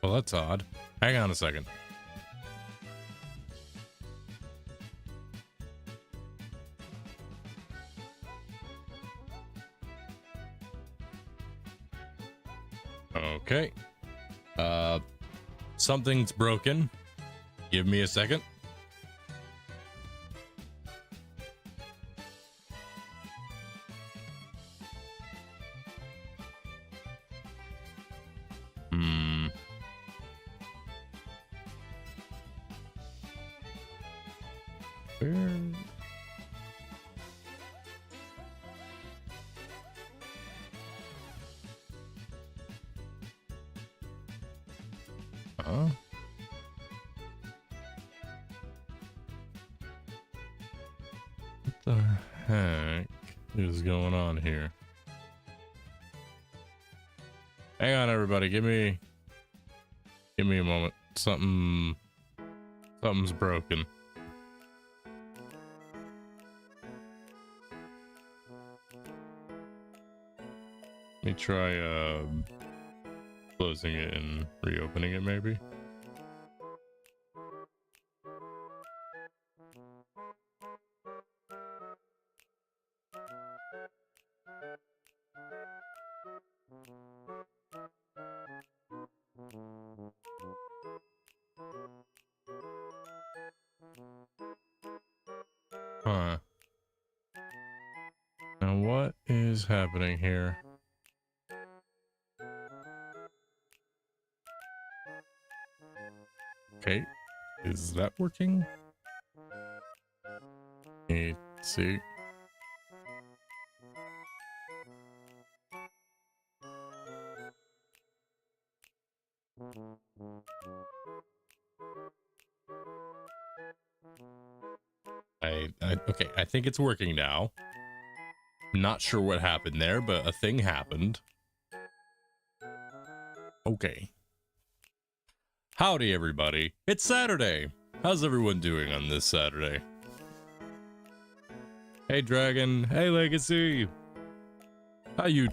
Well, that's odd. Hang on a second. Okay. Something's broken. Give me a second. What the heck is going on here? Hang on, everybody. Give me a moment. Something's broken. Let me try closing it and reopening it, maybe. Huh. Now what is happening here? Okay, is that working? Let's see. Okay, I think it's working now. Not sure what happened there, but a thing happened. Okay. Howdy, everybody. It's Saturday. How's everyone doing on this Saturday? Hey, Dragon. Hey, Legacy. How you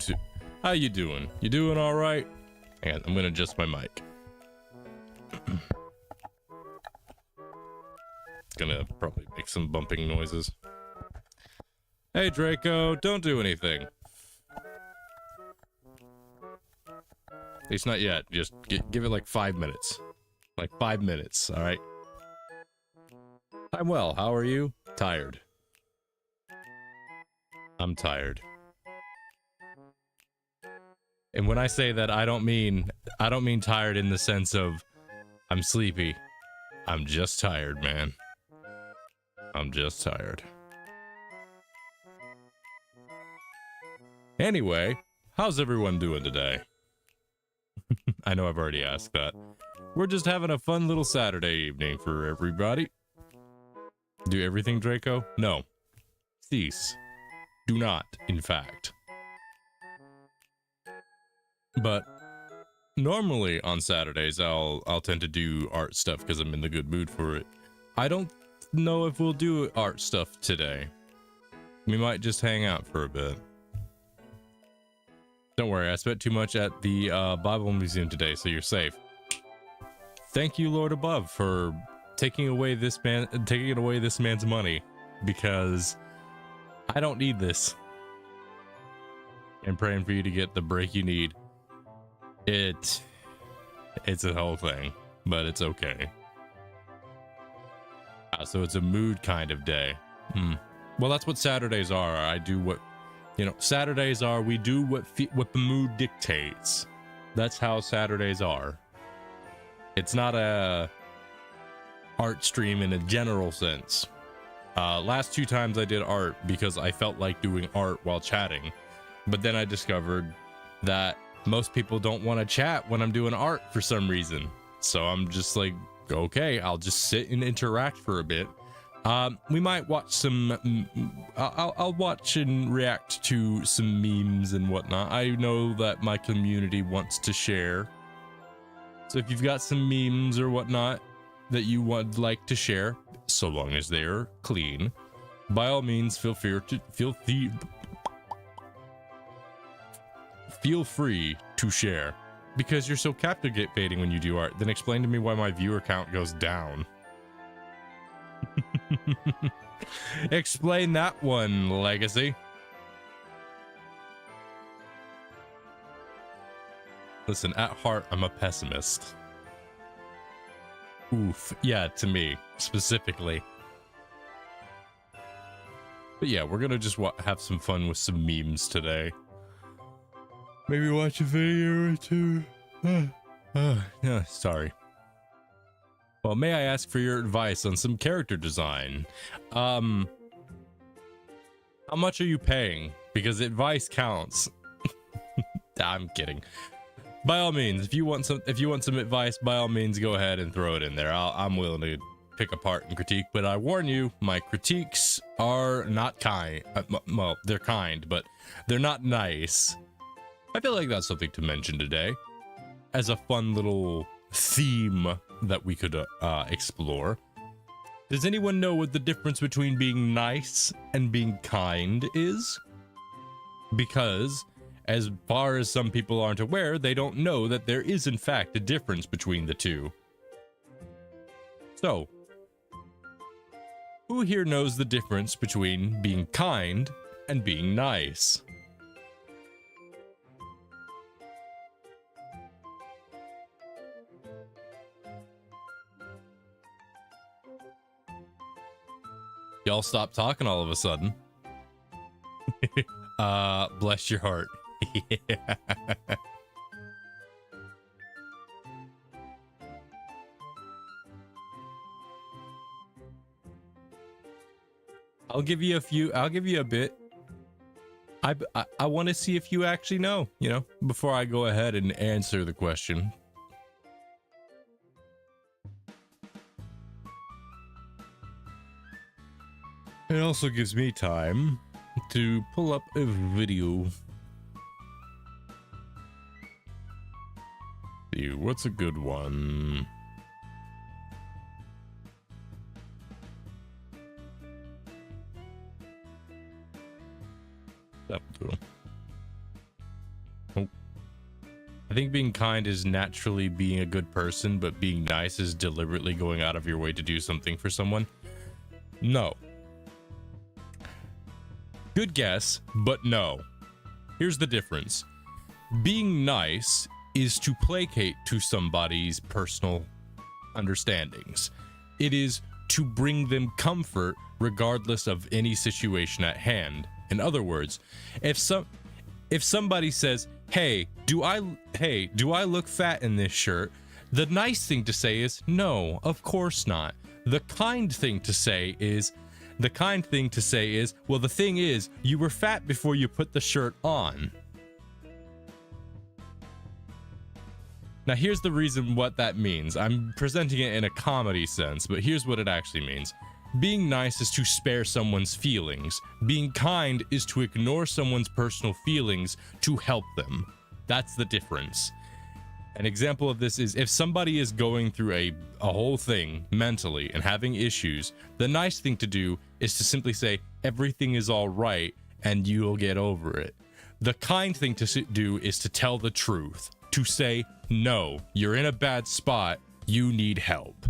doing? You doing all right? Hang on, I'm gonna adjust my mic. Gonna probably make some bumping noises. Hey, Draco, don't do anything. At least not yet. Just give it like 5 minutes. Like 5 minutes, all right? I'm well. How are you? Tired. I'm tired. And when I say that, I don't mean tired in the sense of I'm sleepy. I'm just tired, man. I'm just tired. Anyway, how's everyone doing today? I know I've already asked that. We're just having a fun little Saturday evening for everybody. Do everything, Draco? No. Cease. Do not, in fact. But normally on Saturdays, I'll tend to do art stuff because I'm in the good mood for it. I don't know if we'll do art stuff today. We might just hang out for a bit. Don't worry, I spent too much at the Bible Museum today, so you're safe. Thank you, Lord above, for taking away this man's money, because I don't need this. I'm praying for you to get the break you need. It's a whole thing, but it's okay. So it's a mood kind of day. Well, that's what Saturdays are. I do what, Saturdays are. We do what the mood dictates. That's how Saturdays are. It's not a art stream in a general sense. Last 2 times I did art because I felt like doing art while chatting, but then I discovered that most people don't want to chat when I'm doing art for some reason. So I'm just like, okay, I'll just sit and interact for a bit. We might watch some, I'll watch and react to some memes and whatnot. I know that my community wants to share. So if you've got some memes or whatnot that you would like to share, so long as they're clean, by all means, feel free to share. Because you're so captivating when you do art. Then explain to me why my viewer count goes down. Explain that one, Legacy. Listen, at heart, I'm a pessimist. Oof. Yeah, to me, specifically. But yeah, we're gonna just have some fun with some memes today. Maybe watch a video or two. Yeah, sorry. Well, may I ask for your advice on some character design? How much are you paying? Because advice counts. I'm kidding. By all means, if you want some advice, by all means, go ahead and throw it in there. I'm willing to pick apart and critique, but I warn you, my critiques are not kind. Well, they're kind, but they're not nice. I feel like that's something to mention today as a fun little theme that we could explore. Does anyone know what the difference between being nice and being kind is? Because as far as some people aren't aware, they don't know that there is in fact a difference between the two. So, who here knows the difference between being kind and being nice? Y'all stop talking all of a sudden. Bless your heart. Yeah. I'll give you a bit. I want to see if you actually know, you know, before I go ahead and answer the question. It also gives me time to pull up a video. See, what's a good one? That will do. Oh. I think being kind is naturally being a good person, but being nice is deliberately going out of your way to do something for someone. No. Good guess, but no. Here's the difference. Being nice is to placate to somebody's personal understandings. It is to bring them comfort regardless of any situation at hand. In other words, if somebody says, "Hey, do I look fat in this shirt?" The nice thing to say is, "No, of course not." The kind thing to say is, well, the thing is, you were fat before you put the shirt on. Now, here's the reason what that means. I'm presenting it in a comedy sense, but here's what it actually means. Being nice is to spare someone's feelings. Being kind is to ignore someone's personal feelings to help them. That's the difference. An example of this is if somebody is going through a whole thing mentally and having issues, the nice thing to do is to simply say, everything is all right and you'll get over it. The kind thing to do is to tell the truth, to say, no, you're in a bad spot, you need help.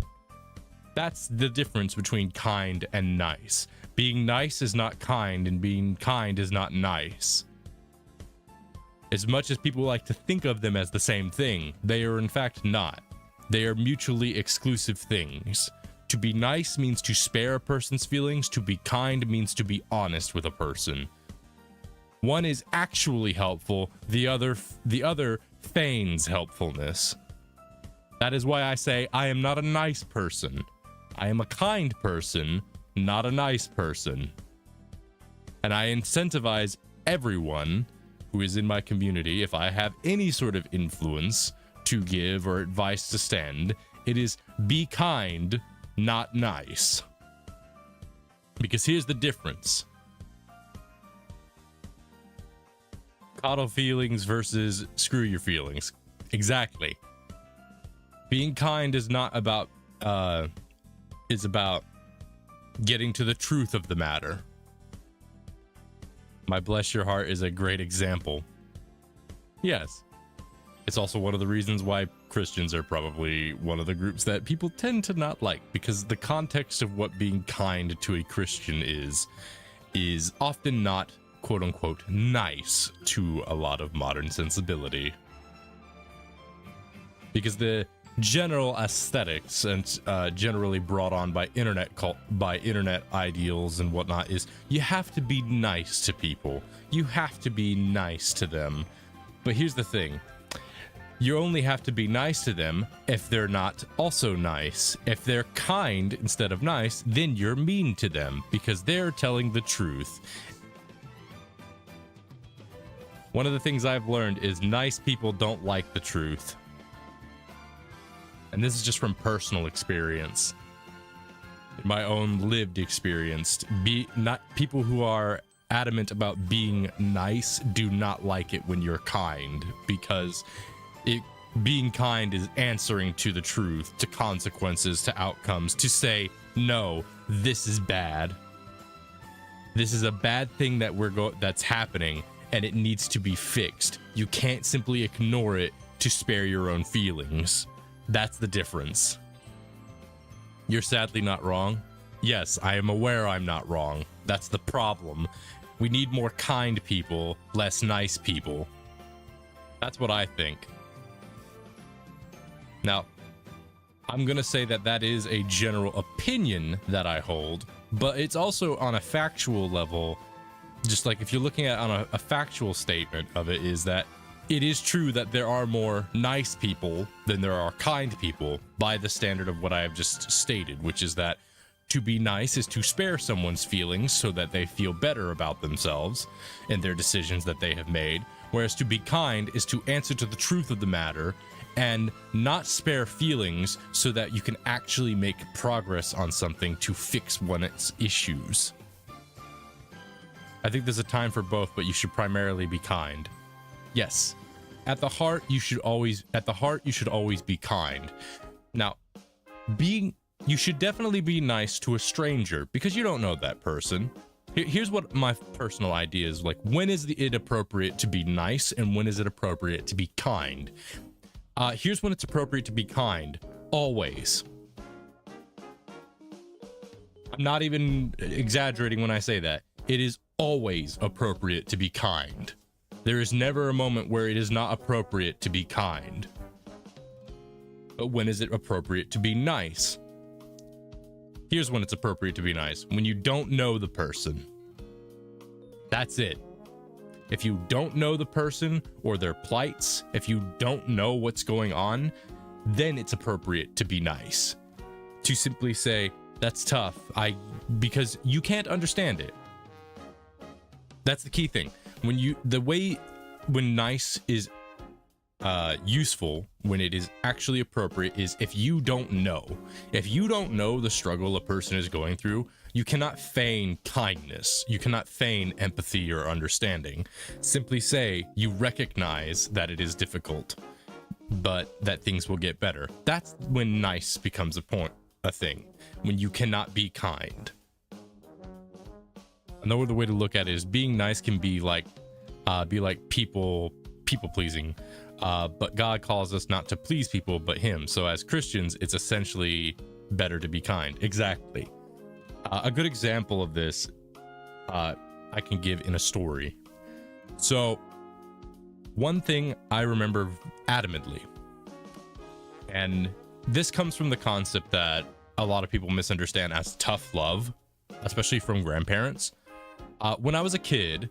That's the difference between kind and nice. Being nice is not kind, and being kind is not nice. As much as people like to think of them as the same thing, they are in fact not. They are mutually exclusive things. To be nice means to spare a person's feelings. To be kind means to be honest with a person. One is actually helpful, the other feigns helpfulness. That is why I say I am not a nice person. I am a kind person, not a nice person. And I incentivize everyone who is in my community, if I have any sort of influence to give or advice to send, it is be kind, not nice. Because here's the difference. Coddle feelings versus screw your feelings. Exactly. Being kind is not about, it's about getting to the truth of the matter. My bless your heart is a great example. Yes. It's also one of the reasons why Christians are probably one of the groups that people tend to not like, because the context of what being kind to a Christian is often not, quote unquote, nice to a lot of modern sensibility. Because the general aesthetics and generally brought on by internet ideals and whatnot is you have to be nice to people. You have to be nice to them. But here's the thing. You only have to be nice to them if they're not also nice. If they're kind instead of nice, then you're mean to them because they're telling the truth. One of the things I've learned is nice people don't like the truth. And this is just from personal experience. My own lived experience. People who are adamant about being nice do not like it when you're kind, because being kind is answering to the truth, to consequences, to outcomes, to say, no, this is bad. This is a bad thing that's happening, and it needs to be fixed. You can't simply ignore it to spare your own feelings. That's the difference. You're sadly not wrong. Yes, I am aware I'm not wrong. That's the problem. We need more kind people, less nice people. That's what I think. Now, I'm gonna say that is a general opinion that I hold, but it's also on a factual level. Just like if you're looking at on a factual statement of it, is that it is true that there are more nice people than there are kind people by the standard of what I have just stated, which is that to be nice is to spare someone's feelings so that they feel better about themselves and their decisions that they have made, whereas to be kind is to answer to the truth of the matter and not spare feelings so that you can actually make progress on something to fix one's issues. I think there's a time for both, but you should primarily be kind. Yes, at the heart you should always be kind. Now, you should definitely be nice to a stranger because you don't know that person. Here's what my personal idea is, like, when is it appropriate to be nice and when is it appropriate to be kind? Here's when it's appropriate to be kind. Always. I'm not even exaggerating when I say that. It is always appropriate to be kind. There is never a moment where it is not appropriate to be kind. But when is it appropriate to be nice? Here's when it's appropriate to be nice. When you don't know the person. That's it. If you don't know the person or their plights, if you don't know what's going on, then it's appropriate to be nice. To simply say, that's tough, because you can't understand it. That's the key thing. When nice is useful, when it is actually appropriate, is if you don't know the struggle a person is going through, you cannot feign kindness, you cannot feign empathy or understanding. Simply say you recognize that it is difficult, but that things will get better. That's when nice becomes a thing, when you cannot be kind. Another way to look at it is being nice can be like people pleasing, but God calls us not to please people but him. So as Christians, it's essentially better to be kind. Exactly. A good example of this I can give in a story. So one thing I remember adamantly, and this comes from the concept that a lot of people misunderstand as tough love, especially from grandparents. When I was a kid,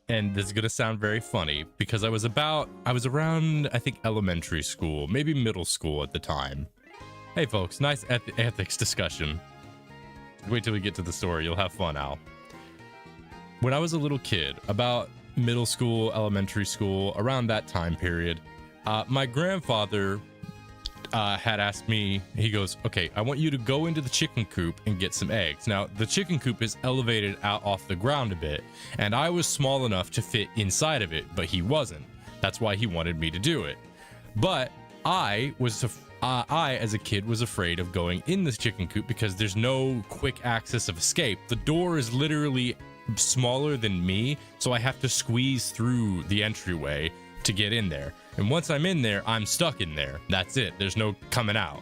and this is gonna sound very funny because I was around, I think, elementary school, maybe middle school at the time. Hey folks, nice ethics discussion. Wait till we get to the story, you'll have fun, Al. When I was a little kid, about middle school, elementary school, around that time period, my grandfather had asked me, he goes, okay, I want you to go into the chicken coop and get some eggs. Now, the chicken coop is elevated out off the ground a bit, and I was small enough to fit inside of it, but he wasn't. That's why he wanted me to do it. But I, as a kid, was afraid of going in this chicken coop because there's no quick access of escape. The door is literally smaller than me, so I have to squeeze through the entryway to get in there. And once I'm in there, I'm stuck in there. That's it. There's no coming out.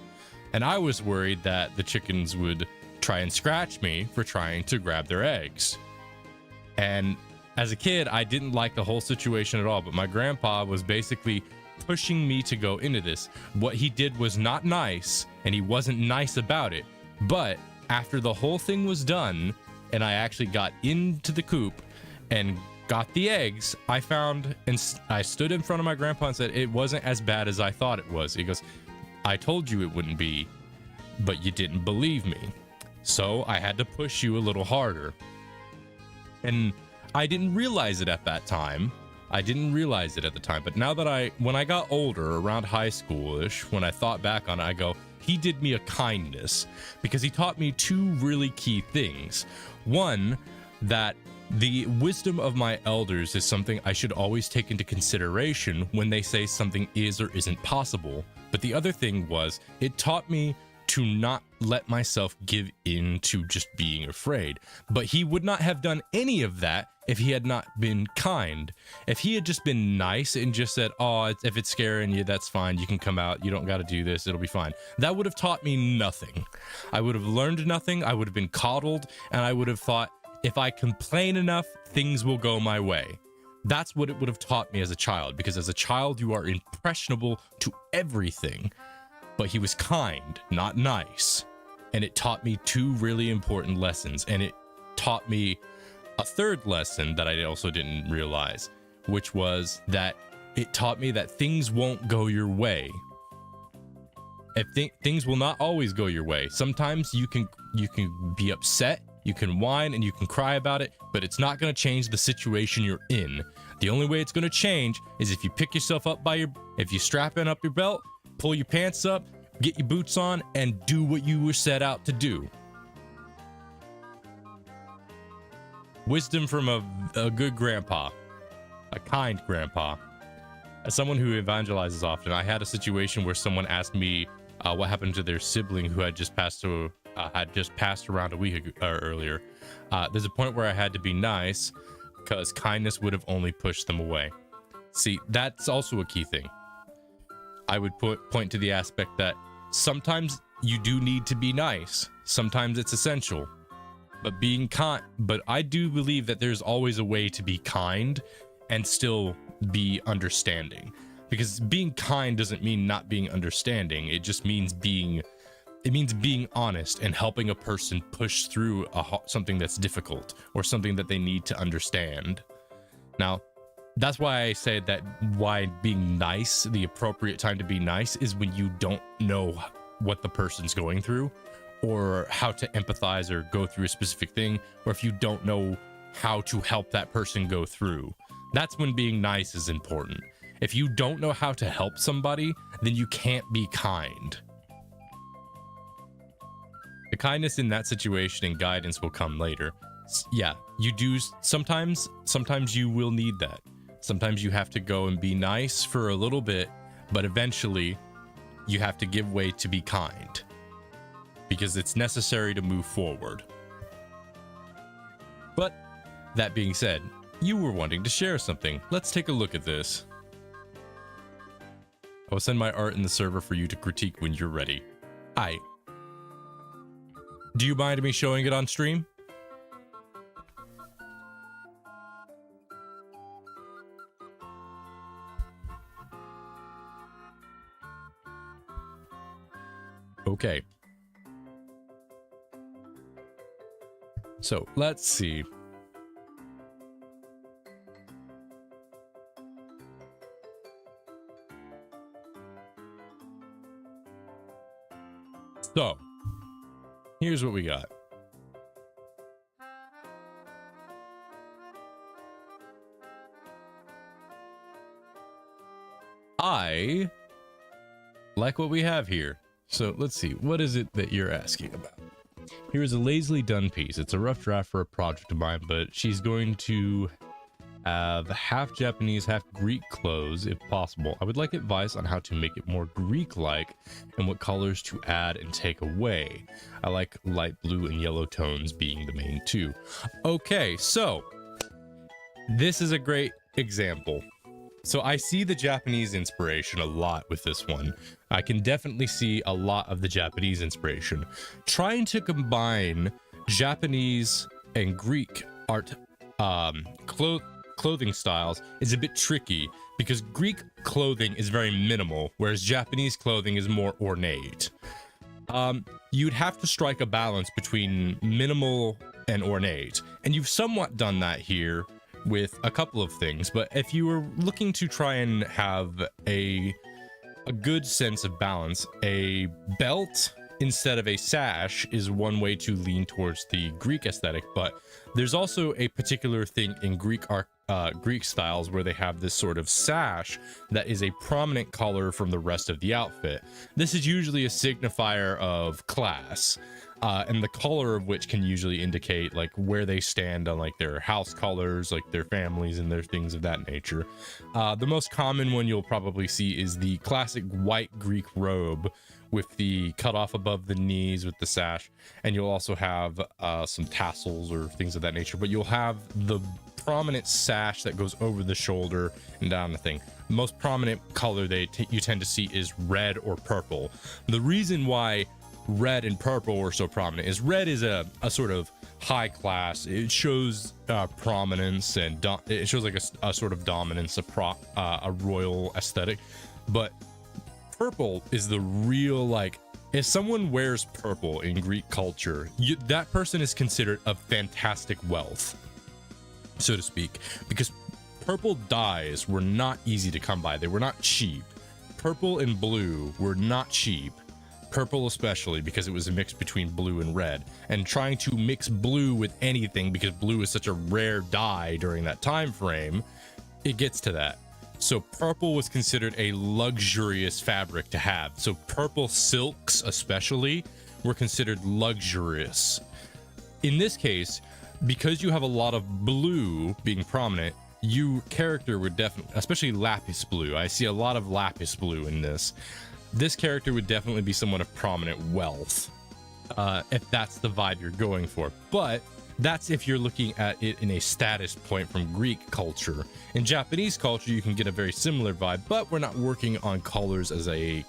And I was worried that the chickens would try and scratch me for trying to grab their eggs. And as a kid, I didn't like the whole situation at all, but my grandpa was basically pushing me to go into this. What he did was not nice, and he wasn't nice about it. But after the whole thing was done, and I actually got into the coop and got the eggs, I found, and I stood in front of my grandpa and said, it wasn't as bad as I thought it was. He goes, I told you it wouldn't be, but you didn't believe me. So I had to push you a little harder. And I didn't realize it at that time. But now that when I got older, around high school-ish, when I thought back on it, I go, he did me a kindness because he taught me two really key things. One, that the wisdom of my elders is something I should always take into consideration when they say something is or isn't possible. But the other thing was, it taught me to not let myself give in to just being afraid. But he would not have done any of that if he had not been kind. If he had just been nice and just said, oh, if it's scaring you, that's fine. You can come out. You don't got to do this. It'll be fine. That would have taught me nothing. I would have learned nothing. I would have been coddled, and I would have thought, if I complain enough, things will go my way. That's what it would have taught me as a child, because as a child, you are impressionable to everything. But he was kind, not nice. And it taught me two really important lessons. And it taught me a third lesson that I also didn't realize, which was that it taught me that things won't go your way. Things will not always go your way. Sometimes you can be upset, you can whine, and you can cry about it, but it's not going to change the situation you're in. The only way it's going to change is if you pick yourself up if you strap up your belt, pull your pants up, get your boots on, and do what you were set out to do. Wisdom from a good grandpa, a kind grandpa. As someone who evangelizes often, I had a situation where someone asked me what happened to their sibling who had just passed around a week earlier. There's a point where I had to be nice because kindness would have only pushed them away. See, that's also a key thing. I would point to the aspect that sometimes you do need to be nice. Sometimes it's essential. But I do believe that there's always a way to be kind and still be understanding. Because being kind doesn't mean not being understanding. It just means being honest and helping a person push through something that's difficult or something that they need to understand. Now, that's why I say that why being nice, the appropriate time to be nice, is when you don't know what the person's going through or how to empathize or go through a specific thing, or if you don't know how to help that person go through. That's when being nice is important. If you don't know how to help somebody, then you can't be kind. The kindness in that situation and guidance will come later. Yeah, you do. Sometimes you will need that. Sometimes you have to go and be nice for a little bit, but eventually you have to give way to be kind because it's necessary to move forward. But that being said, you were wanting to share something. Let's take a look at this. I will send my art in the server for you to critique when you're ready. Do you mind me showing it on stream? Okay. So let's see. So, here's what we got. I like what we have here. So let's see, what is it that you're asking about? Here's a lazily done piece. It's a rough draft for a project of mine, but she's going to have half Japanese, half Greek clothes if possible. I would like advice on how to make it more Greek-like and what colors to add and take away. I like light blue and yellow tones being the main two. Okay, so this is a great example. So I see the Japanese inspiration a lot with this one. I can definitely see a lot of the Japanese inspiration. Trying to combine Japanese and Greek art clothing styles is a bit tricky because Greek clothing is very minimal, whereas Japanese clothing is more ornate. You'd have to strike a balance between minimal and ornate, and you've somewhat done that here with a couple of things. But if you were looking to try and have a good sense of balance, a belt instead of a sash is one way to lean towards the Greek aesthetic. But there's also a particular thing in Greek styles where they have this sort of sash that is a prominent color from the rest of the outfit. This is usually a signifier of class, and the color of which can usually indicate like where they stand on like their house colors, like their families and their things of that nature. The most common one you'll probably see is the classic white Greek robe with the cutoff above the knees with the sash, and you'll also have some tassels or things of that nature, but you'll have the prominent sash that goes over the shoulder and down the thing. The most prominent color you tend to see is red or purple. The reason why red and purple are so prominent is red is a sort of high class. It shows prominence, and it shows like a sort of dominance, a royal aesthetic. But purple is the real, like, if someone wears purple in Greek culture, that person is considered of fantastic wealth, so to speak, because purple dyes were not easy to come by. They were not cheap. Purple and blue were not cheap. Purple especially, because it was a mix between blue and red, and trying to mix blue with anything because blue is such a rare dye during that time frame, it gets to that. So purple was considered a luxurious fabric to have. So purple silks especially were considered luxurious. In this case, because you have a lot of blue being prominent, character would definitely, especially lapis blue. I see a lot of lapis blue in this. This character would definitely be someone of prominent wealth, if that's the vibe you're going for. But that's if you're looking at it in a status point from Greek culture. In Japanese culture, you can get a very similar vibe, but we're not working on colors as a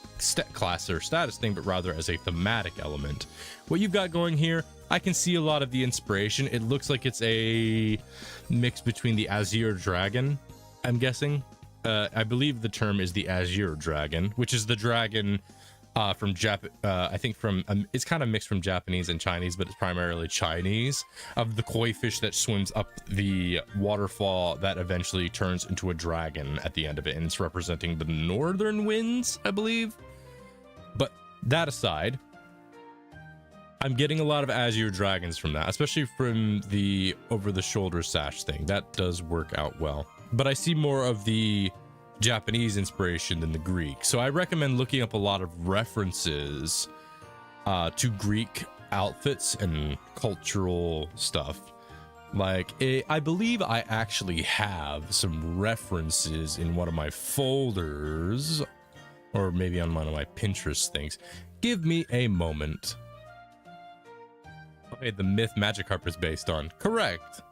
class or status thing, but rather as a thematic element. What you've got going here, I can see a lot of the inspiration. It looks like it's a mix between the Azure Dragon, I'm guessing. I believe the term is the Azure Dragon, which is the dragon from I think from it's kind of mixed from Japanese and Chinese, but it's primarily Chinese, of the koi fish that swims up the waterfall that eventually turns into a dragon at the end of it, and it's representing the northern winds, I believe. But that aside, I'm getting a lot of Azure Dragons from that, especially from the over-the-shoulder sash thing. That does work out well. But I see more of the Japanese inspiration than the Greek. So I recommend looking up a lot of references to Greek outfits and cultural stuff. Like, I believe I actually have some references in one of my folders, or maybe on one of my Pinterest things. Give me a moment. Okay, the myth Magikarp is based on. Correct.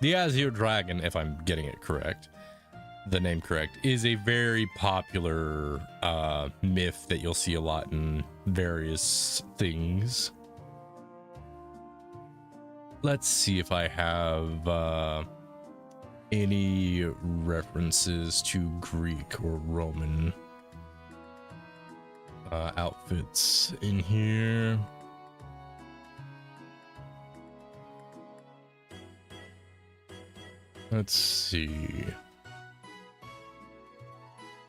The Azure Dragon, if I'm getting it correct, the name correct, is a very popular myth that you'll see a lot in various things. Let's see if I have any references to Greek or Roman outfits in here. Let's see.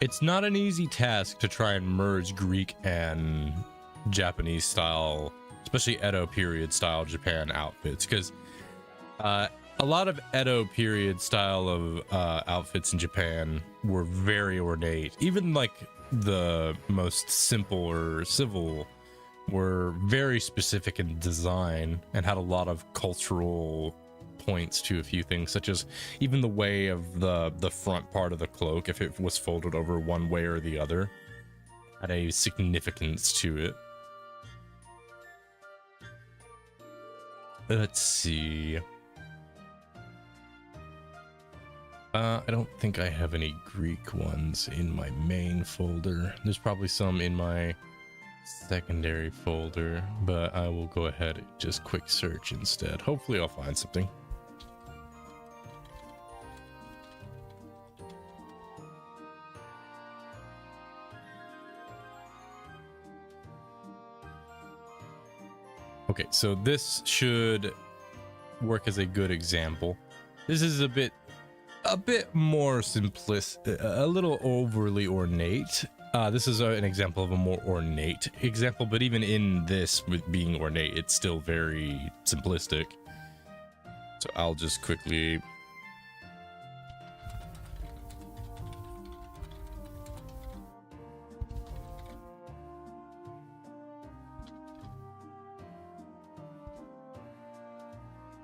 It's not an easy task to try and merge Greek and Japanese style, especially Edo period style Japan outfits, because a lot of Edo period style of outfits in Japan were very ornate. Even like the most simple or civil were very specific in design and had a lot of cultural points to a few things, such as even the way of the front part of the cloak, if it was folded over one way or the other, had a significance to it. Let's see. I don't think I have any Greek ones in my main folder. There's probably some in my secondary folder, but I will go ahead and just quick search instead. Hopefully I'll find something. Okay, so this should work as a good example. This is a bit more simplistic, a little overly ornate. This is an example of a more ornate example, but even in this, with being ornate, it's still very simplistic. So I'll just quickly...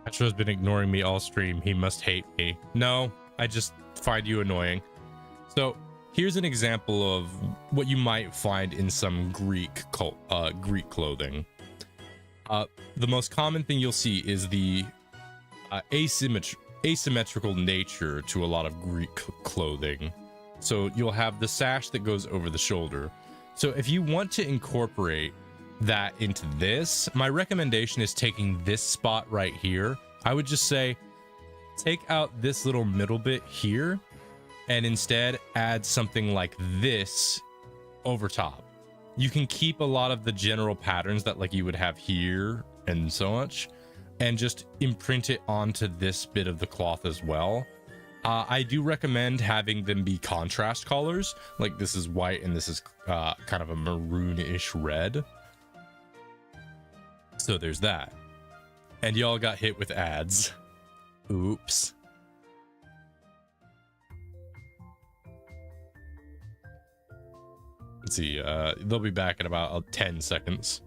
Astral's been ignoring me all stream. He must hate me. No, I just find you annoying. So here's an example of what you might find in some Greek clothing. The most common thing you'll see is the asymmetrical nature to a lot of Greek clothing. So you'll have the sash that goes over the shoulder. So if you want to incorporate that into this, my recommendation is taking this spot right here. I would just say take out this little middle bit here and instead add something like this over top. You can keep a lot of the general patterns that like you would have here and so much, and just imprint it onto this bit of the cloth as well. I do recommend having them be contrast colors, like this is white and this is kind of a maroonish red. So there's that. And y'all got hit with ads. Oops. Let's see, they'll be back in about 10 seconds.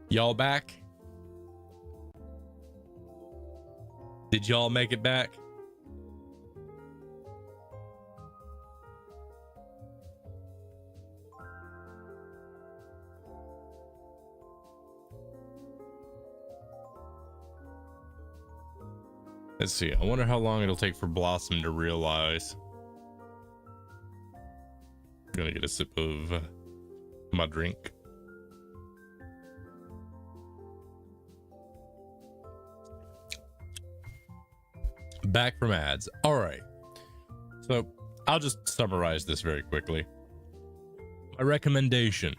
Y'all back? Did y'all make it back? Let's see. I wonder how long it'll take for Blossom to realize. I'm gonna get a sip of my drink. Back from ads. All right. So I'll just summarize this very quickly. My recommendation.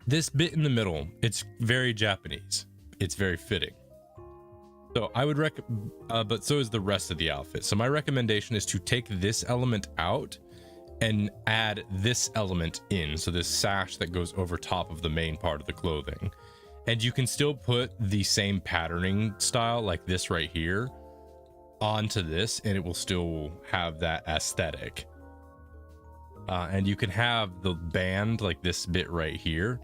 This bit in the middle, it's very Japanese. It's very fitting. So I would but so is the rest of the outfit. So my recommendation is to take this element out and add this element in. So this sash that goes over top of the main part of the clothing. And you can still put the same patterning style like this right here onto this, and it will still have that aesthetic. And you can have the band like this bit right here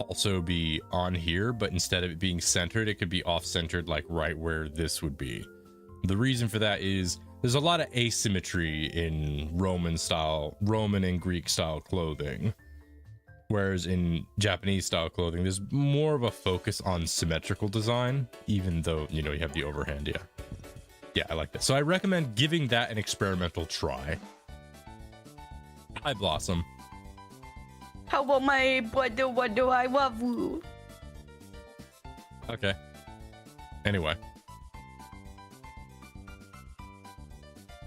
also be on here, but instead of it being centered, it could be off-centered like right where this would be. The reason for that is there's a lot of asymmetry in Roman and Greek style clothing. Whereas in Japanese style clothing, there's more of a focus on symmetrical design, even though, you know, you have the overhand. Yeah, I like that. So I recommend giving that an experimental try. Hi, Blossom. How about my brother? What do I love you? Okay. Anyway.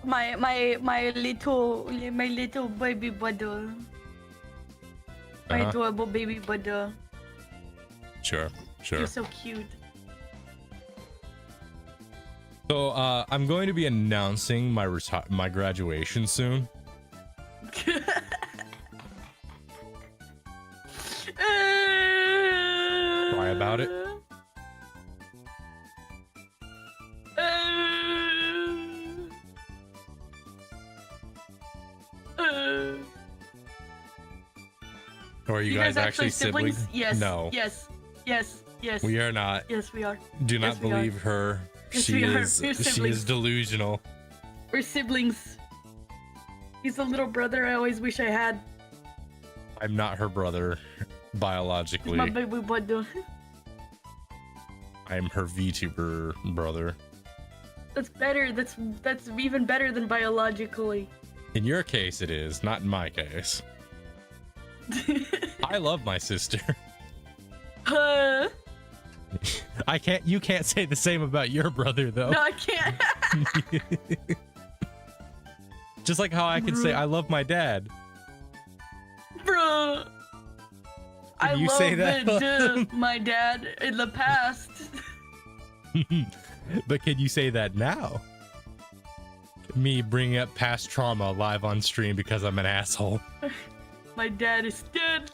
My little baby brother. My adorable baby brother. Sure. You're so cute. So I'm going to be announcing my graduation soon. Cry about it. Or are you guys actually siblings? Yes. No. Yes. We are not. Yes, we are. Do not believe her. Yes, she is delusional. We're siblings. He's a little brother I always wish I had. I'm not her brother biologically. My baby brother. I'm her VTuber brother. That's better. That's even better than biologically. In your case, it is. Not in my case. I love my sister. You can't say the same about your brother, though. No, I can't. Just like how I can say I love my dad. Bruh. Can you say that? My dad in the past. But can you say that now? Me bringing up past trauma live on stream because I'm an asshole. My dad is dead.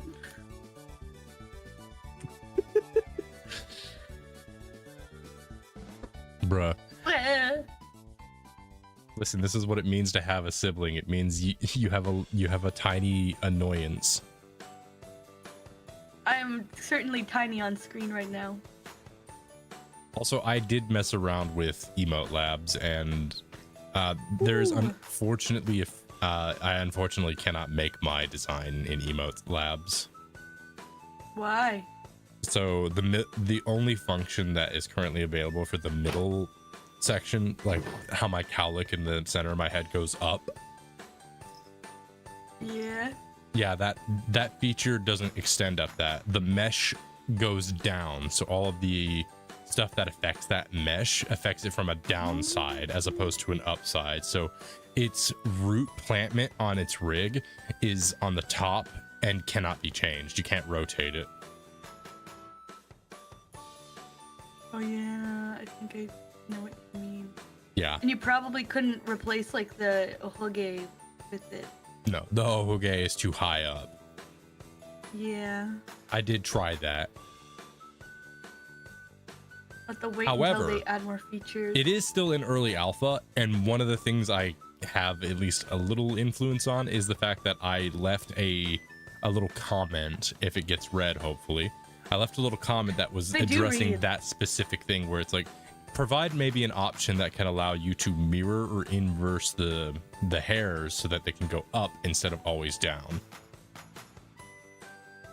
Bruh. Listen, this is what it means to have a sibling. It means you have a tiny annoyance. I am certainly tiny on screen right now. Also, I did mess around with emote labs, and there's unfortunately I unfortunately cannot make my design in emote labs. Why? So the only function that is currently available for the middle section, like how my cowlick in the center of my head goes up. Yeah, that feature doesn't extend up that. The mesh goes down, so all of the stuff that affects that mesh affects it from a downside as opposed to an upside. So its root plantment on its rig is on the top and cannot be changed. You can't rotate it. Oh yeah, I think I know what you mean. Yeah. And you probably couldn't replace like the ohoge with it. No, the ohoge is too high up. Yeah. I did try that. But the wait However, until they add more features. It is still in early alpha, and one of the things I have at least a little influence on is the fact that I left a little comment, if it gets read, hopefully. I left a little comment that was addressing that specific thing where it's like, provide maybe an option that can allow you to mirror or inverse the hairs so that they can go up instead of always down.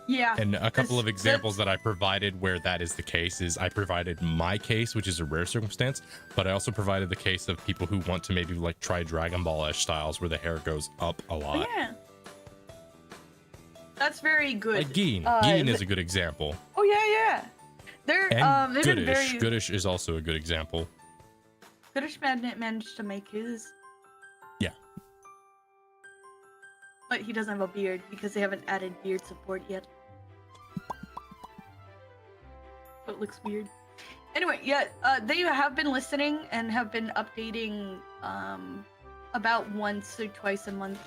Yeah. And a couple of examples that I provided where that is the case is I provided my case, which is a rare circumstance, but I also provided the case of people who want to maybe like try Dragon Ball-ish styles where the hair goes up a lot. Yeah. That's very good. Like Geen. Geen is a good example. Oh yeah. They've been very... Goodish is also a good example. Goodish managed to make his. Yeah. But he doesn't have a beard because they haven't added beard support yet. So it looks weird. Anyway, yeah, they have been listening and have been updating about once or twice a month.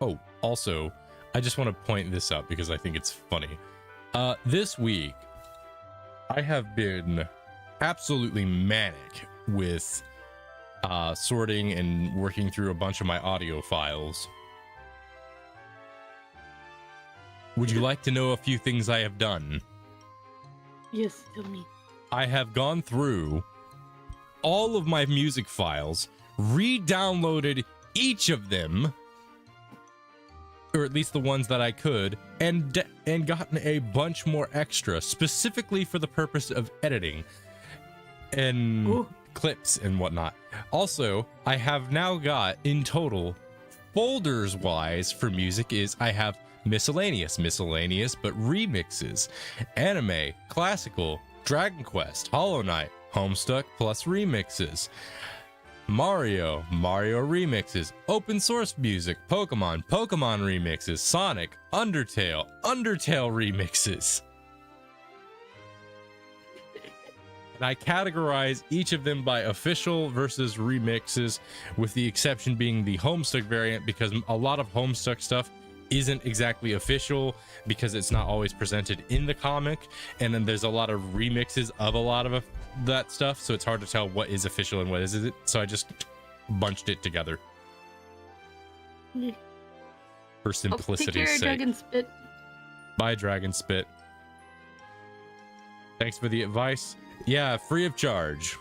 Oh, also, I just want to point this out because I think it's funny. This week, I have been absolutely manic with sorting and working through a bunch of my audio files. Would you like to know a few things I have done? Yes, tell me. I have gone through all of my music files, re-downloaded each of them, or at least the ones that I could, and gotten a bunch more extra, specifically for the purpose of editing and clips and whatnot. Also, I have now got, in total, folders-wise for music is I have miscellaneous, but remixes, anime, classical, Dragon Quest, Hollow Knight, Homestuck plus remixes, Mario remixes, open source music, Pokemon remixes, Sonic, Undertale remixes. And I categorize each of them by official versus remixes, with the exception being the Homestuck variant, because a lot of Homestuck stuff isn't exactly official because it's not always presented in the comic, and then there's a lot of remixes of a lot of that stuff, so it's hard to tell what is official and what isn't. So I just bunched it together for simplicity's sake. Dragon Spit. Bye, Dragon Spit. Thanks for the advice. Yeah, free of charge.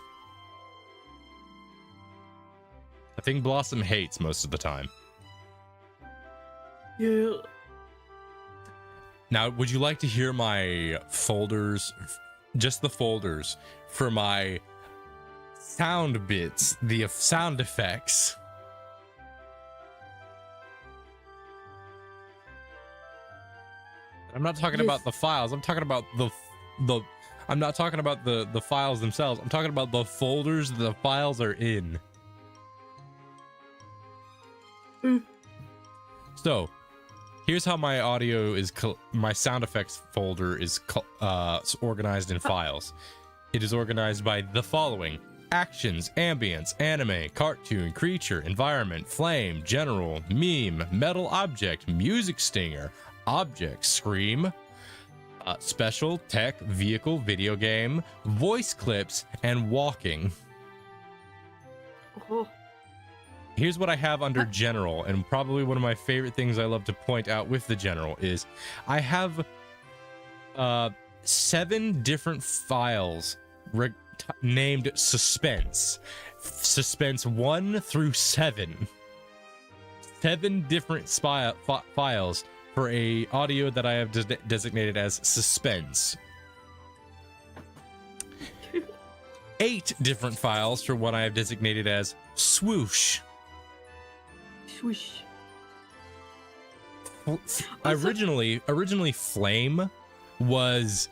A thing Blossom hates most of the time. Yeah. Now, would you like to hear my folders, just the folders for my sound bits, the sound effects? I'm not talking about the files. I'm talking about the I'm not talking about the files themselves. I'm talking about the folders the files are in. So, here's how my audio is, my sound effects folder is organized in files. It is organized by the following: actions, ambience, anime, cartoon, creature, environment, flame, general, meme, metal object, music stinger, object, scream, special, tech, vehicle, video game, voice clips, and walking. Oh. Here's what I have under general, and probably one of my favorite things I love to point out with the general is I have 7 different files named suspense. Suspense 1 through 7. 7 different files for a audio that I have designated as suspense. 8 different files for what I have designated as swoosh. Swoosh. Originally flame was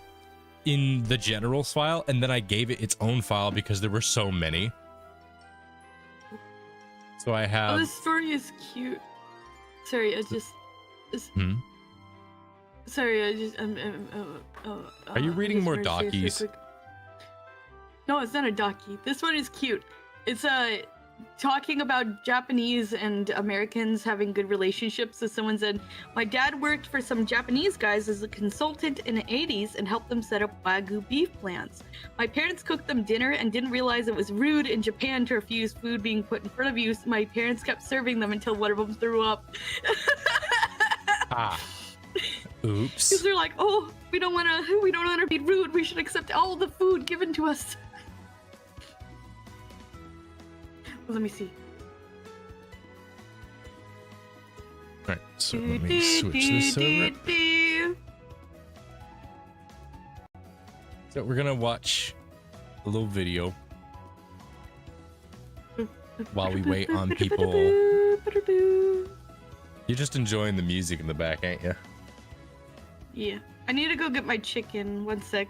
in the general file, and then I gave it its own file because there were so many. So I have. Oh, this story is cute. Sorry, I just. Sorry, I just. Are you reading more dockies? No, it's not a docky. This one is cute. It's talking about Japanese and Americans having good relationships. So someone said, my dad worked for some Japanese guys as a consultant in the 80s and helped them set up Wagyu beef plants. My parents cooked them dinner and didn't realize it was rude in Japan to refuse food being put in front of you. So my parents kept serving them until one of them threw up. Oops. Because they're like, oh, we don't want to be rude. We should accept all the food given to us. Let me see. All right, so let me switch this over. So we're gonna watch a little video while we wait on people. You're just enjoying the music in the back, ain't you? Yeah. I need to go get my chicken. 1 sec.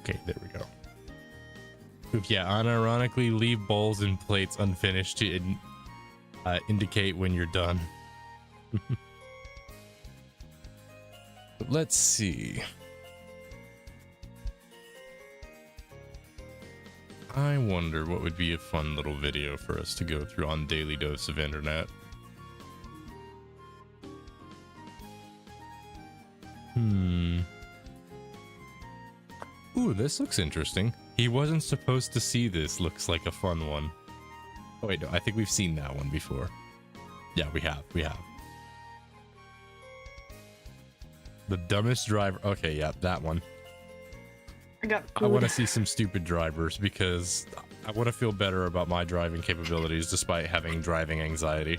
Okay, there we go. Yeah, unironically, leave bowls and plates unfinished to indicate when you're done. But let's see. I wonder what would be a fun little video for us to go through on Daily Dose of Internet. Ooh, this looks interesting. He wasn't supposed to see this. Looks like a fun one. Oh wait, no, I think we've seen that one before. Yeah, we have. The dumbest driver. Okay, yeah, that one. I want to see some stupid drivers because I want to feel better about my driving capabilities despite having driving anxiety.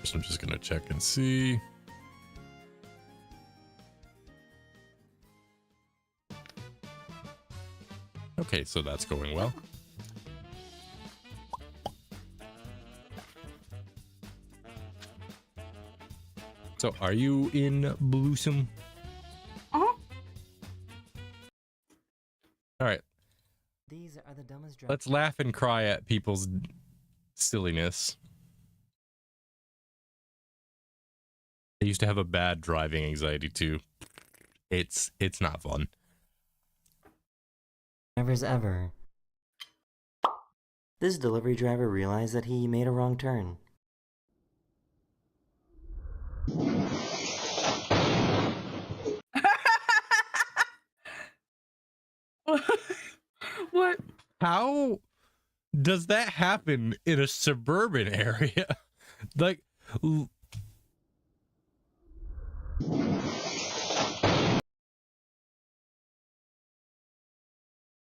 So I'm just gonna check and see. Okay, so that's going well. So are you in Bluesome? Uh-huh. All right. These are the dumbest Let's laugh and cry at people's silliness. I used to have a bad driving anxiety too. It's not fun. Drivers ever. This delivery driver realized that he made a wrong turn. What? How does that happen in a suburban area? Like,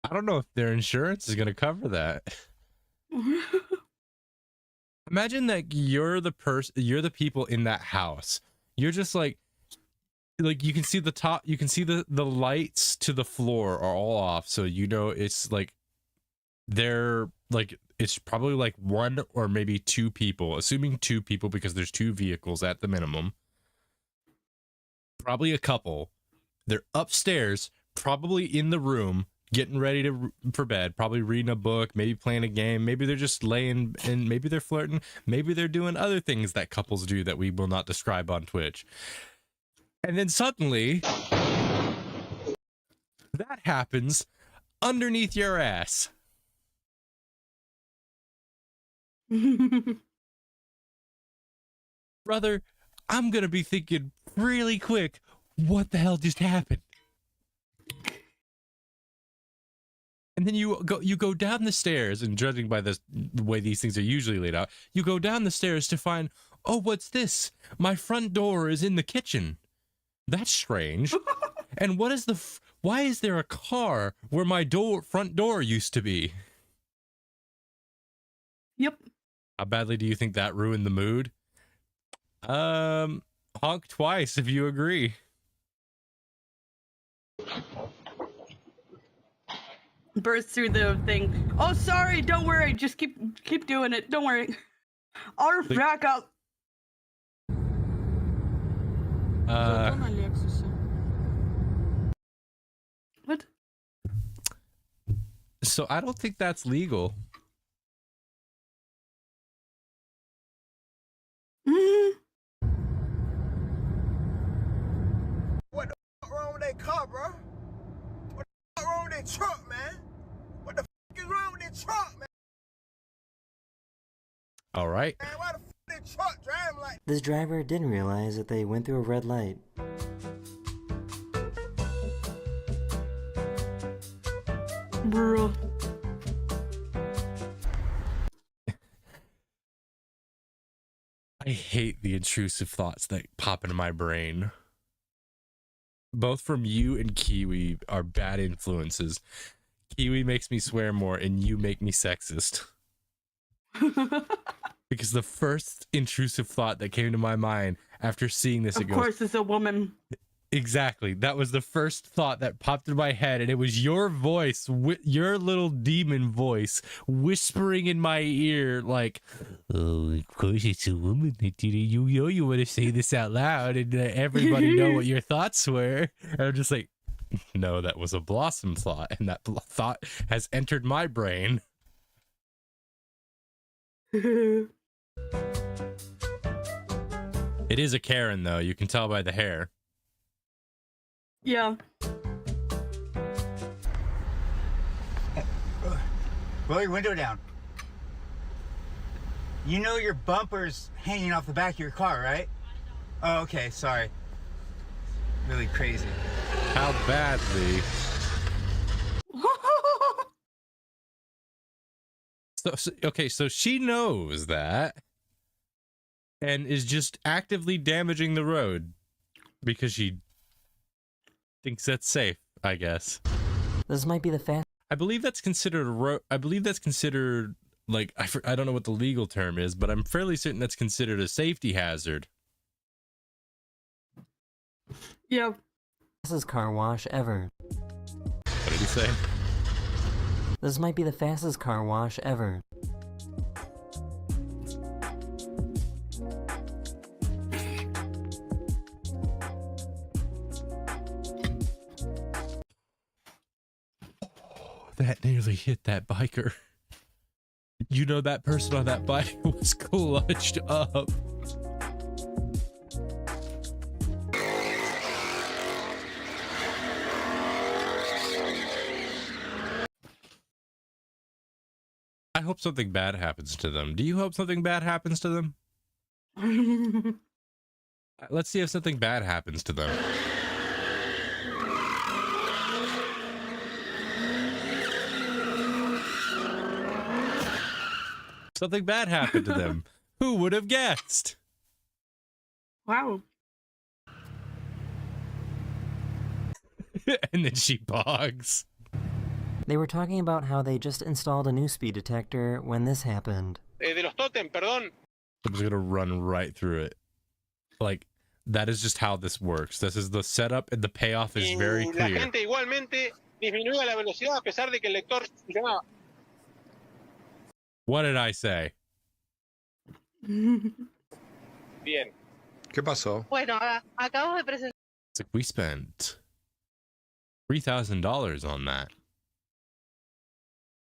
I don't know if their insurance is going to cover that. Imagine that you're the people in that house. You're just like you can see the top, you can see the lights to the floor are all off, so you know it's like they're like, it's probably like one or maybe two people, assuming two people because there's two vehicles at the minimum. Probably a couple. They're upstairs, probably in the room, getting ready for bed, probably reading a book, maybe playing a game, maybe they're just laying, and maybe they're flirting, maybe they're doing other things that couples do that we will not describe on Twitch. And then suddenly that happens underneath your ass. Brother, I'm gonna be thinking really quick, what the hell just happened? And then you go down the stairs, and judging by the way these things are usually laid out, you go down the stairs to find, oh, what's this? My front door is in the kitchen. That's strange. And what is why is there a car where my front door used to be? Yep. How badly do you think that ruined the mood? Honk twice if you agree. Burst through the thing. Oh, sorry. Don't worry. Just keep doing it. Don't worry. I'll back up. What? So I don't think that's legal. What the fuck wrong with that car, bro? What the fuck wrong with that truck, man? What the fuck is wrong with that truck, man? All right. Man, why the fuck that truck driving like? This driver didn't realize that they went through a red light. Bro. I hate the intrusive thoughts that pop into my brain. Both from you and Kiwi are bad influences. Kiwi makes me swear more, and you make me sexist. Because the first intrusive thought that came to my mind after seeing this, Of course, it's a woman. Exactly. That was the first thought that popped in my head, and it was your voice, your little demon voice, whispering in my ear, like, "Oh, of course it's a woman. You know you want to say this out loud, and everybody know what your thoughts were." And I'm just like, no, that was a Blossom thought, and that thought has entered my brain. It is a Karen, though. You can tell by the hair. Yeah. Roll your window down. You know your bumper's hanging off the back of your car, right? Oh, okay, sorry. Really crazy. How badly? Okay, so she knows that and is just actively damaging the road because she thinks that's safe, I guess. This might be the fast. I believe that's considered like, I don't know what the legal term is, but I'm fairly certain that's considered a safety hazard. Yeah. Fastest car wash ever. What did he say? This might be the fastest car wash ever. That nearly hit that biker. You know, that person on that bike was clutched up. I hope something bad happens to them. Do you hope something bad happens to them? Let's see if something bad happens to them. Something bad happened to them. Who would have guessed? Wow. And then she bogs. They were talking about how they just installed a new speed detector when this happened. De los totem, perdón. I'm just gonna run right through it. Like, that is just how this works. This is the setup, and the payoff is very La clear. gente igualmente disminuía la velocidad a pesar de que el lector funcionaba. What did I say? Bien. ¿Qué pasó? Bueno, acabo de presentar. It's like we spent $3,000 on that.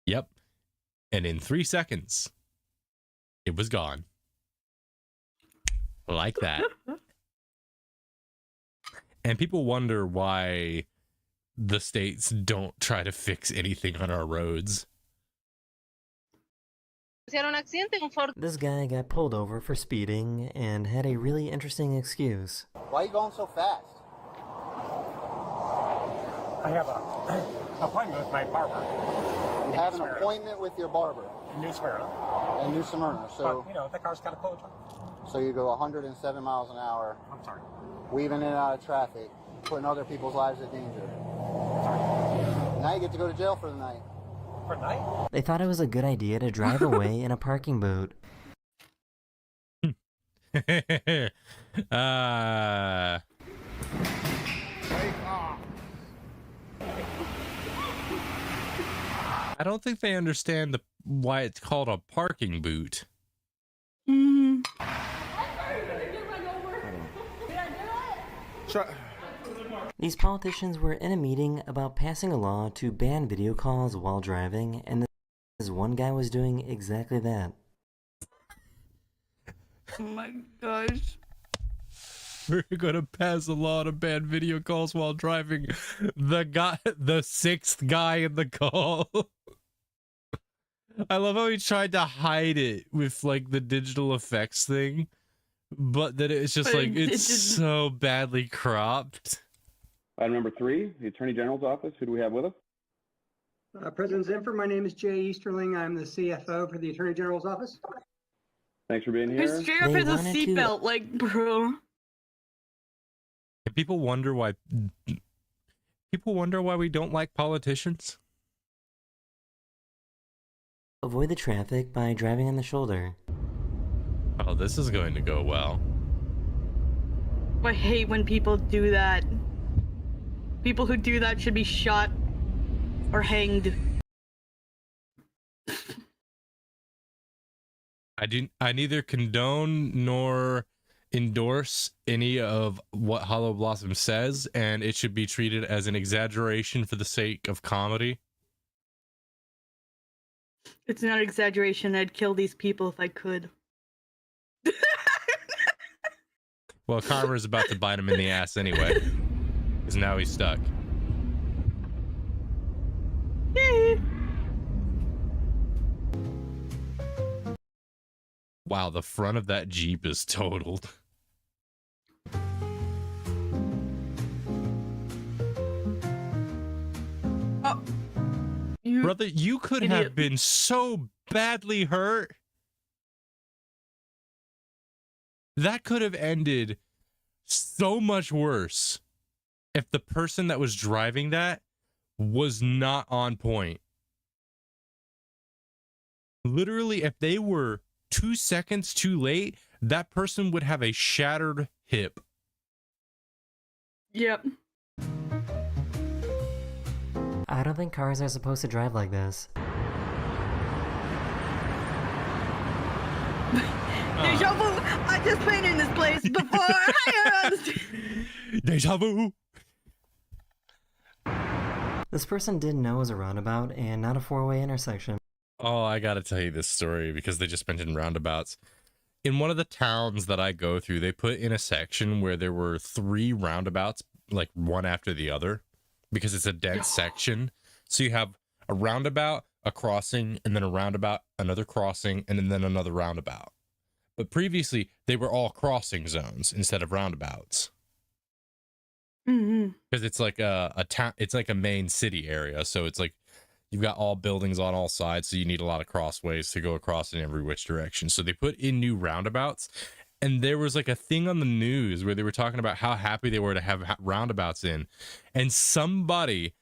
Yep. And in 3 seconds, it was gone. Like that. And people wonder why the states don't try to fix anything on our roads. Un accidente, un Ford. This guy got pulled over for speeding and had a really interesting excuse. Why are you going so fast? I have an appointment with my barber. You have an appointment with your barber In New Smyrna. in New Smyrna. So, But, you know, the car's got a closed. so you go 107 miles an hour, I'm sorry. weaving in and out of traffic, putting other people's lives at danger. Now you get to go to jail for the night. For night? They thought it was a good idea to drive away in a parking boot. I don't think they understand why it's called a parking boot. These politicians were in a meeting about passing a law to ban video calls while driving, and this one guy was doing exactly that. Oh my gosh. We're gonna pass a law to ban video calls while driving. The sixth guy in the call. I love how he tried to hide it with like the digital effects thing, but that it's just like it's so badly cropped. Item number 3, the Attorney General's office. Who do we have with us? President Zinfer, my name is Jay Easterling. I'm the CFO for the Attorney General's office. Thanks for being here. His straight up has a seatbelt, like, bro. And people wonder why we don't like politicians. Avoid the traffic by driving on the shoulder. Oh, this is going to go well. I hate when people do that. People who do that should be shot or hanged. I neither condone nor endorse any of what Hollow Blossom says, and it should be treated as an exaggeration for the sake of comedy. It's not exaggeration. I'd kill these people if I could. Well, Carver's about to bite him in the ass anyway, because now he's stuck. Wow, the front of that Jeep is totaled. Oh, Brother, you could idiot. have been so badly hurt. That could have ended so much worse if the person that was driving that was not on point. Literally, if they were 2 seconds too late, that person would have a shattered hip. Yep. I don't think cars are supposed to drive like this. Deja vu! I just been in this place before! Deja vu! This person didn't know it was a roundabout and not a four-way intersection. Oh, I gotta tell you this story because they just mentioned roundabouts. In one of the towns that I go through, they put in a section where there were 3 roundabouts, like one after the other, because it's a dense section. So you have a roundabout, a crossing, and then a roundabout, another crossing, and then another roundabout. But previously, they were all crossing zones instead of roundabouts. Because it's like a town, it's like a main city area. So it's like you've got all buildings on all sides, so you need a lot of crossways to go across in every which direction. So they put in new roundabouts, and there was like a thing on the news where they were talking about how happy they were to have roundabouts in, and somebody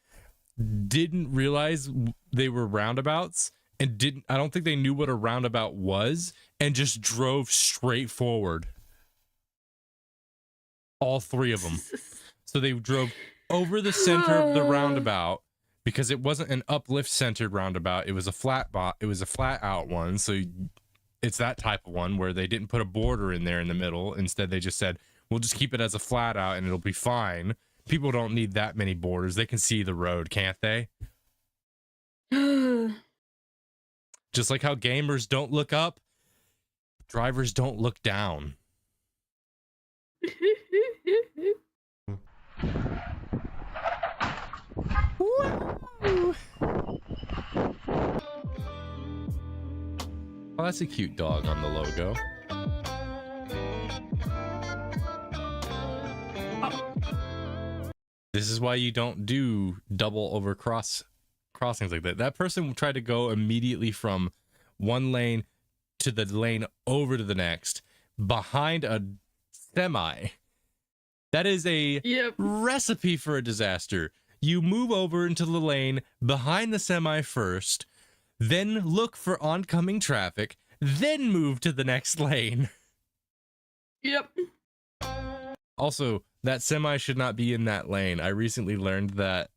didn't realize they were roundabouts and I don't think they knew what a roundabout was, and just drove straight forward. All three of them. So they drove over the center of the roundabout, because it wasn't an uplift centered roundabout. It was a flat out one. So it's that type of one where they didn't put a border in there in the middle. Instead, they just said, we'll just keep it as a flat out and it'll be fine. People don't need that many borders. They can see the road, can't they? Just like how gamers don't look up, drivers don't look down. Woo! Oh, that's a cute dog on the logo. This is why you don't do double over crossings like that. That person tried to go immediately from one lane to the lane over to the next behind a semi. That is a recipe for a disaster. You move over into the lane behind the semi first, then look for oncoming traffic, then move to the next lane. Yep. Also, that semi should not be in that lane. I recently learned that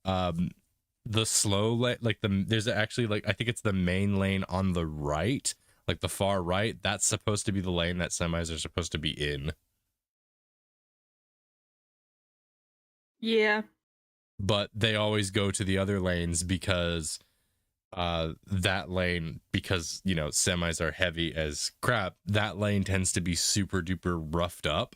the slow lane, like there's actually, like, I think it's the main lane on the right, like the far right, that's supposed to be the lane that semis are supposed to be in. Yeah. But they always go to the other lanes because that lane, because, you know, semis are heavy as crap, that lane tends to be super duper roughed up.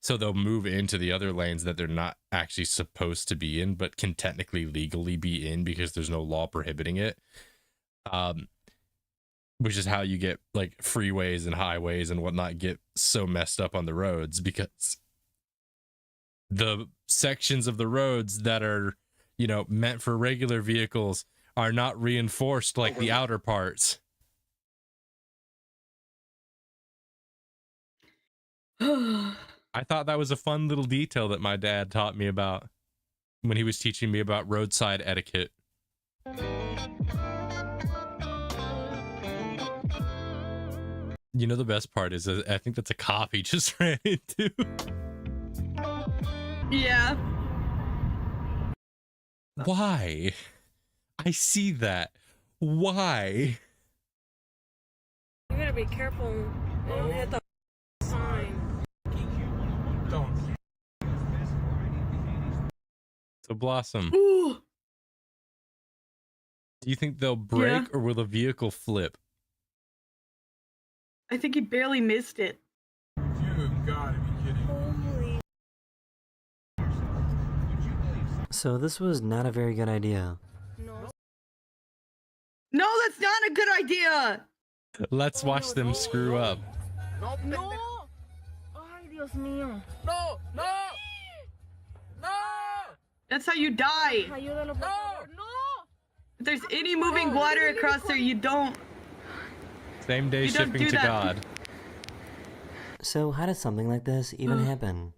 So they'll move into the other lanes that they're not actually supposed to be in, but can technically legally be in because there's no law prohibiting it. Which is how you get, like, freeways and highways and whatnot get so messed up on the roads, because the sections of the roads that are, you know, meant for regular vehicles are not reinforced like the outer parts. I thought that was a fun little detail that my dad taught me about when he was teaching me about roadside etiquette. You know, the best part is I think that's a cop he just ran into. Yeah. Why? I see that. Why? You gotta be careful. They don't hit the sign. So Blossom, Ooh. do you think they'll break or will the vehicle flip? I think he barely missed it. You've got to be kidding. Holy. So this was not a very good idea. No, that's not a good idea. Let's watch them screw up. No. Ay, Dios mío. No, no, no. That's how you die. Ayúdalo, por favor. No. If there's any moving water across there, you don't. Same day shipping to God. So how does something like this even happen?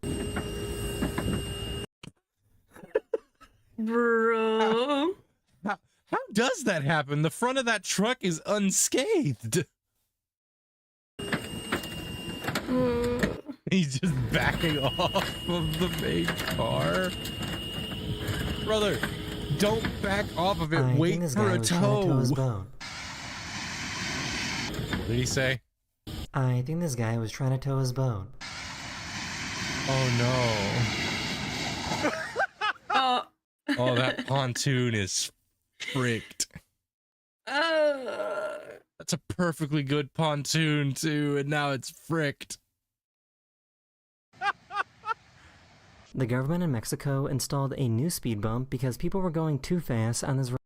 Bro. How does that happen? The front of that truck is unscathed. He's just backing off of the main car. Brother, don't back off of it. Wait for a tow. What did he say? I think this guy was trying to tow his boat. Oh no. Oh, that pontoon is fricked. That's a perfectly good pontoon too, and now it's fricked. The government in Mexico installed a new speed bump because people were going too fast on this road.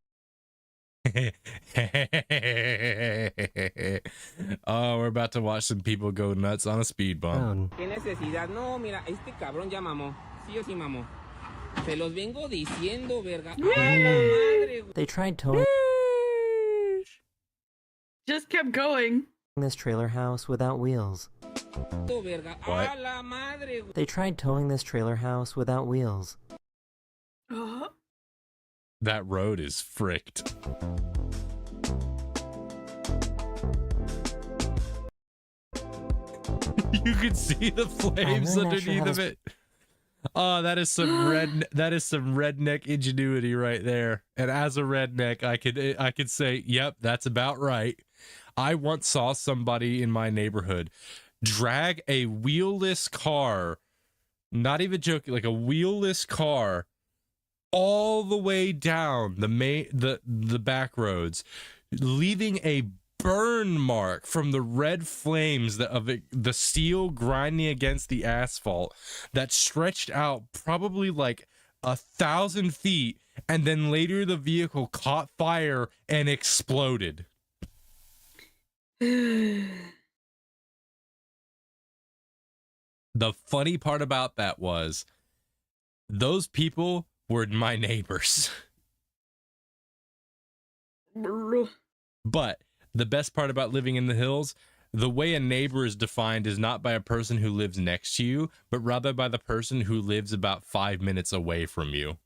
Oh, we're about to watch some people go nuts on a speed bump. ¿Qué necesidad? No, mira, este cabrón ya mamó. Sí o sí mamó. Se los vengo diciendo, verga. They tried towing just kept going. This trailer house without wheels. What? They tried towing this trailer house without wheels. That road is fricked. You can see the flames underneath of it. Oh, that is some redneck ingenuity right there. And as a redneck, I could say, yep, that's about right. I once saw somebody in my neighborhood drag a wheelless car, not even joking, like a wheelless car, all the way down the back roads, leaving a burn mark from the red flames of the steel grinding against the asphalt that stretched out probably like 1,000 feet, and then later the vehicle caught fire and exploded. The funny part about that was those people were my neighbors. But the best part about living in the hills, the way a neighbor is defined is not by a person who lives next to you, but rather by the person who lives about 5 minutes away from you.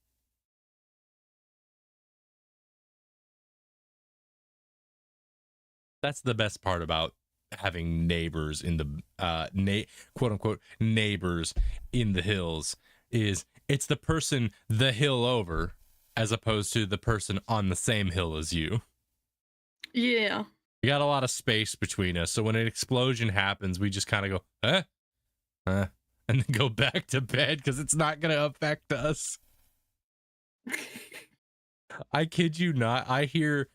That's the best part about having neighbors in the quote unquote neighbors in the hills, is it's the person the hill over as opposed to the person on the same hill as you. Yeah. We got a lot of space between us, so when an explosion happens, we just kind of go, and then go back to bed because it's not going to affect us. I kid you not. I hear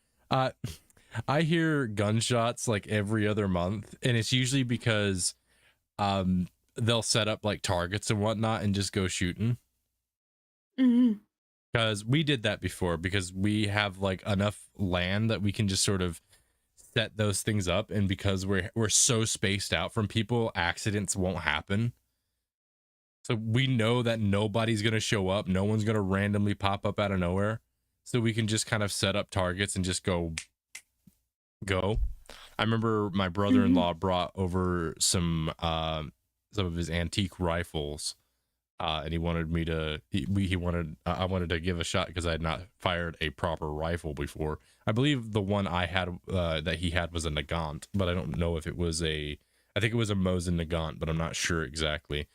gunshots like every other month, and it's usually because they'll set up like targets and whatnot and just go shooting. Because we did that before, because we have like enough land that we can just sort of set those things up, and because we're so spaced out from people, accidents won't happen. So we know that nobody's gonna show up, no one's gonna randomly pop up out of nowhere, so we can just kind of set up targets and just go. I remember my brother-in-law brought over some of his antique rifles, and he wanted me to I wanted to give a shot because I had not fired a proper rifle before. I believe the one I had that he had was a Nagant, but I don't know if it was I think it was a Mosin Nagant, but I'm not sure exactly.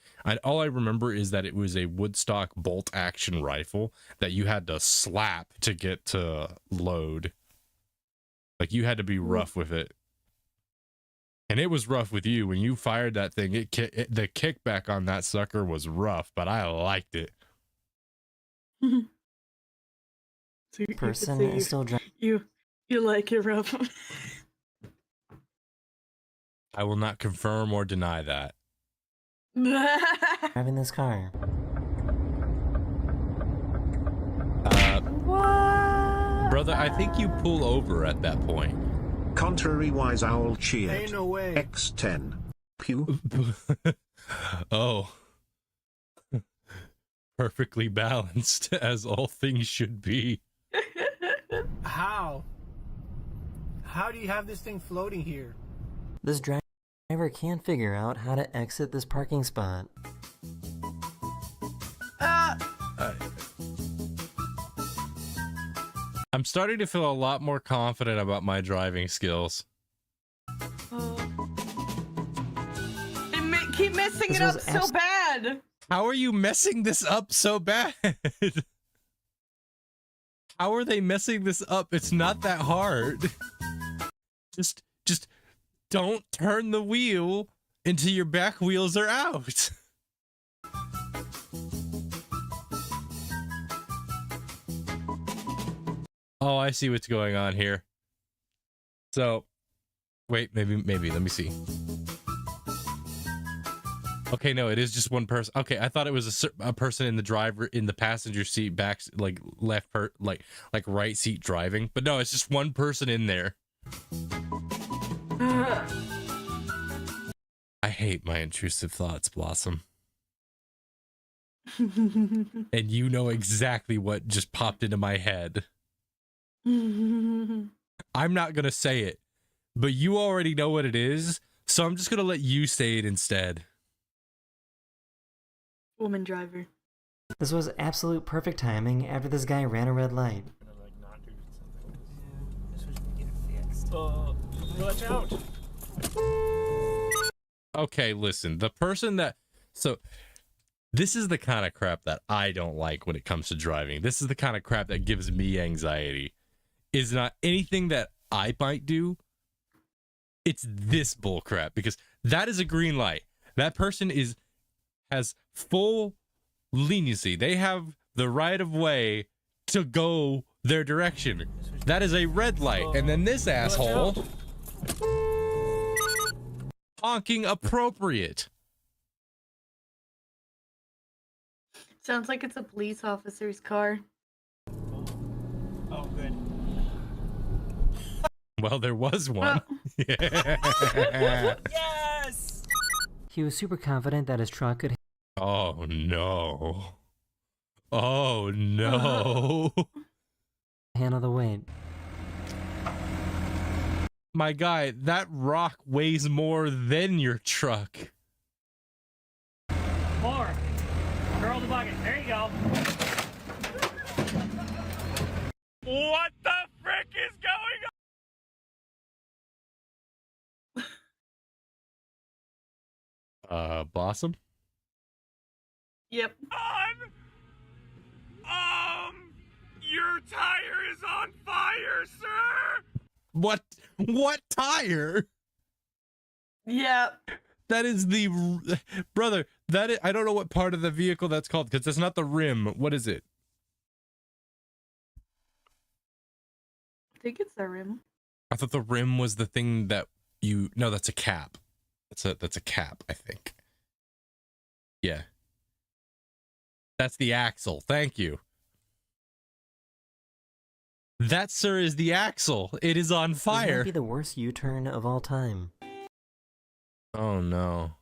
All I remember is that it was a Woodstock bolt action rifle that you had to slap to get to load. Like, you had to be rough with it. And it was rough with you. When you fired that thing, the kickback on that sucker was rough, but I liked it. So Person is still driving. You like it rough. I will not confirm or deny that. Driving this car. What? Brother, I think you pull over at that point. Contrary wise owl cheered. Ain't no way. X10. Pew. Oh. Perfectly balanced, as all things should be. How? How do you have this thing floating here? This driver can't figure out how to exit this parking spot. I'm starting to feel a lot more confident about my driving skills. Keep messing it up so bad. How are you messing this up so bad? How are they messing this up? It's not that hard. Just don't turn the wheel until your back wheels are out. Oh, I see what's going on here. So, wait, maybe, let me see. Okay, no, it is just one person. Okay, I thought it was a person in the passenger seat, back, like left, like right seat driving. But no, it's just one person in there. I hate my intrusive thoughts, Blossom. And you know exactly what just popped into my head. I'm not gonna say it, but you already know what it is, so I'm just gonna let you say it instead. Woman driver. This was absolute perfect timing after this guy ran a red light. Watch out! Okay, listen, the person that... So, this is the kind of crap that I don't like when it comes to driving. This is the kind of crap that gives me anxiety. Is not anything that I might do. It's this bull crap, because that is a green light. That person has full leniency. They have the right of way to go their direction. That is a red light. And then this asshole honking appropriate. Sounds like it's a police officer's car. Oh, good. Well, there was one. Yes! He was super confident that his truck could Oh no. Oh no. handle the weight. My guy, that rock weighs more than your truck. More. Curl the bucket. There you go. What the frick is going on? Blossom? Yep. Your tire is on fire, sir! What tire? Yeah. That is the brother. That is, I don't know what part of the vehicle that's called, because it's not the rim. What is it? I think it's the rim. I thought the rim was the thing that you. No, that's a cap. That's a cap, I think. Yeah. That's the axle. Thank you. That, sir, is the axle. It is on fire. This might be the worst U-turn of all time. Oh no.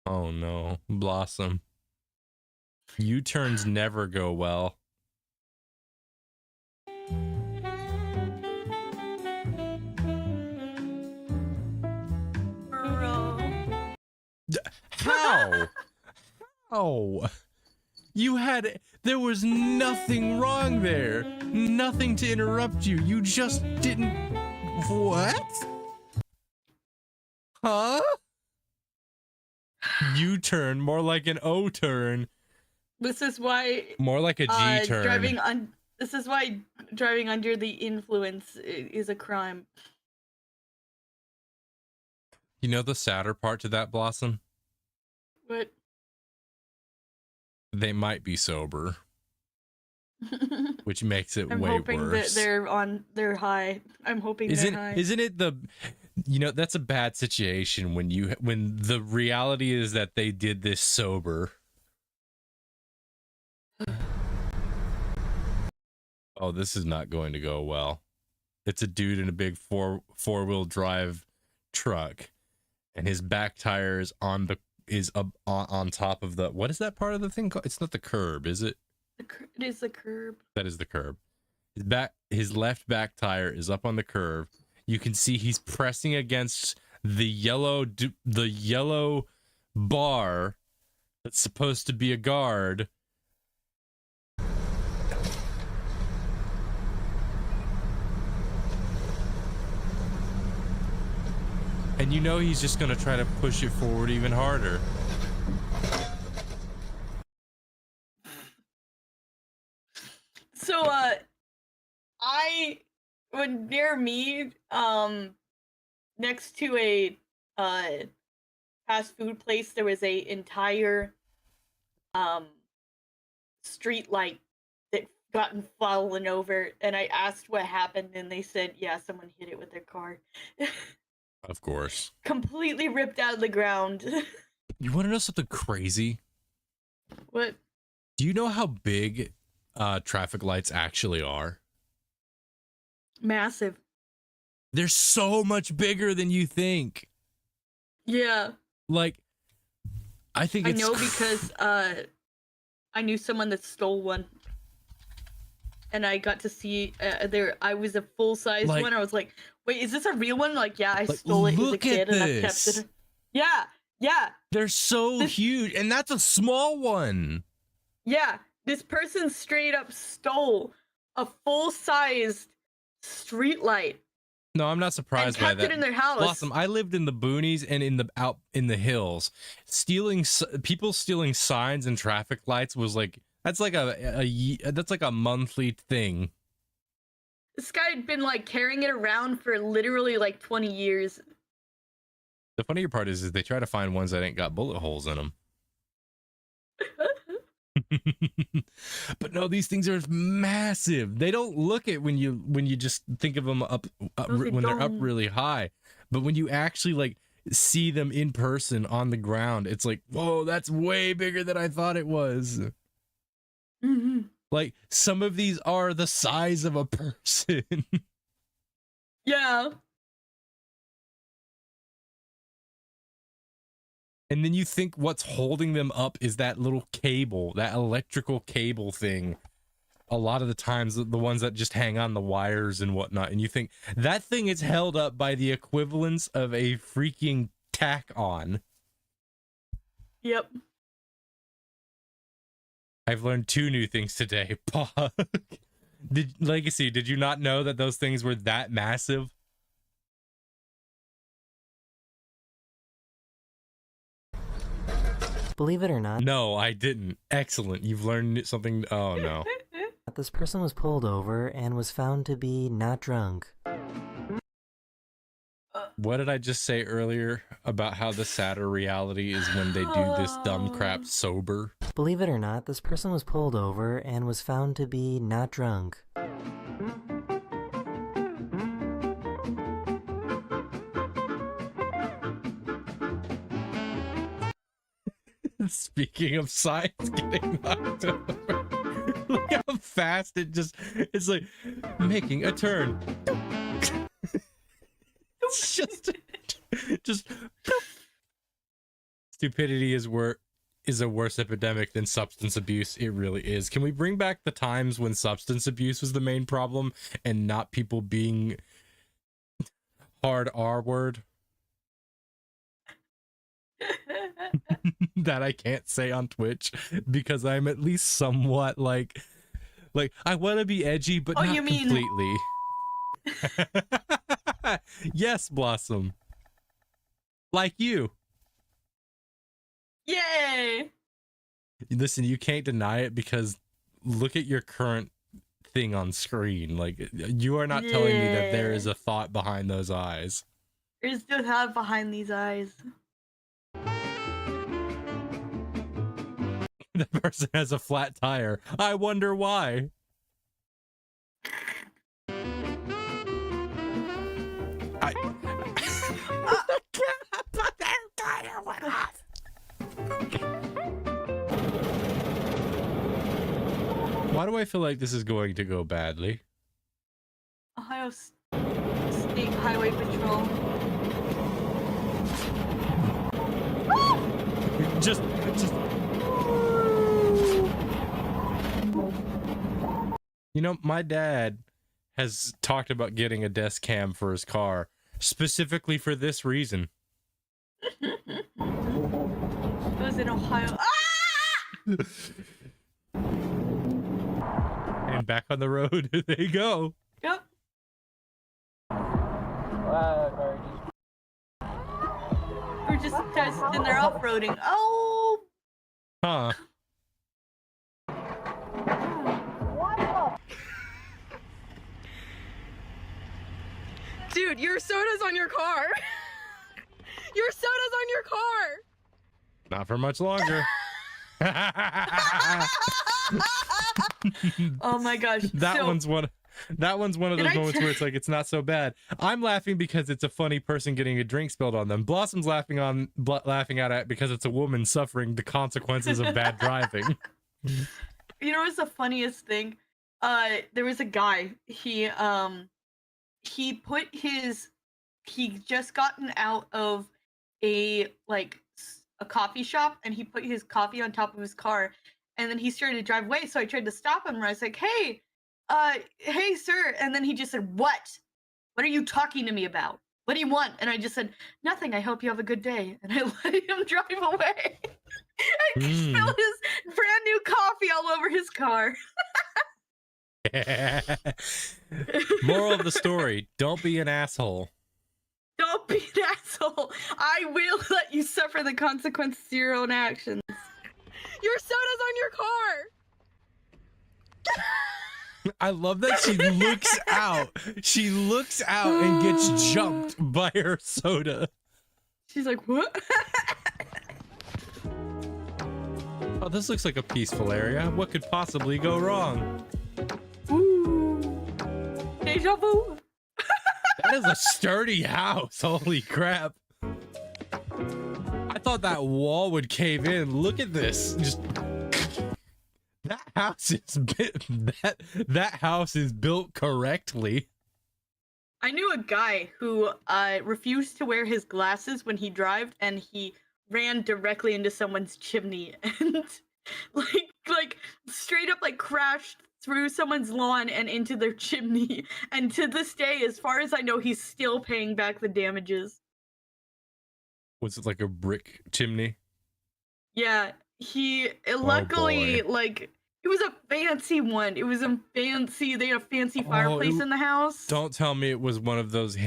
Oh no. Blossom. U-turns never go well. How? How? There was nothing wrong there. Nothing to interrupt you. You just didn't. What? Huh? U-turn, more like an O-turn. This is why. More like a G-turn. This is why driving under the influence is a crime. You know the sadder part to that, Blossom? What? They might be sober. Which makes it I'm way hoping worse. that they're high. I'm hoping they're high. Isn't it that's a bad situation when the reality is that they did this sober. Oh, this is not going to go well. It's a dude in a big four-wheel drive truck, and his back tire is on top of the, what is that part of the thing called? It's not the curb, is it? It is the curb. That is the curb. His left back tire is up on the curb. You can see he's pressing against the yellow bar that's supposed to be a guard. And you know he's just going to try to push it forward even harder. So, when near me, next to a, fast food place, there was a entire, street light that gotten fallen over, and I asked what happened, and they said, yeah, someone hit it with their car. Of course. Completely ripped out of the ground. You want to know something crazy? What? Do you know how big traffic lights actually are? Massive. They're so much bigger than you think. Yeah. Like, I think I know because I knew someone that stole one. and I got to see there. I was a full size Like- one. I was like, wait, is this a real one? Like, yeah, I Like, stole it as a look at kid, and I've kept this. it. Yeah, yeah, They're so huge, and that's a small one. yeah. This person straight up stole a full-sized street light No, I'm not and surprised by kept that. it in their house. Blossom, I lived in the boonies and out in the hills. People stealing signs and traffic lights was like that's like a monthly thing. This guy had been like carrying it around for literally like 20 years. The funnier part is they try to find ones that ain't got bullet holes in them. But no, these things are massive. They don't look it when you just think of them when they're up really high, but when you actually like see them in person on the ground, it's like, whoa, that's way bigger than I thought it was. Mm-hmm. Like some of these are the size of a person. Yeah. And then you think what's holding them up is that little cable, that electrical cable thing. A lot of the times, the ones that just hang on the wires and whatnot. And you think that thing is held up by the equivalence of a freaking tack on. Yep. I've learned 2 new things today. Legacy, did you not know that those things were that massive? Believe it or not. No, I didn't. Excellent. You've learned something. Oh, no. This person was pulled over and was found to be not drunk. What did I just say earlier about how the sadder reality is when they do this dumb crap sober? Believe it or not, this person was pulled over and was found to be not drunk. Speaking of signs getting knocked over, look how fast it's like making a turn. It's just stupidity is a worse epidemic than substance abuse. It really is. Can we bring back the times when substance abuse was the main problem and not people being hard R word? That I can't say on Twitch because I'm at least somewhat like I want to be edgy, but not completely. Yes, Blossom. Like you. Yay! Listen, you can't deny it because look at your current thing on screen. Like, you are not telling me that there is a thought behind those eyes. There's no thought behind these eyes. The person has a flat tire. I wonder why. Why do I feel like this is going to go badly? Ohio State Highway Patrol. Just. You know, my dad has talked about getting a desk cam for his car, specifically for this reason. It was in Ohio. And back on the road, they go. Yep. We're just testing their off-roading. Oh! Huh. Dude, your soda's on your car. Your soda's on your car. Not for much longer. Oh my gosh. That one's one of those moments where it's like it's not so bad. I'm laughing because it's a funny person getting a drink spilled on them. Blossom's laughing at it because it's a woman suffering the consequences of bad driving. You know what's the funniest thing? There was a guy. He just gotten out of a coffee shop, and he put his coffee on top of his car, and then he started to drive away. So I tried to stop him, and I was like, "Hey, hey, sir. And then he just said, what? What are you talking to me about? What do you want? And I just said, nothing. I hope you have a good day. And I let him drive away. And spilled his brand new coffee all over his car. Moral of the story, don't be an asshole. Don't be an asshole. I will let you suffer the consequences of your own actions. Your soda's on your car. I love that she looks out. She looks out and gets jumped by her soda. She's like, what? Oh, this looks like a peaceful area. What could possibly go wrong? Ooh. Deja vu. That is a sturdy house. Holy crap. I thought that wall would cave in. Look at this. Just that house is that house is built correctly. I knew a guy who refused to wear his glasses when he drove, and he ran directly into someone's chimney and like straight up like crashed through someone's lawn and into their chimney. And to this day, as far as I know, he's still paying back the damages. Was it like a brick chimney? Yeah, luckily, boy. like, it was a fancy one. It was a fancy, they had a fancy fireplace in the house. Don't tell me it was one of those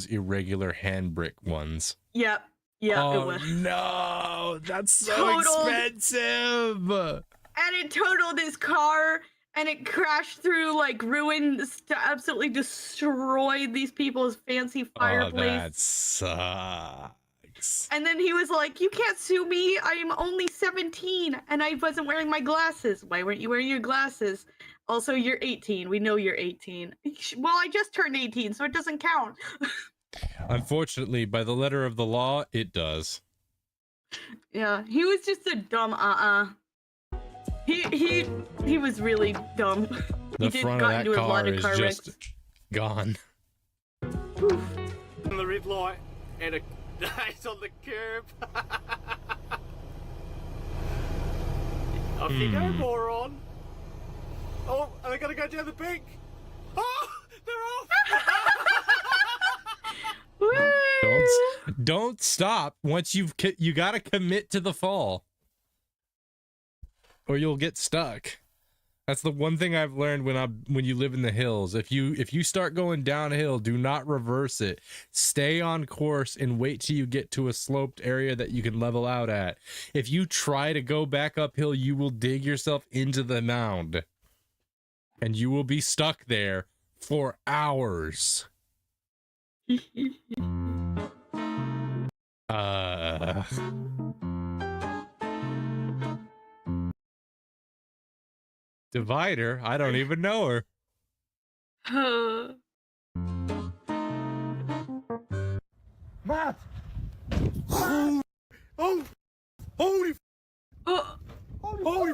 irregular hand brick ones. Yep. Yeah, oh, it was. No, that's so expensive. And it totaled his car, and it crashed through like ruins to absolutely destroy these people's fancy fireplace. Oh, that sucks. And then he was like, you can't sue me. I am only 17 and I wasn't wearing my glasses. Why weren't you wearing your glasses? Also, you're 18. We know you're 18. Well, I just turned 18, so it doesn't count. Unfortunately, by the letter of the law, it does. Yeah, he was just a dumb He was really dumb. The front of that car is just gone. On the red light and a nice on the curb. Off you go, moron. Oh, are they gonna go down the bank? Oh, they're off. Don't stop. Once you gotta commit to the fall, or you'll get stuck. That's the one thing I've learned when you live in the hills. If you start going downhill, do not reverse it. Stay on course and wait till you get to a sloped area that you can level out at. If you try to go back uphill, you will dig yourself into the mound. And you will be stuck there for hours. Divider? I don't even know her. Matt! Oh! Oh! Holy! Holy!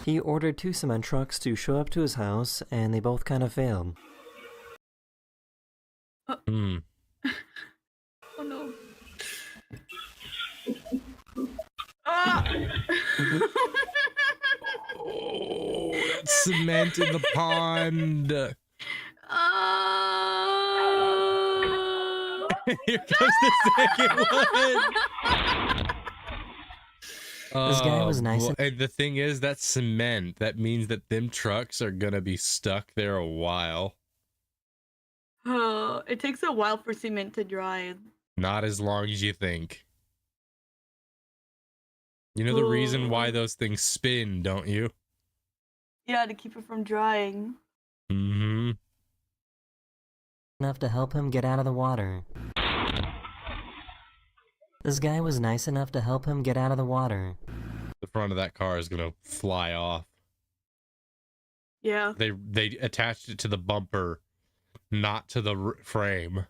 He ordered 2 cement trucks to show up to his house, and they both kind of failed. Oh no. Oh, that's cement in the pond. Here comes the second one. This guy was nice. And the thing is, that's cement. That means that them trucks are gonna be stuck there a while. Oh, it takes a while for cement to dry. Not as long as you think. You know the reason why those things spin, don't you? Yeah, to keep it from drying. Mm-hmm. Enough to help him get out of the water. This guy was nice enough to help him get out of the water. The front of that car is gonna fly off. Yeah. They attached it to the bumper, not to the frame.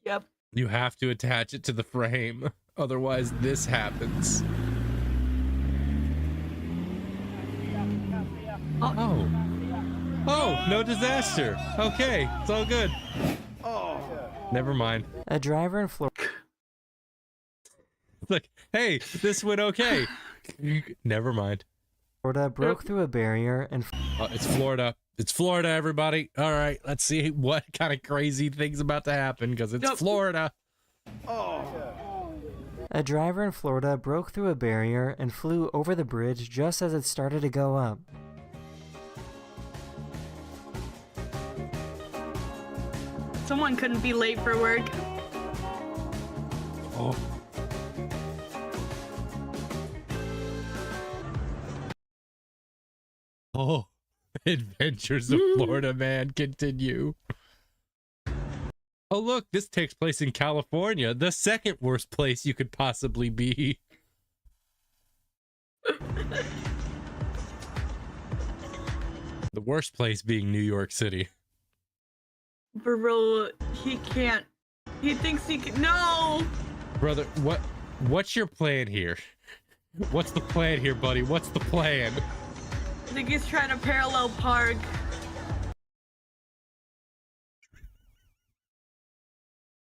Yep. You have to attach it to the frame, otherwise this happens. Oh, no disaster. Okay, it's all good. Oh, never mind. A driver in Florida. It's like, hey, this went okay. Never mind. Florida broke through a barrier and... It's Florida. It's Florida, everybody. All right, let's see what kind of crazy thing's about to happen, because it's Florida. A driver in Florida broke through a barrier and flew over the bridge just as it started to go up. Someone couldn't be late for work. Oh. Oh, Adventures of Florida Man continue. Oh, look, this takes place in California, the second worst place you could possibly be. The worst place being New York City. Bro, he can't. He thinks he can. No! Brother, what's your plan here? What's the plan here, buddy? What's the plan? I think he's trying to parallel park.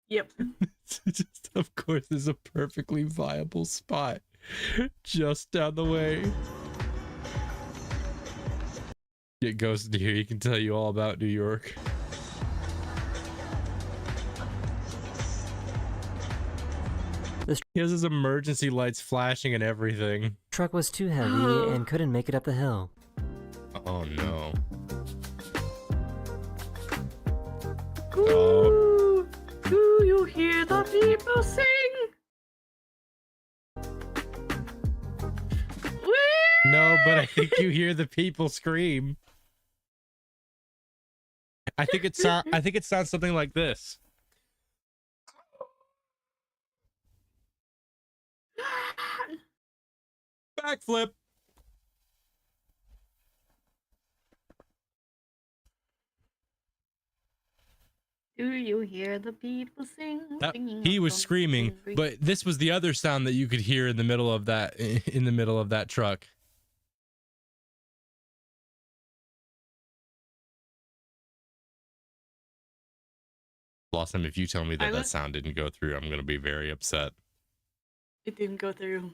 Yep. Just, of course, there's a perfectly viable spot just down the way. It goes to here. He can tell you all about New York. He has his emergency lights flashing and everything. Truck was too heavy and couldn't make it up the hill. Oh no. Ooh, do you hear the people sing? No, but I think you hear the people scream. I think it sounds something like this. Backflip. Do you hear the people sing? He was screaming, but this was the other sound that you could hear in the middle of that truck. Blossom, if you tell me that sound didn't go through, I'm going to be very upset. It didn't go through.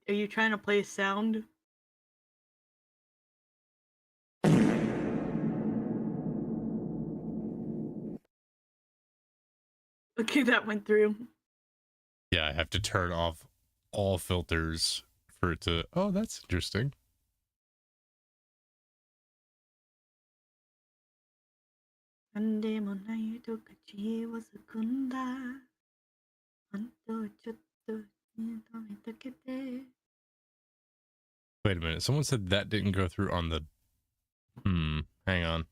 Are you trying to play sound? Okay, that went through. Yeah, I have to turn off all filters for it to... Oh, that's interesting. Wait a minute. Someone said that didn't go through on the... Hang on.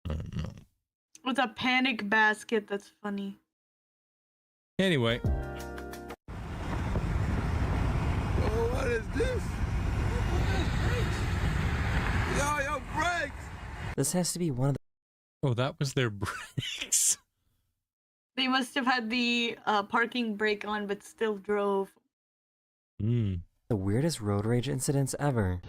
No. With a panic basket, that's funny. Anyway. Oh, what is this? Yo, brakes! This has to be one of the... Oh, that was their brakes. They must have had the parking brake on, but still drove. The weirdest road rage incidents ever.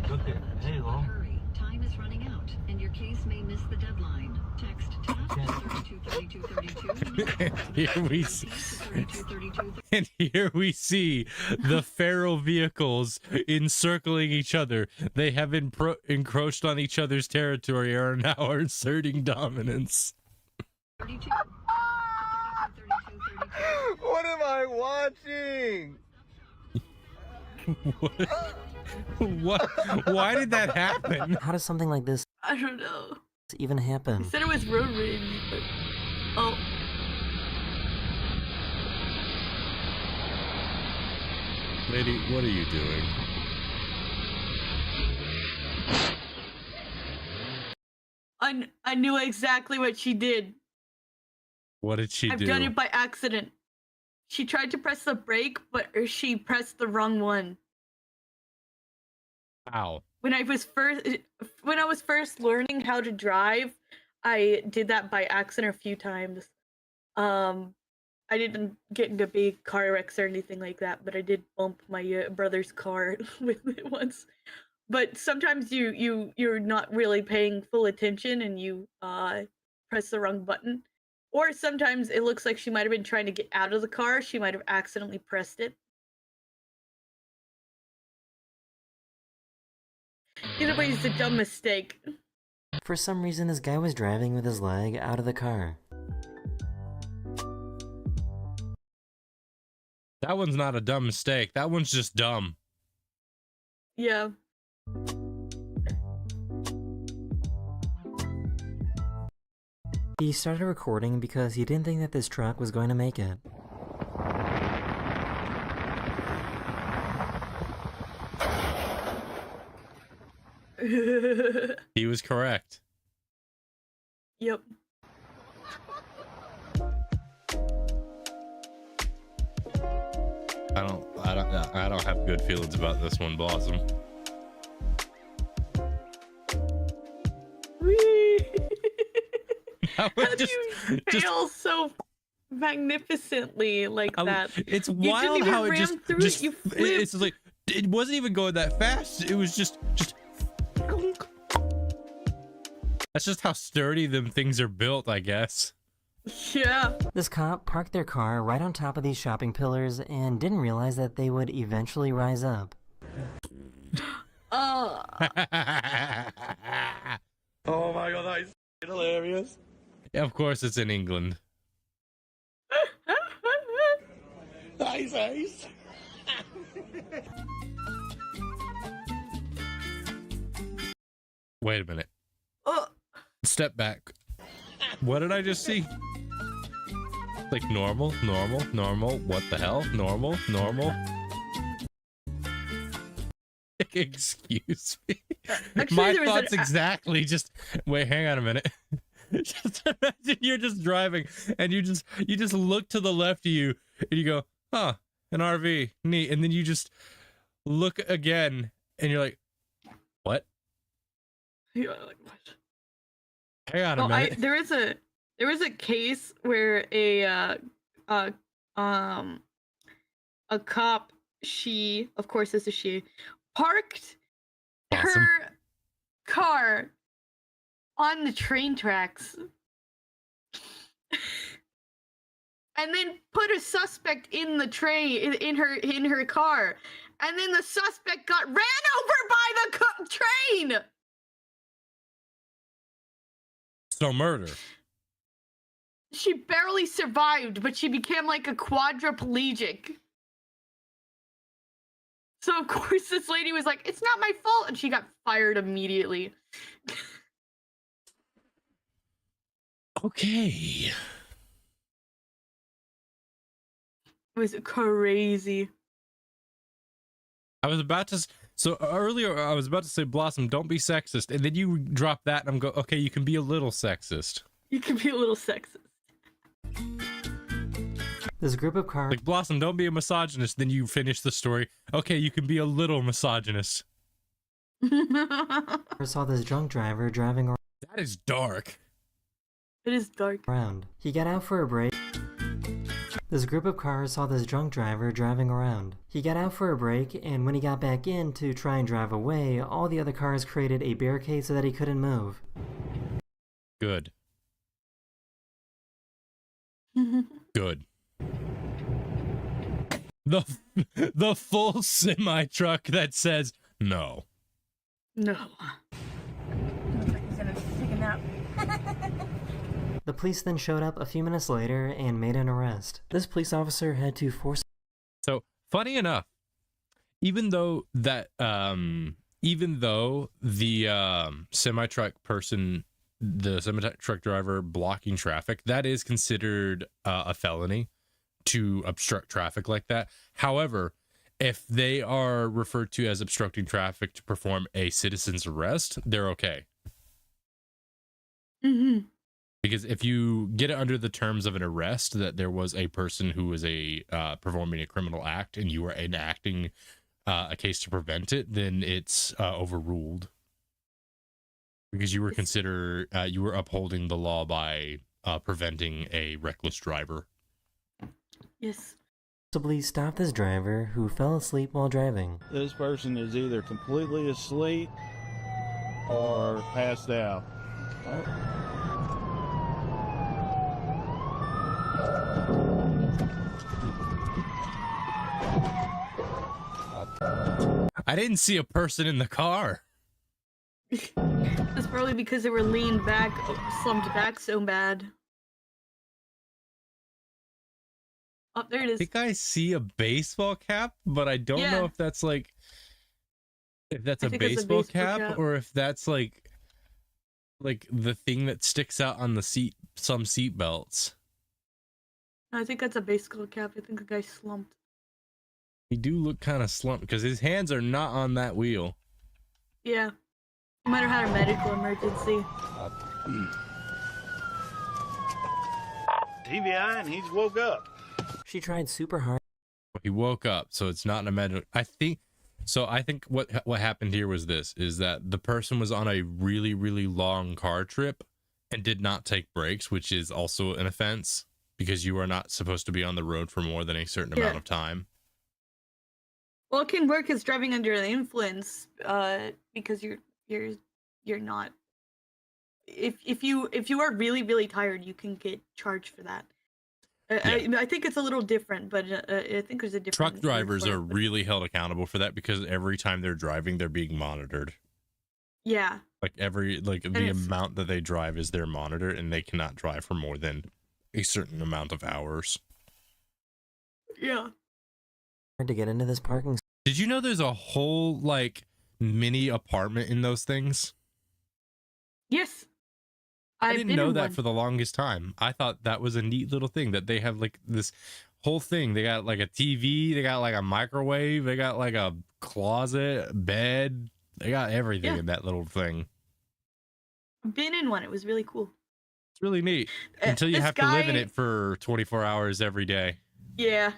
Hurry. Time is running out, and your case may miss the deadline. Text task to 323232. And here we see the feral vehicles encircling each other. They have encroached on each other's territory and are now asserting dominance. What am I watching? What? Why did that happen? How does something like this I don't know. even happen? He said it was road rage, but... Oh. Lady, what are you doing? I knew exactly what she did. What did she do? I've done it by accident. She tried to press the brake, but she pressed the wrong one. How? When I was first learning how to drive, I did that by accident a few times. I didn't get into big car wrecks or anything like that, but I did bump my brother's car with it once. But sometimes you're not really paying full attention and you press the wrong button. Or sometimes it looks like she might have been trying to get out of the car. She might have accidentally pressed it. Either way, it's a dumb mistake. For some reason, this guy was driving with his leg out of the car. That one's not a dumb mistake. That one's just dumb. Yeah. He started recording because he didn't think that this truck was going to make it. He was correct. Yep. I don't have good feelings about this one, Blossom. How do you fail so magnificently like that? It's wild how it just you it's like it wasn't even going that fast. It was just that's just how sturdy them things are built, I guess. Yeah. This cop parked their car right on top of these shopping pillars and didn't realize that they would eventually rise up. Oh my god, that is hilarious. Yeah, of course it's in England. Nice ace. Wait a minute. Step back. What did I just see? Like normal. What the hell? Normal. Excuse me. Actually, My thoughts exactly. Just wait. Hang on a minute. Just imagine you're just driving and you just look to the left of you and you go, "Huh, an RV, neat." And then you just look again and you're like, "What?" Yeah, like what? Hang on a minute. There was a case where a cop, she, of course this is she, parked Awesome. her car on the train tracks and then put a suspect in the train in her car, and then the suspect got ran over by the train. So murder. She barely survived, but she became like a quadriplegic. So of course this lady was like, "It's not my fault," and she got fired immediately. Okay. It was crazy. I was about to say, Blossom, don't be sexist, and then you drop that and I'm go, okay, you can be a little sexist. You can be a little sexist. This group of cars, like, Blossom, don't be a misogynist. Then you finish the story. Okay, you can be a little misogynist. saw this drunk driver driving around. That is dark. It is dark. He got out for a break. This group of cars saw this drunk driver driving around. He got out for a break, and when he got back in to try and drive away, all the other cars created a barricade so that he couldn't move. Good. Good. The full semi truck that says no. No. Looks like he's gonna take a nap. The police then showed up a few minutes later and made an arrest. This police officer had to force. So, funny enough, even though the semi-truck person, the semi-truck driver blocking traffic, that is considered a felony to obstruct traffic like that. However, if they are referred to as obstructing traffic to perform a citizen's arrest, they're okay. Mm-hmm. Because if you get it under the terms of an arrest that there was a person who was performing a criminal act and you were enacting a case to prevent it, then it's overruled because you were you were upholding the law by preventing a reckless driver. Yes. Possibly stop this driver who fell asleep while driving. This person is either completely asleep or passed out. I didn't see a person in the car. That's probably because they were leaned back, slumped back so bad. Oh, there it I is. think I see a baseball cap, but I don't know if that's like a baseball cap or if that's like the thing that sticks out on the seat, some seat belts. I think that's a baseball cap. I think the guy slumped. He do look kind of slumped because his hands are not on that wheel. Yeah. He might have had a medical emergency. TBI, and he's woke up. She tried super hard. He woke up, so it's not in a medical. I think what happened here was this: is that the person was on a really, really long car trip and did not take breaks, which is also an offense because you are not supposed to be on the road for more than a certain amount of time. Well, it can work as driving under the influence, because you're not. If you are really, really tired, you can get charged for that. I think it's a little different, but I think there's a different. Truck drivers are really held accountable for that because every time they're driving, they're being monitored. Yeah. Like the amount that they drive is their monitor, and they cannot drive for more than a certain amount of hours. Yeah. Hard to get into this parking. Did you know there's a whole like mini apartment in those things? Yes. I didn't know that for the longest time. I thought that was a neat little thing that they have like this whole thing. They got like a TV, they got like a microwave, they got like a closet, bed. They got everything in that little thing. Been in one. It was really cool. It's really neat until you have to live in it for 24 hours every day. Yeah.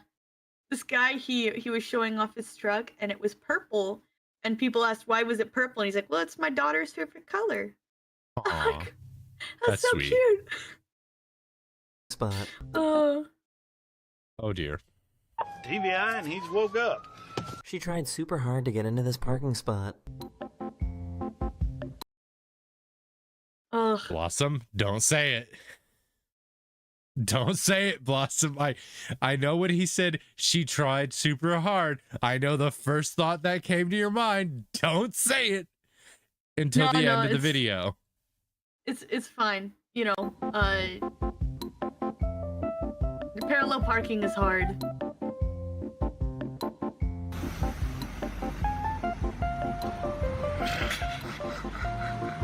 This guy, he was showing off his truck and it was purple. And people asked, why was it purple? And he's like, well, it's my daughter's favorite color. Aww. That's so sweet. cute. Spot. Oh dear. TBI, and he's woke up. She tried super hard to get into this parking spot. Ugh. Blossom, don't say it. Don't say it, Blossom. I know what he said. She tried super hard. I know the first thought that came to your mind. Don't say it until the end of the video. It's fine. You know, parallel parking is hard.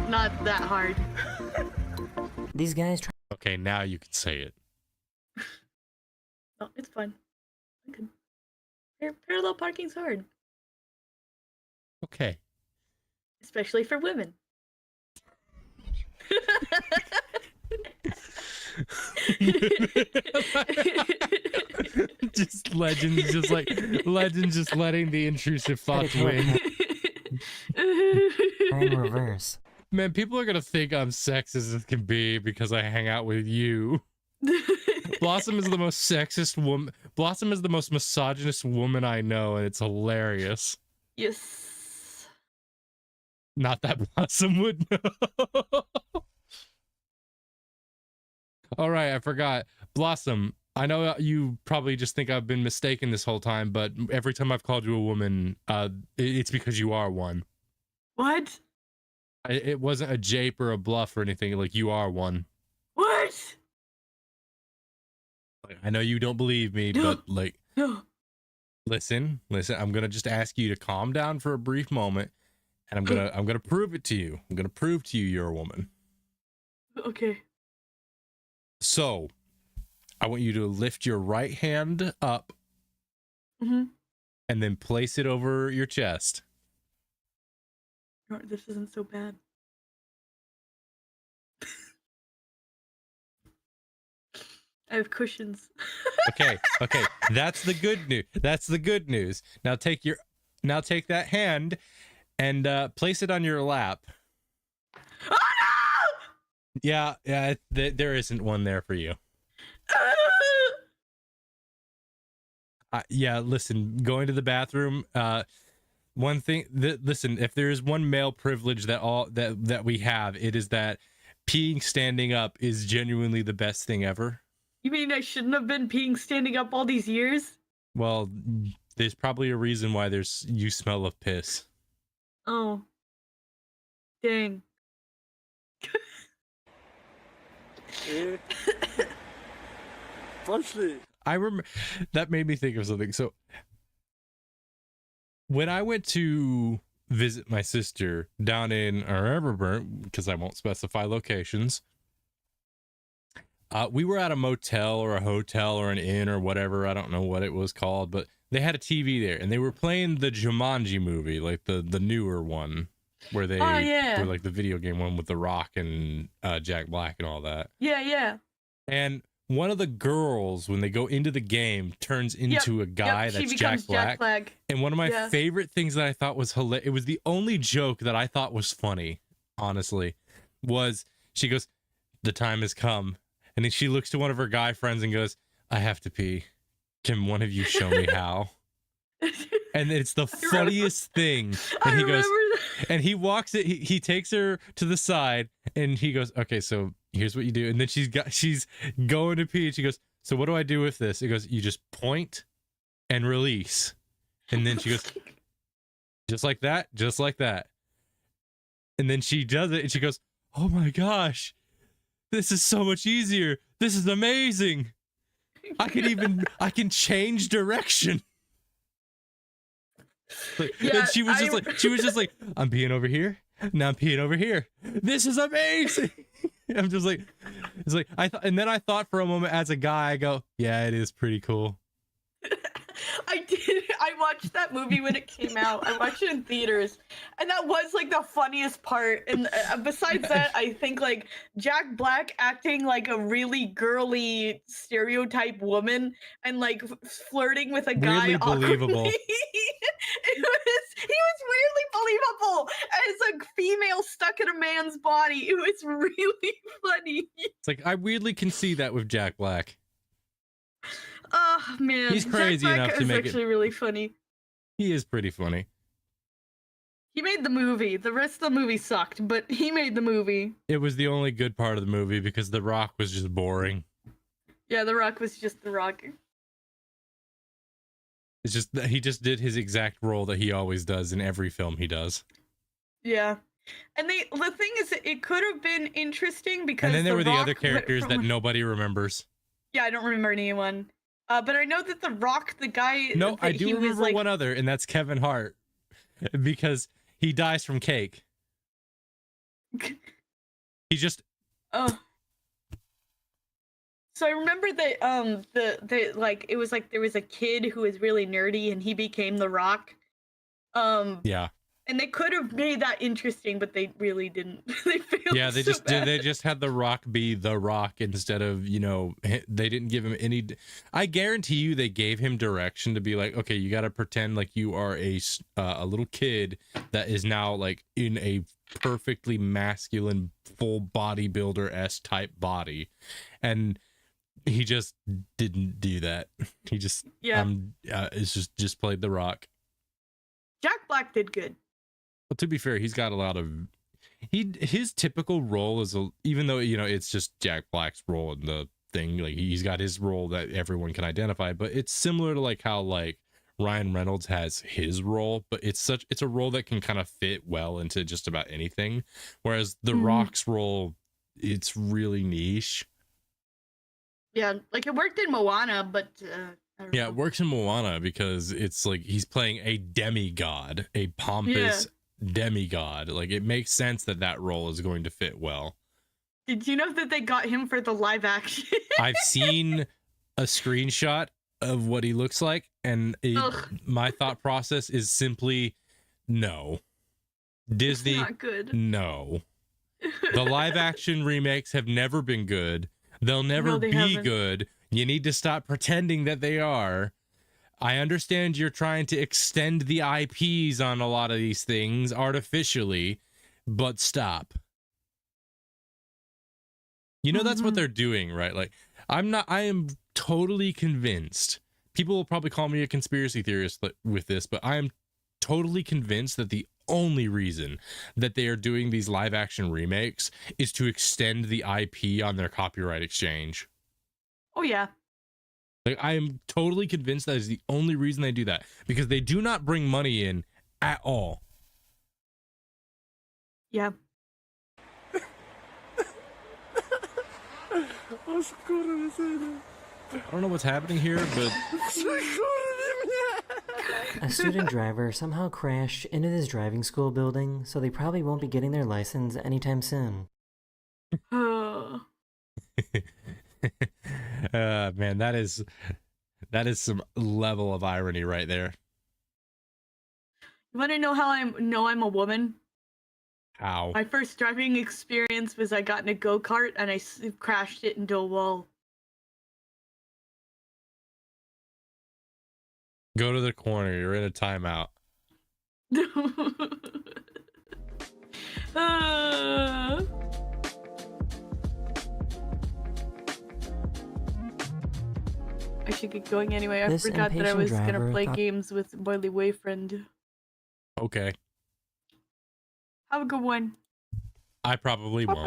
Not that hard. These guys try. Okay, now you can say it. No, it's fun. Okay. Parallel parking's hard. Okay. Especially for women. Legends just letting the intrusive thoughts win. In reverse. Man, people are gonna think I'm sexist as can be because I hang out with you. Blossom is the most sexist woman. Blossom is the most misogynist woman I know, and it's hilarious. Yes. Not that Blossom would know. All right, I forgot. Blossom, I know you probably just think I've been mistaken this whole time, but every time I've called you a woman, it's because you are one. What? It wasn't a jape or a bluff or anything. Like, you are one. What? I know you don't believe me, but like, listen. I'm gonna just ask you to calm down for a brief moment, and I'm gonna prove it to you. I'm gonna prove to you you're a woman. Okay. So, I want you to lift your right hand up, and then place it over your chest. No, this isn't so bad. I have cushions. Okay. That's the good news. Now take your Now take that hand and place it on your lap. Oh no! Yeah, there isn't one there for you. Yeah, listen, going to the bathroom. One thing, listen, if there is one male privilege that we have, it is that peeing standing up is genuinely the best thing ever. You mean I shouldn't have been peeing standing up all these years? Well, there's probably a reason why you smell of piss. Oh. Dang. I remember that made me think of something. So when I went to visit my sister down in Everburn, because I won't specify locations, we were at a motel or a hotel or an inn or whatever. I don't know what it was called, but they had a TV there and they were playing the Jumanji movie, like the newer one where they were like the video game one with The Rock and Jack Black and all that. Yeah. And one of the girls, when they go into the game, turns into a guy that's Jack Black. And one of my favorite things that I thought was hilarious, it was the only joke that I thought was funny, honestly, was she goes, "The time has come." And then she looks to one of her guy friends and goes, "I have to pee. Can one of you show me how?" And it's the funniest thing. And he goes, and he walks it, he takes her to the side and he goes, "Okay, so here's what you do." And then she's going to pee and she goes, "So what do I do with this?" He goes, "You just point and release." And then she goes, just like that. And then she does it and she goes, "Oh my gosh, this is so much easier. This is amazing. I can change direction." And she was just like, "I'm peeing over here. Now I'm peeing over here. This is amazing." I'm just like, it's like and then I thought for a moment as a guy, I go, "Yeah, it is pretty cool." I watched that movie when it came out. I watched it in theaters, and that was like the funniest part. And besides that, I think like Jack Black acting like a really girly stereotype woman and like flirting with a guy. Really believable. He was weirdly believable as a female stuck in a man's body. It was really funny. It's like I weirdly can see that with Jack Black. Oh man, he's crazy Jack Black enough to make it. Actually, really funny. He is pretty funny. He made the movie. The rest of the movie sucked, but he made the movie. It was the only good part of the movie because The Rock was just boring. Yeah, The Rock was just The Rock. It's just that he just did his exact role that he always does in every film he does. Yeah. And the thing is, it could have been interesting because. And then there were the Rock other characters that nobody remembers. Yeah, I don't remember anyone. But I know that The Rock, the guy. No, I do remember one other, and that's Kevin Hart, because he dies from cake. He just. Oh. So I remember that the like it was like there was a kid who was really nerdy and he became The Rock. Yeah. And they could have made that interesting, but they really didn't. They failed. Yeah, they just had The Rock be The Rock instead of, they didn't give him any. I guarantee you they gave him direction to be like, okay, you got to pretend like you are a little kid that is now like in a perfectly masculine, full bodybuilder-esque type body, and he just didn't do that. He just it's just played The Rock. Jack Black did good. Well, to be fair, he's got a lot of his typical role is even though it's just Jack Black's role in the thing, like he's got his role that everyone can identify, but it's similar to like how like Ryan Reynolds has his role, but it's a role that can kind of fit well into just about anything, whereas The Rock's role, it's really niche. Yeah, like it worked in Moana, but yeah, it works in Moana because it's like he's playing a demigod, a pompous demigod. Like it makes sense that role is going to fit well. Did you know that they got him for the live action? I've seen a screenshot of what he looks like, and my thought process is simply no. Disney, not good. No. The live action remakes have never been good. They'll never be good. You need to stop pretending that they are. I understand you're trying to extend the IPs on a lot of these things artificially, but stop. You know, that's what they're doing, right? Like, I am totally convinced. People will probably call me a conspiracy theorist with this, but I am totally convinced that the only reason that they are doing these live action remakes is to extend the IP on their copyright exchange. Oh, yeah. Like, I am totally convinced that is the only reason they do that, because they do not bring money in at all. Yeah. I don't know what's happening here, but A student driver somehow crashed into this driving school building, so they probably won't be getting their license anytime soon. Man, that is some level of irony right there. You want to know how I'm a woman? How? My first driving experience was I got in a go-kart and I crashed it into a wall. Go to the corner. You're in a timeout. I should get going anyway. I This forgot that I was impatient gonna driver play thought- games with Boily Wayfriend. Okay. Have a good one. I probably won't.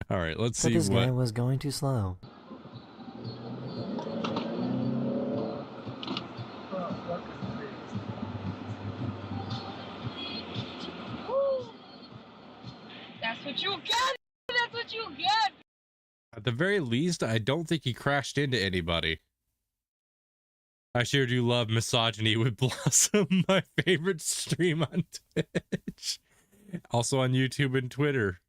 All right, let's But see this what. guy was going too slow. That's what you get! That's what you get! At the very least, I don't think he crashed into anybody. I sure do love Misogyny with Blossom, my favorite stream on Twitch. Also on YouTube and Twitter.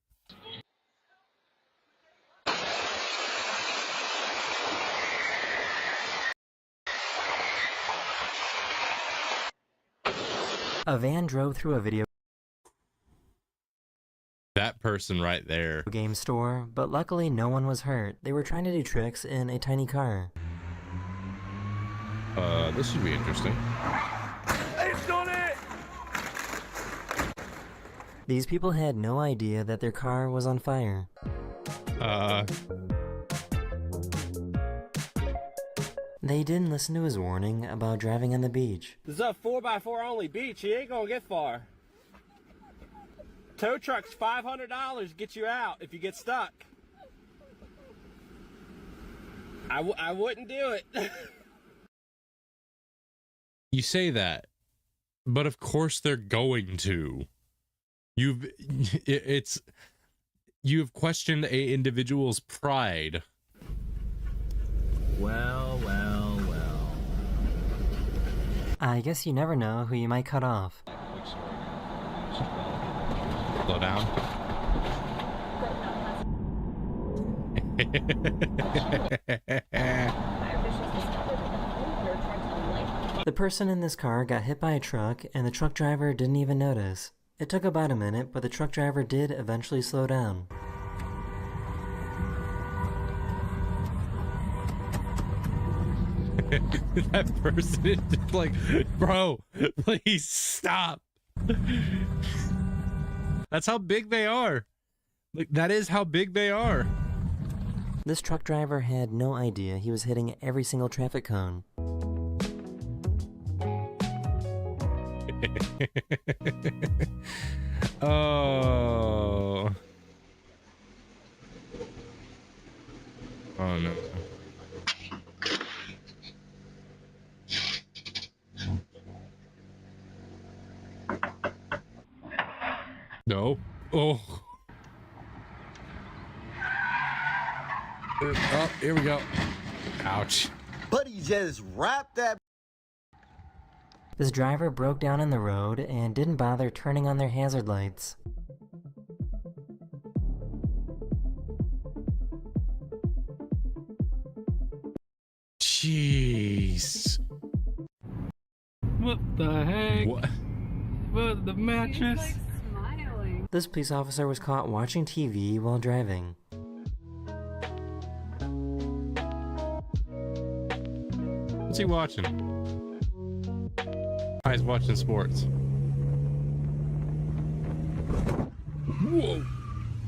A van drove through a video That person right there. game store, but luckily no one was hurt. They were trying to do tricks in a tiny car. This should be interesting. It's done it! These people had no idea that their car was on fire. They didn't listen to his warning about driving on the beach. This is a 4x4 only beach. You ain't gonna get far. Tow truck's $500 to get you out if you get stuck. I wouldn't do it. You say that, but of course they're going to. You've questioned a individual's pride. Well. I guess you never know who you might cut off. Slow down. The person in this car got hit by a truck, and the truck driver didn't even notice. It took about a minute, but the truck driver did eventually slow down. That person is just like, bro, please stop. That's how big they are. Like, that is how big they are. This truck driver had no idea he was hitting every single traffic cone. Oh no. No. Oh, here we go. Ouch. Buddy just wrapped that. This driver broke down in the road and didn't bother turning on their hazard lights. Jeez. What the heck? What? What, the mattress? This police officer was caught watching TV while driving. What's he watching? Oh, he's watching sports. Whoa.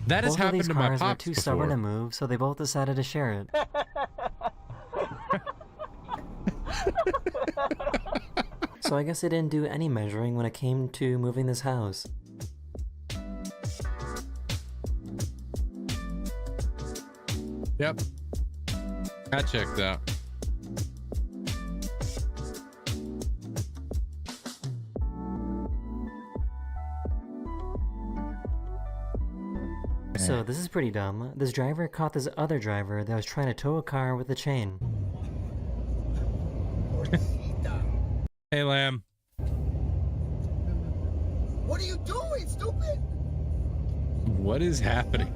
That has Both of happened these to my cars were pops too stubborn before. to move, so they both decided to share it. So I guess they didn't do any measuring when it came to moving this house. Yep. That checked out. So this is pretty dumb. This driver caught this other driver that was trying to tow a car with a chain. Hey, Lamb. What are you doing, stupid? What is happening?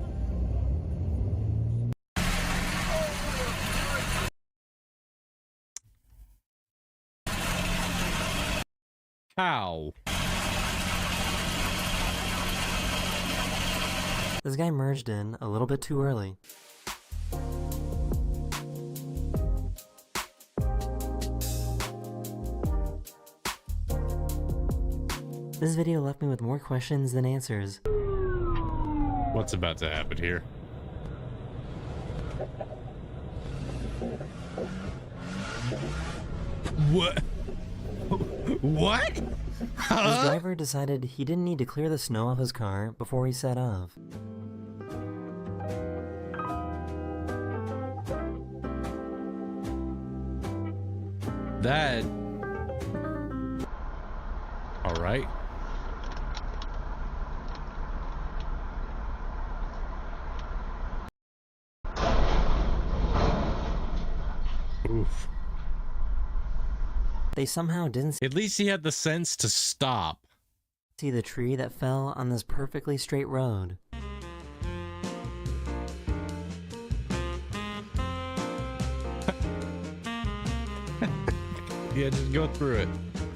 How? This guy merged in a little bit too early. This video left me with more questions than answers. What's about to happen here? What? What? This driver decided he didn't need to clear the snow off his car before he set off. That... Alright. Oof. They somehow didn't At least he had the sense to stop. see the tree that fell on this perfectly straight road. Yeah, just go through it.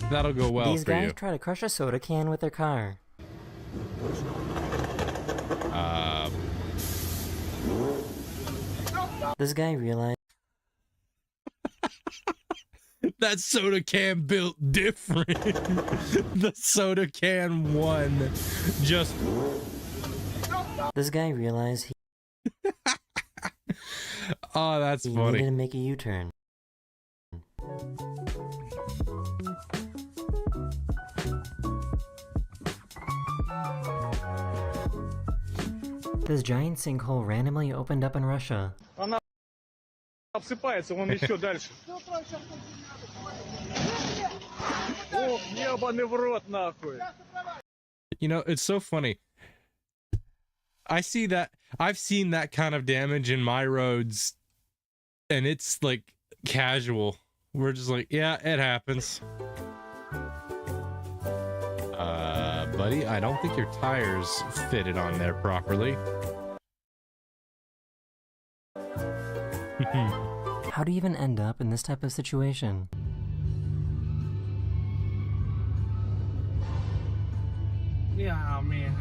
That'll go well These for guys you. try to crush a soda can with their car. This guy realized That soda can built different. The soda can won. Just... This guy realized he Oh, that's needed funny. to make a U-turn. This giant sinkhole randomly opened up in Russia. Она обсыпается, вон еще дальше. Ох, ебаный в рот, нахуй. You know, it's so funny. I see that. I've seen that kind of damage in my roads, and it's like casual. We're just like, yeah, it happens. Buddy, I don't think your tires fitted on there properly. How do you even end up in this type of situation? Yeah, man.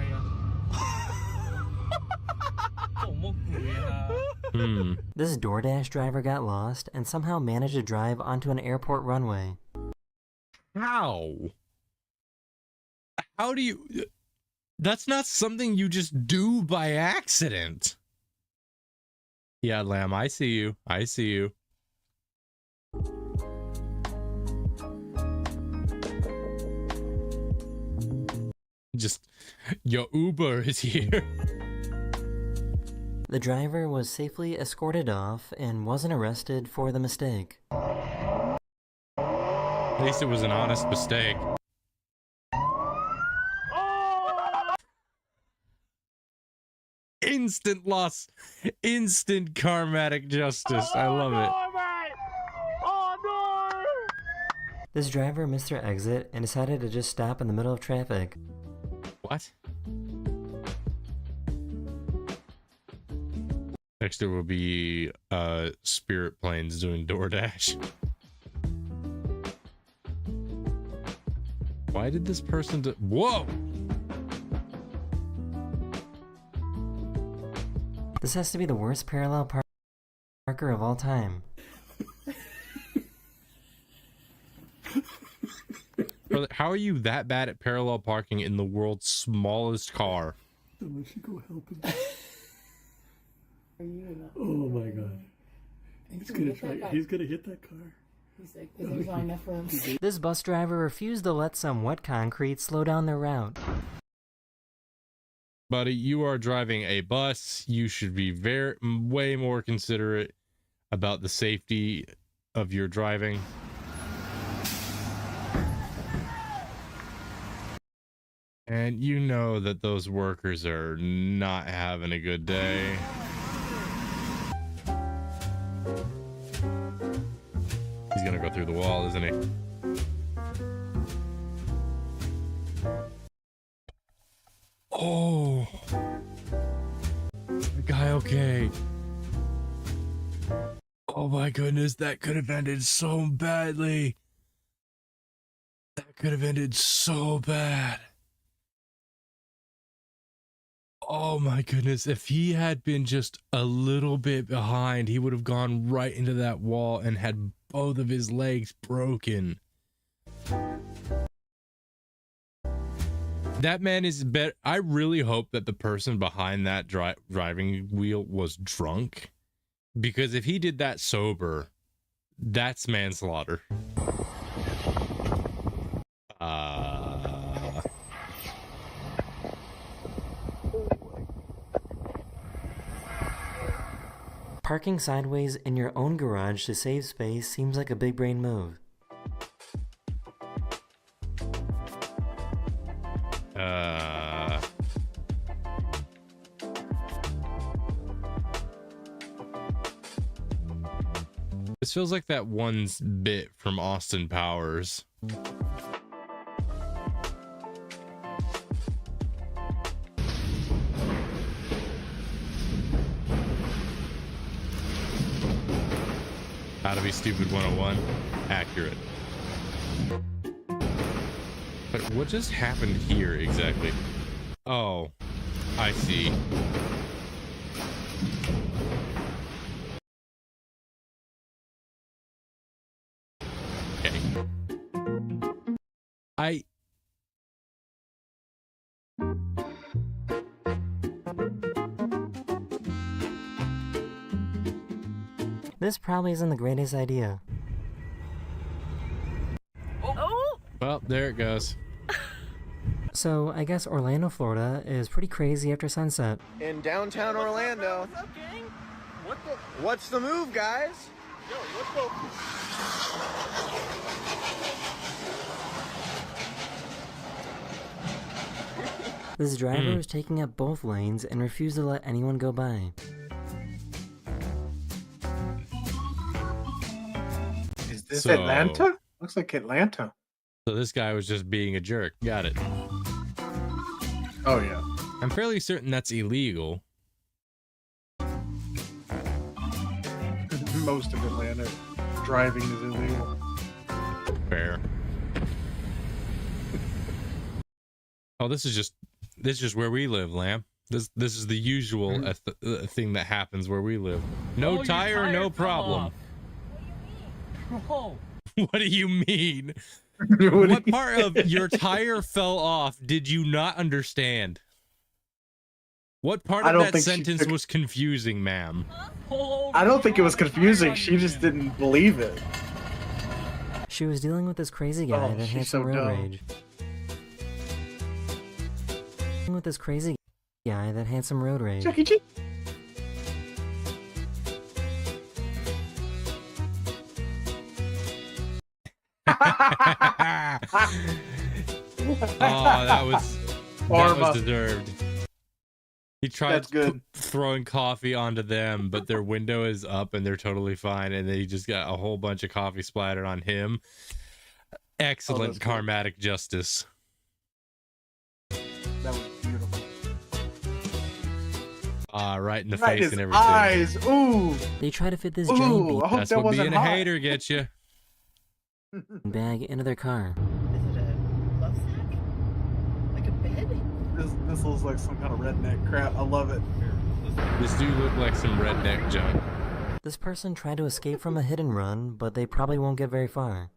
This DoorDash driver got lost and somehow managed to drive onto an airport runway. How? How do you... That's not something you just do by accident. Yeah, Lamb, I see you. I see you. Just... Your Uber is here. The driver was safely escorted off and wasn't arrested for the mistake. At least it was an honest mistake. Instant loss. Instant karmatic justice. I love it. This driver missed their exit and decided to just stop in the middle of traffic. What? Next there will be Spirit planes doing DoorDash. Why did this person do... Whoa! This has to be the worst parallel parker of all time. Brother, how are you that bad at parallel parking in the world's smallest car? Someone should go help him. Oh my god. He's gonna hit that car. He's like, there's not enough room. This bus driver refused to let some wet concrete slow down their route. Buddy, you are driving a bus. You should be way more considerate about the safety of your driving. And you know that those workers are not having a good day. He's gonna go through the wall, isn't he? Oh, the guy okay? Oh my goodness, that could have ended so badly. That could have ended so bad. Oh my goodness, if he had been just a little bit behind, he would have gone right into that wall and had both of his legs broken. That man is better. I really hope that the person behind that driving wheel was drunk, because if he did that sober, that's manslaughter. Parking sideways in your own garage to save space seems like a big brain move. This feels like that one bit from Austin Powers. How to be stupid 101. Accurate. But what just happened here exactly? Oh, I see. Okay. This probably isn't the greatest idea. Oh! Well, there it goes. So, I guess Orlando, Florida is pretty crazy after sunset. In downtown Orlando. What's up, gang? What's the move, guys? Yo, let's go. This driver is taking up both lanes and refused to let anyone go by. Is this Atlanta? Looks like Atlanta. So this guy was just being a jerk. Got it. Oh, yeah. I'm fairly certain that's illegal. Most of Atlanta driving is illegal. Fair. Oh, this is just where we live, Lamb. This is the usual thing that happens where we live. No tire, no problem. Bro. What do you mean? What part of your tire fell off did you not understand? What part of that sentence was confusing, ma'am? I don't think it was confusing. She just didn't believe it. She was dealing with this crazy guy that had some road rage. With this crazy guy that had some road rage. Chucky Cheese. That was deserved. He tried throwing coffee onto them, but their window is up and they're totally fine, and they just got a whole bunch of coffee splattered on him. Excellent karmatic justice. That was beautiful. Right in the face and everything. Eyes, ooh. They try to fit this giant bean. That's what being a hater gets you. Bag into their car. Is it a love sack? Like a bed? This looks like some kind of redneck crap. I love it. This dude looked like some redneck junk. This person tried to escape from a hit and run, but they probably won't get very far.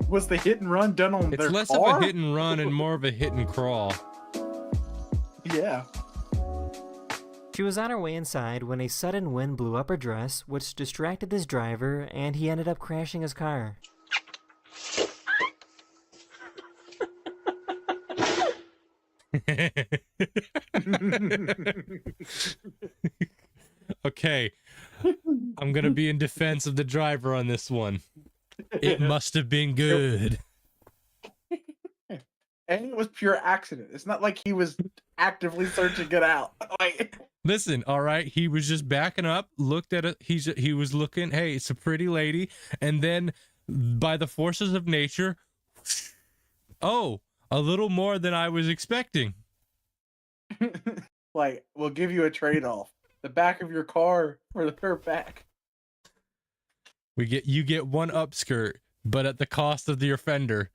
Was the hit and run done on It's their less car? of a hit and run and more of a hit and crawl. Yeah. She was on her way inside when a sudden wind blew up her dress, which distracted this driver, and he ended up crashing his car. Okay, I'm gonna be in defense of the driver on this one. It must have been good. And it was pure accident. It's not like he was actively searching it out. Like, Listen, all right, he was just backing up, looked at it. He was looking. Hey, it's a pretty lady, and then by the forces of nature, oh, a little more than I was expecting. like, we'll give you a trade-off: the back of your car or her back. You get one upskirt, but at the cost of the offender,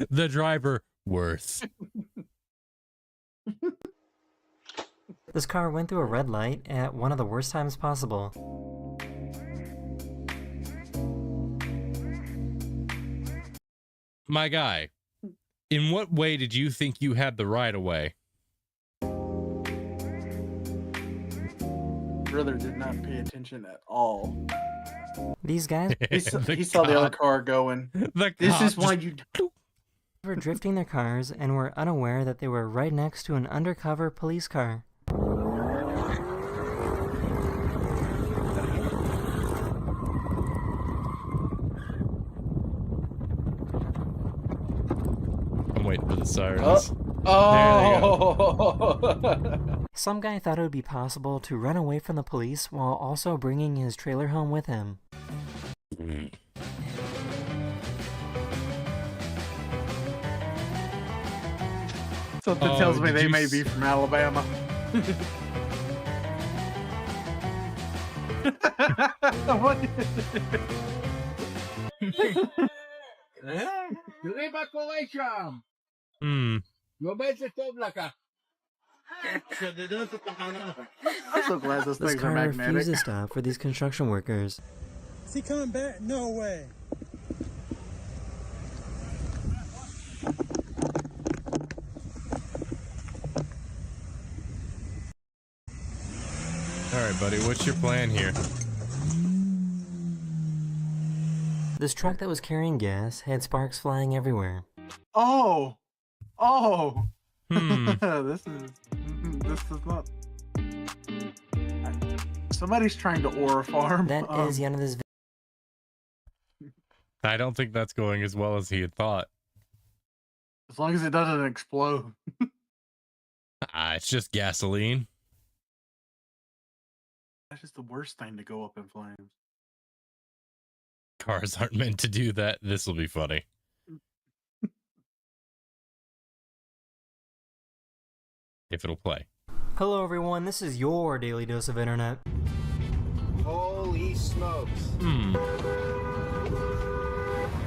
the driver worth. This car went through a red light at one of the worst times possible. My guy, in what way did you think you had the right of way? Brother did not pay attention at all. These guys He saw the other car going. This is why you were drifting their cars and were unaware that they were right next to an undercover police car. I'm waiting for the sirens. Some guy thought it would be possible to run away from the police while also bringing his trailer home with him. Something tells me they may be from Alabama. What? Hmm. I'm so glad those This things are car magnetic. refused to stop for these construction workers. Is he coming back? No way. All right, buddy, what's your plan here? This truck that was carrying gas had sparks flying everywhere. Oh, Hmm. this is not. Somebody's trying to ore a farm. That is the end of this video. I don't think that's going as well as he had thought. As long as it doesn't explode. It's just gasoline. That's just the worst thing to go up in flames. Cars aren't meant to do that. This will be funny. If it'll play. Hello everyone, this is your daily dose of internet. Holy smokes.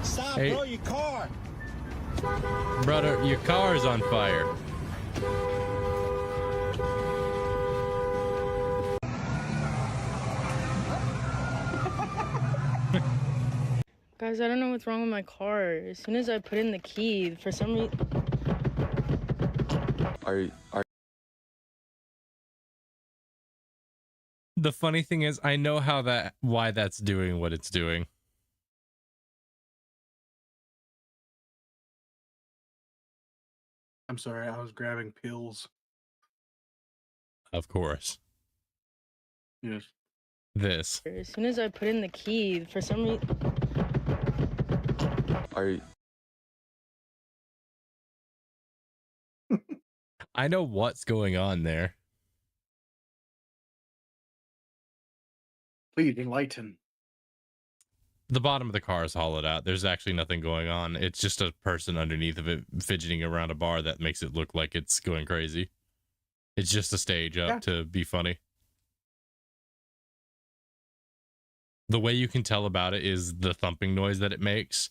Stop, Hey. bro, your car. Brother, your car is on fire. Guys, I don't know what's wrong with my car. As soon as I put in the key, for some reason... The funny thing is, I know why that's doing what it's doing. I'm sorry, I was grabbing pills. Of course. Yes. This. As soon as I put in the key, for some reason... I know what's going on there. Please enlighten. The bottom of the car is hollowed out. There's actually nothing going on. It's just a person underneath of it fidgeting around a bar that makes it look like it's going crazy. It's just a stage up to be funny. The way you can tell about it is the thumping noise that it makes.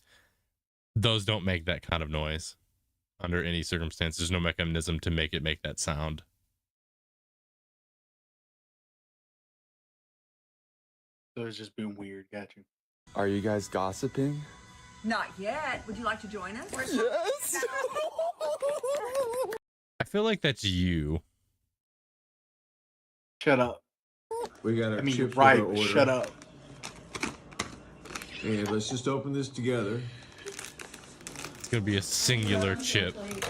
Those don't make that kind of noise under any circumstance. There's no mechanism to make it make that sound. So it's just being weird. Got you. Are you guys gossiping? Not yet. Would you like to join us? Yes. I feel like that's you. Shut up. We got our I mean, chips with right. our order. Shut up. And let's just open this together. It's gonna be a singular chip. And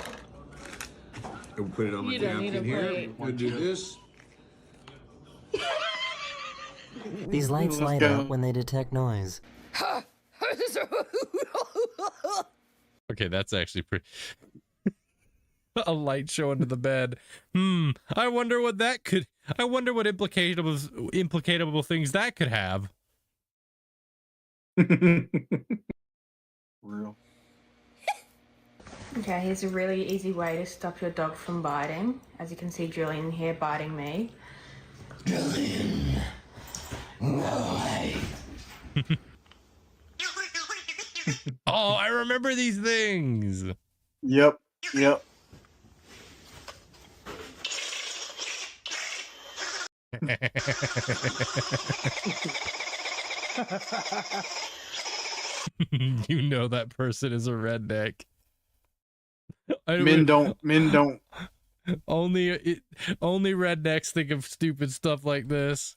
we'll put it on my napkin here. We'll do this. These lights light up when they detect noise. Okay, that's actually pretty. A light show under the bed. I wonder what that could. I wonder what implicatable things that could have. Real. Okay, here's a really easy way to stop your dog from biting. As you can see, Julian here biting me. Julian, why? Oh, I remember these things. Yep. Yep. You know that person is a redneck. Men don't. Only rednecks think of stupid stuff like this.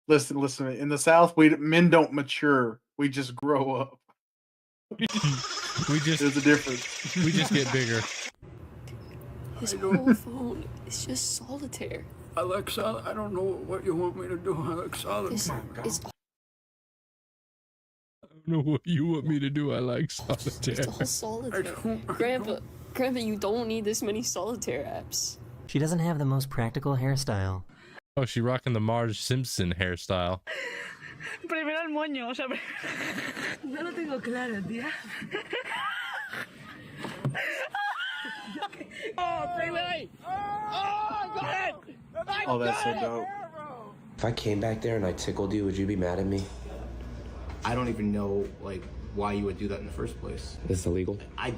Listen. In the South, men don't mature. We just grow up. There's a difference. We just get bigger. His whole phone is just solitaire. Alexa, I don't know what you want me to do. I like solitaire. It's I don't know what you want me to do. I like solitaire. It's all solitaire. Grandpa, you don't need this many solitaire apps. She doesn't have the most practical hairstyle. Oh, she rocking the Marge Simpson hairstyle. Primero el moño, o sea, no lo tengo claro, tía. Oh, Pele! Oh, got it! Oh, that's so dope. If I came back there and I tickled you, would you be mad at me? I don't even know, like, why you would do that in the first place. Is this illegal? I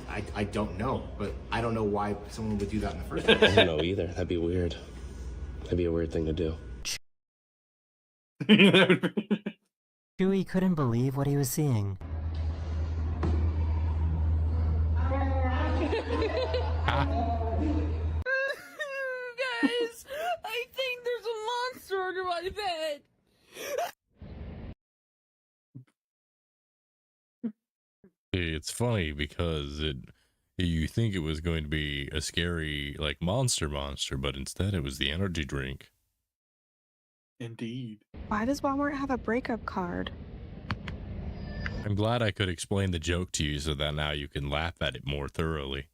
don't know, but I don't know why someone would do that in the first place. I don't know either. That'd be weird. That'd be a weird thing to do. Chewie couldn't believe what he was seeing. Guys, I think there's a monster under my bed. It's funny because you think it was going to be a scary like monster, but instead it was the energy drink. Indeed. Why does Walmart have a breakup card? I'm glad I could explain the joke to you so that now you can laugh at it more thoroughly.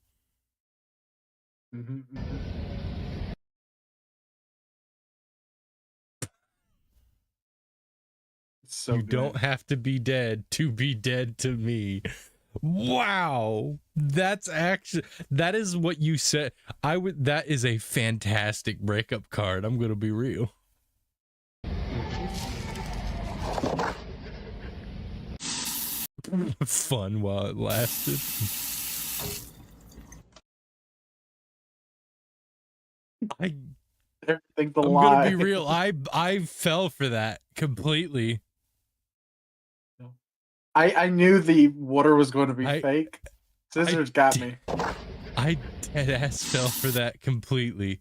So you good. don't have to be dead to be dead to me. Wow, that is what you said. That is a fantastic breakup card. I'm gonna be real. Fun while it lasted. I'm gonna be real. I fell for that completely. I knew the water was going to be fake. Scissors got me. I dead ass fell for that completely.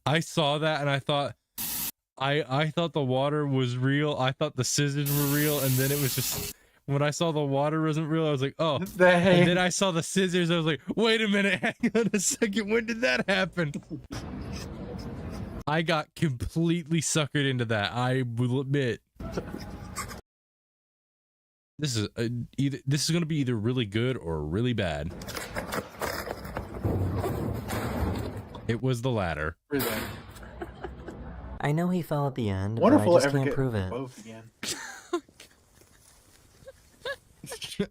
I saw that and I thought the water was real. I thought the scissors were real, and then it was just when I saw the water wasn't real, I was like, oh. And then I saw the scissors, I was like, wait a minute, hang on a second, when did that happen? I got completely suckered into that, I will admit. This is going to be either really good or really bad. It was the latter. I know he fell at the end, Wonderful but I just ever can't get prove it. both again.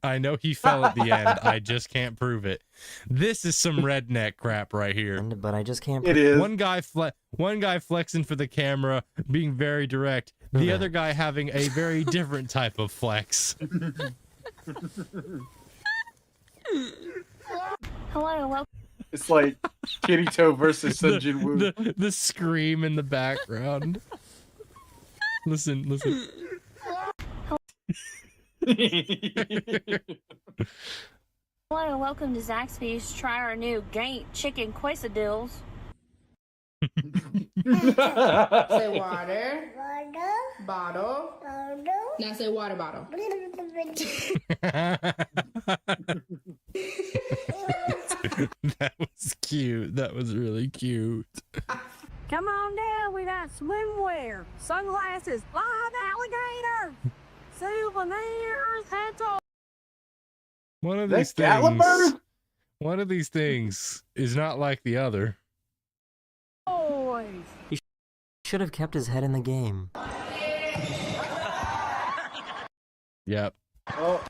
I know he fell at the end. I just can't prove it. This is some redneck crap right here. But I just can't. It is. One guy flexing for the camera, being very direct. The other guy having a very different type of flex. Hello, welcome. It's like Kirito versus Sun Jin Woo. The scream in the background. Listen. Hello, welcome to Zaxby's. Try our new Gaint chicken quesadillas. Say water. Bottle. Now say water bottle. That was cute. That was really cute. Come on down, we got swimwear, sunglasses, live alligator, souvenirs, hats off. One of these things. One of these things is not like the other. Boys. He should have kept his head in the game. Yep. Oh.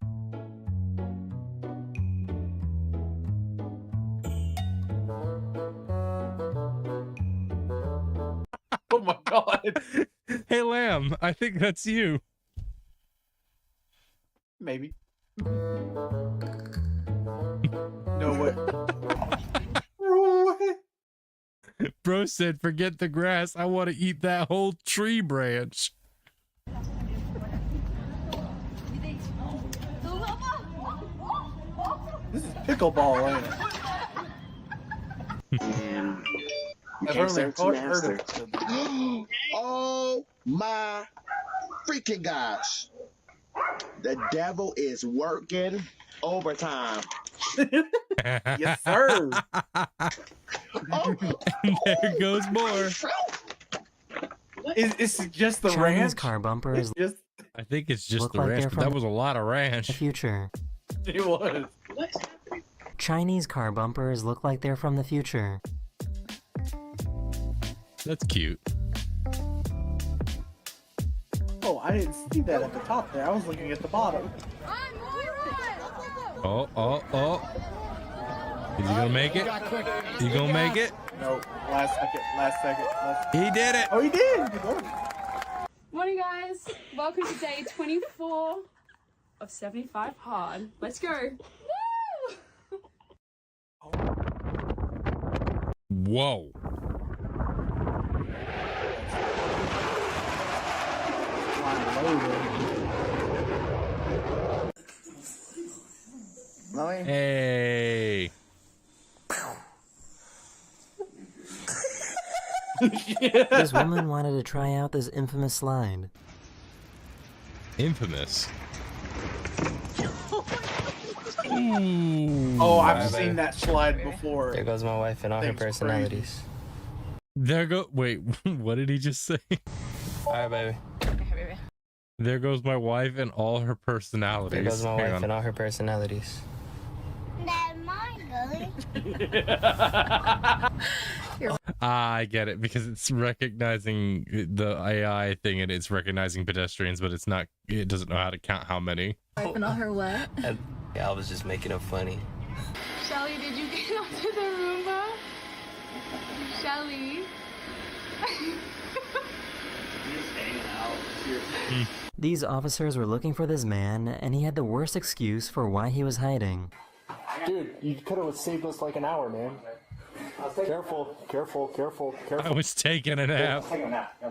Oh my god. Hey, Lamb, I think that's you. Maybe. No way. Bro said, forget the grass. I want to eat that whole tree branch. This is pickleball, ain't it? I've only heard of it. Oh my freaking gosh. The devil is working overtime. Yes, sir. There goes more. It's just the Chinese ranch. car bumpers I think it's just look the like ranch, they're but from that was a lot of ranch. the future. It was. Chinese car bumpers look like they're from the future. That's cute. Oh, I didn't see that at the top there. I was looking at the bottom. Oh. Is he gonna make it? You gonna make it? No, last second. He did it! Oh, he did! Morning, guys. Welcome to day 24 of 75 hard. Let's go. Whoa. Hey. This woman wanted to try out this infamous slide. Infamous. Oh, I've seen that slide before. There goes my wife and all her Thing's personalities. There go. Wait, what did he just say? All right, baby. There goes my wife and all her personalities. There goes my Hang wife on. and all her personalities. I get it, because it's recognizing the AI thing and it's recognizing pedestrians, but it's not. It doesn't know how to count how many. Wife and all her what? I was just making it funny. Shelly, did you get onto the Roomba? Shelly. These officers were looking for this man, and he had the worst excuse for why he was hiding. Dude, you could have saved us like an hour, man. Careful. I was taking a nap. Take a nap.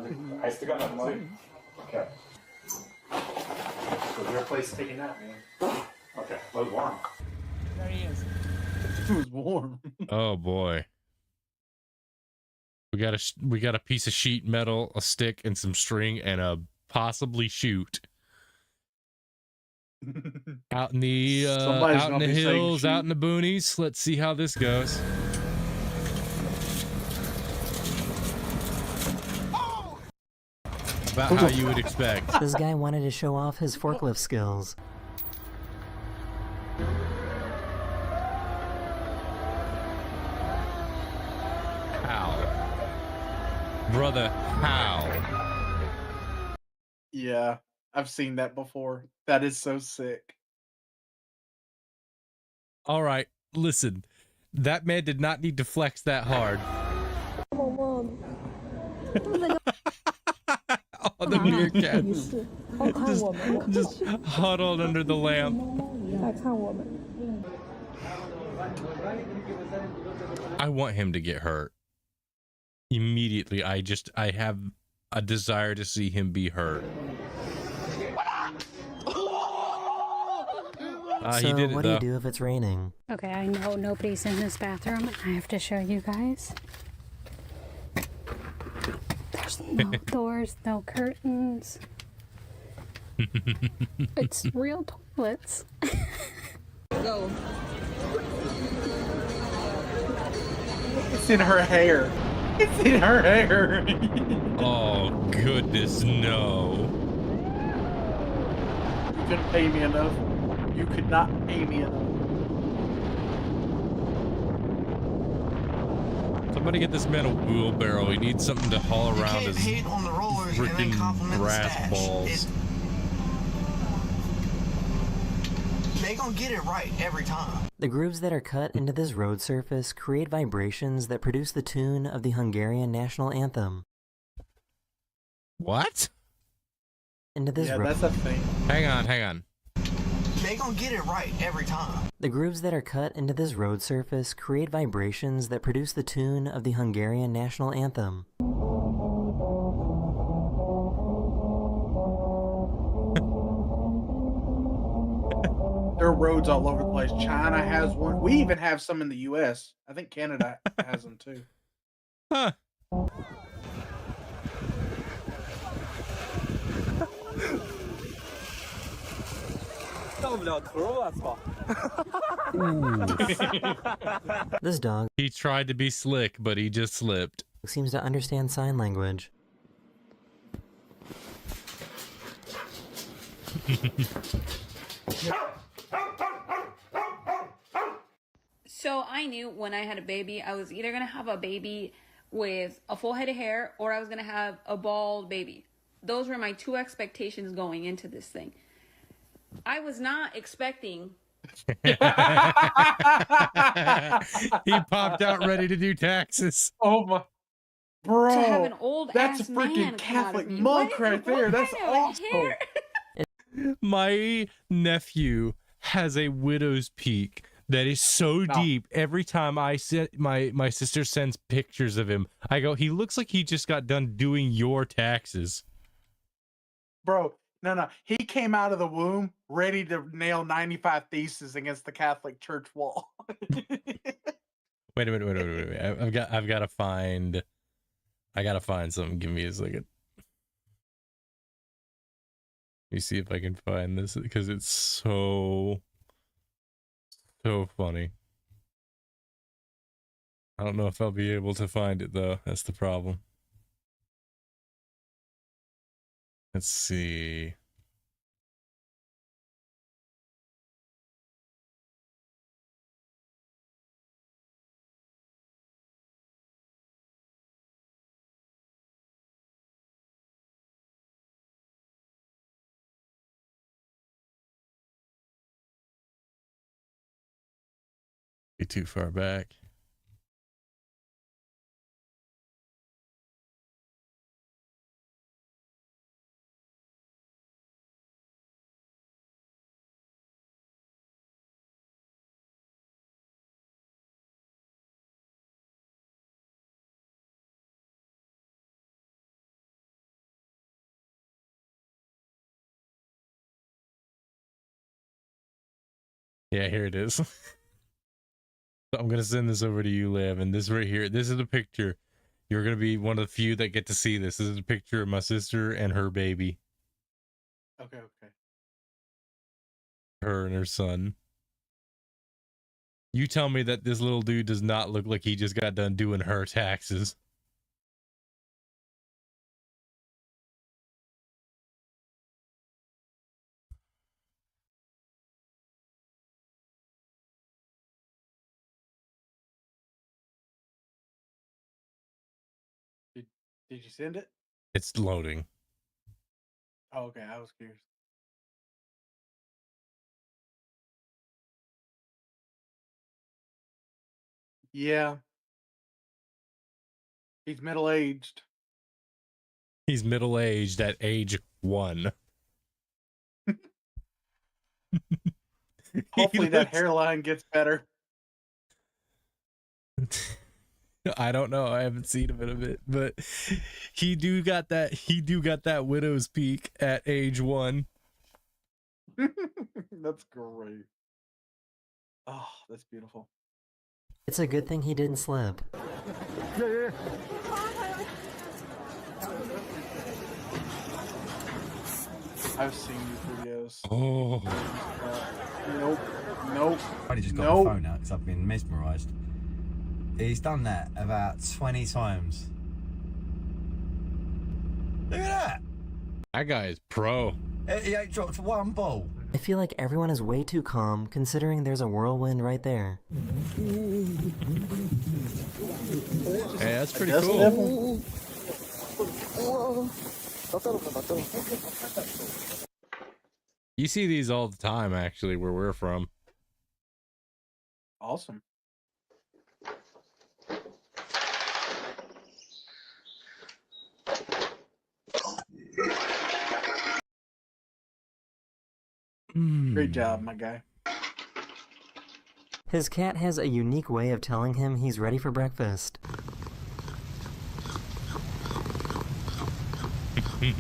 I still got enough money. Okay. So your place to take a nap, man. Okay, well, it's warm. There he is. It was warm. Oh boy. We got a piece of sheet metal, a stick, and some string, and a possibly chute. Out in the hills, out in the boonies. Let's see how this goes. About how you would expect. This guy wanted to show off his forklift skills. How? Brother, how? Yeah, I've seen that before. That is so sick. All right, listen. That man did not need to flex that hard. Mom. Oh, the meerkat. Just huddled under the lamp. I want him to get hurt. Immediately, I have a desire to see him be hurt. So he did it what do you though. do if it's raining? Okay, I know nobody's in this bathroom. I have to show you guys. There's no doors, no curtains. It's real toilets. Go. It's in her hair. It's in her hair. Oh goodness, no. You couldn't pay me enough. You could not pay me enough. Somebody get this man a wheelbarrow. He needs something to haul around his freaking grass balls. They gonna get it right every time. The grooves that are cut into this road surface create vibrations that produce the tune of the Hungarian national anthem. What? Into this that's a thing. Hang on. They gonna get it right every time. The grooves that are cut into this road surface create vibrations that produce the tune of the Hungarian national anthem. There are roads all over the place. China has one. We even have some in the U.S. I think Canada has them too. Huh. This dog He tried to be slick, but he just slipped. seems to understand sign language. So I knew when I had a baby, I was either going to have a baby with a full head of hair or I was going to have a bald baby. Those were my two expectations going into this thing. I was not expecting. He popped out ready to do taxes. Oh my. Bro, To have an old that's a ass freaking man come out of Catholic me. monk What right there. That's kind of awesome. hair? My nephew has a widow's peak that is so deep. Every time my sister sends pictures of him, I go, he looks like he just got done doing your taxes. Bro, no. He came out of the womb ready to nail 95 theses against the Catholic Church wall. Wait a minute. I've got to find something. Give me a second. Let me see if I can find this because it's so funny. I don't know if I'll be able to find it though. That's the problem. Let's see. Be too far back. Yeah, here it is. So I'm gonna send this over to you, Liv, and this right here, this is a picture. You're gonna be one of the few that get to see this. This is a picture of my sister and her baby. Okay. Her and her son. You tell me that this little dude does not look like he just got done doing her taxes. Did you send it? It's loading. Oh, okay. I was curious. Yeah. He's middle-aged. He's middle-aged at age 1. Hopefully that hairline gets better. I don't know. I haven't seen him in a bit, but he do got that widow's peak at age 1. That's great. Oh, that's beautiful. It's a good thing he didn't slip. Yeah. I've seen these videos. Oh. Nope. I only just got my phone out because I've been mesmerised. He's done that about 20 times. Look at that! That guy is pro. He ain't dropped one ball. I feel like everyone is way too calm considering there's a whirlwind right there. Hey, that's pretty cool. You see these all the time, actually, where we're from. Awesome. Great job, my guy. His cat has a unique way of telling him he's ready for breakfast. Wait.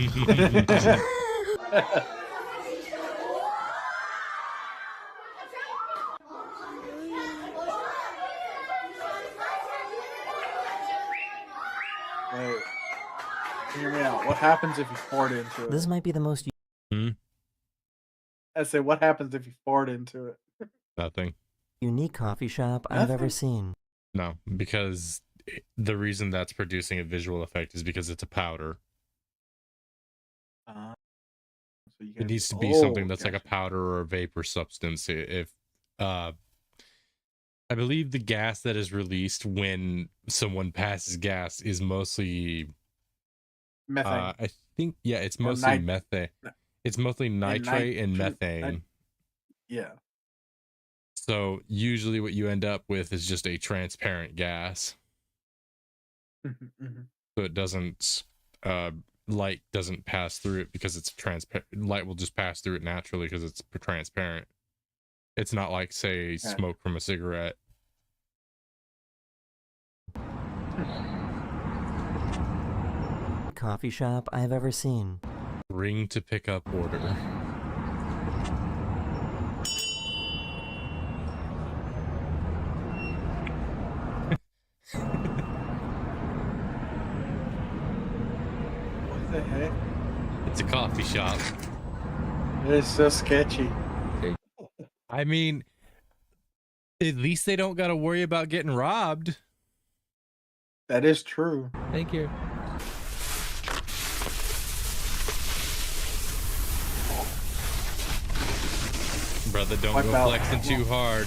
Hear me out. What happens if you fart into it? This might be the most... I say, what happens if you fart into it? Nothing. unique coffee shop I've ever seen. No, because the reason that's producing a visual effect is because it's a powder. So it needs to be something that's like a powder or a vapor substance. If I believe the gas that is released when someone passes gas is mostly methane. I think it's mostly methane. It's mostly nitrate and methane. Yeah. So usually what you end up with is just a transparent gas. So it doesn't light doesn't pass through it because it's transparent. Light will just pass through it naturally because it's transparent. It's not like, say, smoke from a cigarette. Coffee shop I've ever seen. Ring to pick up order. What the heck? It's a coffee shop. It's so sketchy. I mean, at least they don't got to worry about getting robbed. That is true. Thank you. Brother, don't Wipe go out. flexing too hard.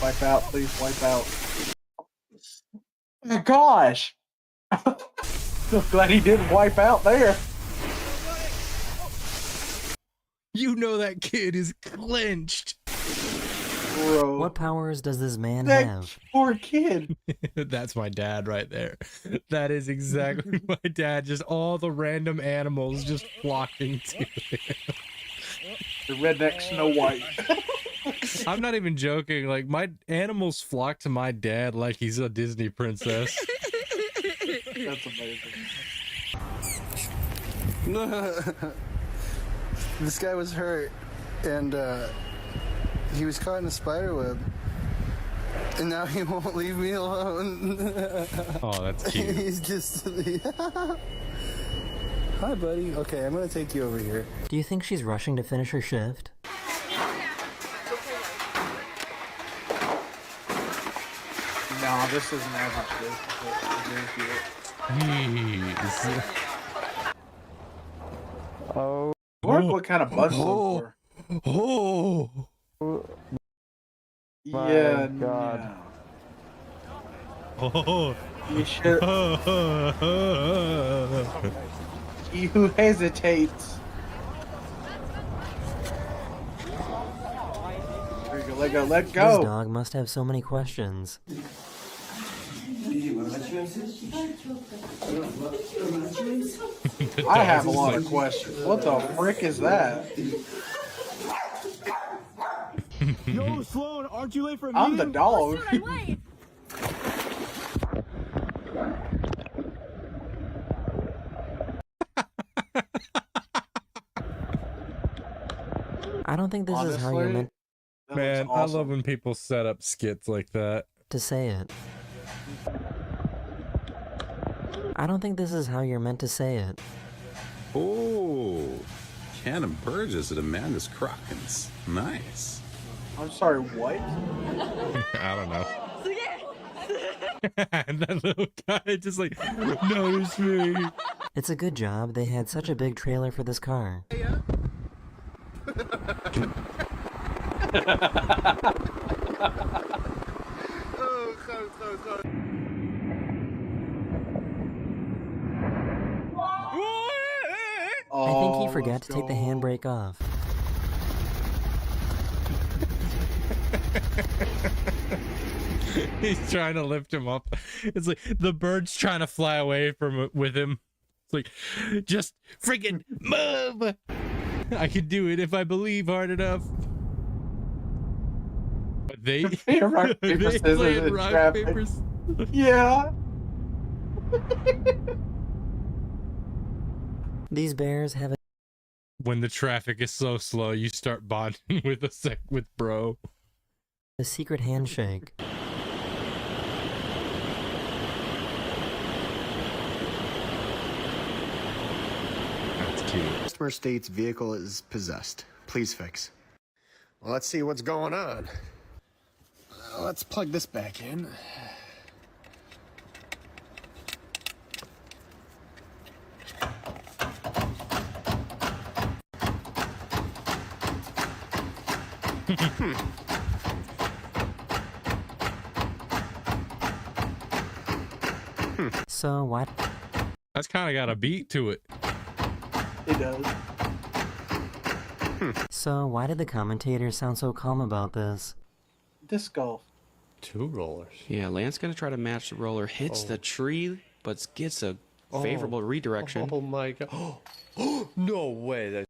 Wipe out, please. Wipe out. Oh my gosh! I'm glad he didn't wipe out there. You know that kid is clenched. Bro. What powers does this man That have? poor kid. That's my dad right there. That is exactly my dad. Just all the random animals just flocking to him. The redneck Snow White. I'm not even joking. Like, my animals flock to my dad like he's a Disney princess. That's amazing. This guy was hurt, and he was caught in a spider web, and now he won't leave me alone. Oh, that's cute. He's just... Hi, buddy. Okay, I'm gonna take you over here. Do you think she's rushing to finish her shift? No, this isn't average Jeez. Oh. What kind of bus for? Oh. Yeah, God. No. Oh. You should. He who hesitates. There you go, let go, let go. This dog must have so many questions. I have a lot of questions. What the frick is that? Yo, Sloan, aren't you late for a I'm the dog. I don't think this is how you're meant. Man, looks awesome. I love when people set up skits like that. To say it. I don't think this is how you're meant to say it. Oh, Cannon Burgess at Amanda's Crockins. Nice. I'm sorry, what? I don't know. And that little guy just like, notice me. It's a good job they had such a big trailer for this car. I think he forgot to take the handbrake off. He's trying to lift him up. It's like the bird's trying to fly away from with him. It's like, just freaking move. I can do it if I believe hard enough. But they rock, paper, they scissors, playing and rock, traffic. papers. Yeah. These bears have a When the traffic is so slow, you start bonding with bro. a secret handshake. That's cute. Customer states vehicle is possessed. Please fix. Well, let's see what's going on. Let's plug this back in. So what? That's kind of got a beat to it. It does. So why did the commentators sound so calm about this? Disc golf. 2 rollers. Yeah, Lance gonna try to match the roller, hits the tree, but gets a favorable redirection. Oh my god. Oh, no way.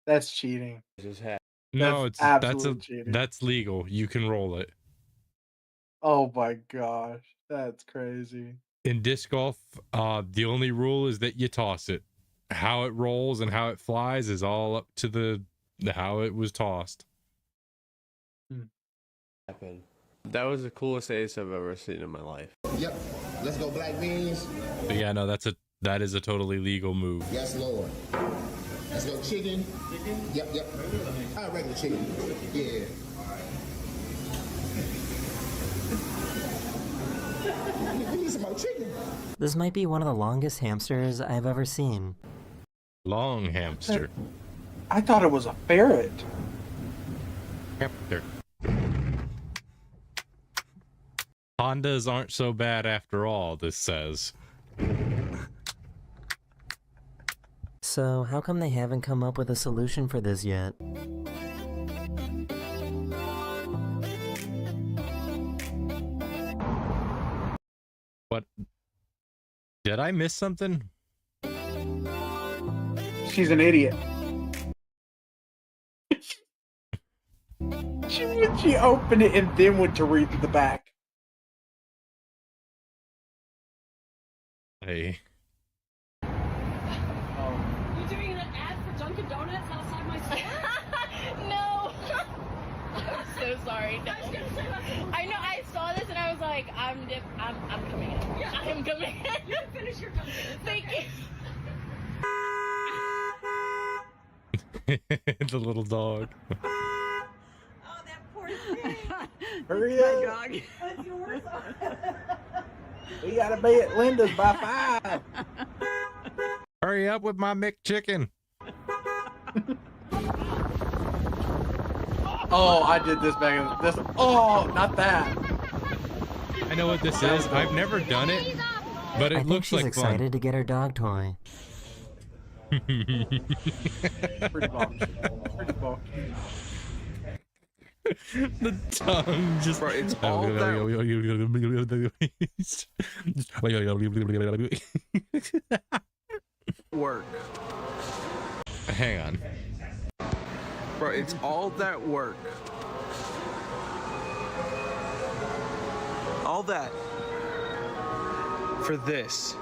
That's cheating. Just happened. No, absolute cheating. that's legal. You can roll it. Oh my gosh, that's crazy. In disc golf, the only rule is that you toss it. How it rolls and how it flies is all up to the how it was tossed. Happened. That was the coolest ace I've ever seen in my life. Yep. Let's go black beans. But yeah, no, that is a totally legal move. Yes, Lord. Let's go chicken. Yep, yep. Regular chicken. Yeah. We need some more chicken. This might be one of the longest hamsters I've ever seen. Long hamster. I thought it was a ferret. Hamster. Hondas aren't so bad after all, this says. So how come they haven't come up with a solution for this yet? What? Did I miss something? She's an idiot. she opened it and then went to read the back. Hey. You doing an ad for Dunkin' Donuts outside my store? No. I'm so sorry. No. I know. I saw this and I was like, I'm coming in. Yeah. I am coming in. You can finish your Dunkin'. Thank you. The little dog. Oh, that poor thing. Hurry up. Dog. That's yours. We gotta be at Linda's by 5. Hurry up with my McChicken. Oh, I did this back in this. Oh, not that. I know what this is. I've never done it, but it I think looks she's like excited to get her dog toy. Pretty bomb. Pretty bomb. The tongue just. Bro, it's all that work. Hang on. Bro, it's all that work. All that. For this.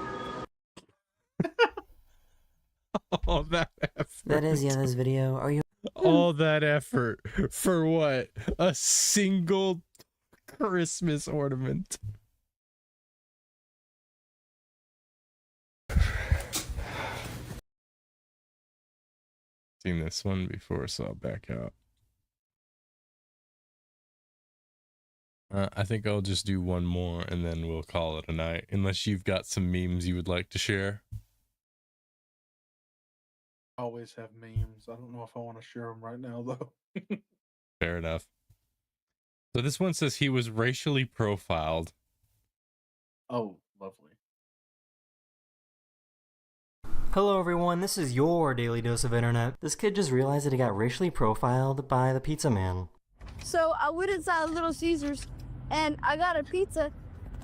All that effort. That is the end of this video. Are you all that effort for what? A single Christmas ornament. Seen this one before, so I'll back out. I think I'll just do one more and then we'll call it a night. Unless you've got some memes you would like to share. Always have memes. I don't know if I want to share them right now, though. Fair enough. So this one says he was racially profiled. Oh, lovely. Hello everyone, this is your daily dose of internet. This kid just realized that he got racially profiled by the pizza man. So I went inside Little Caesars and I got a pizza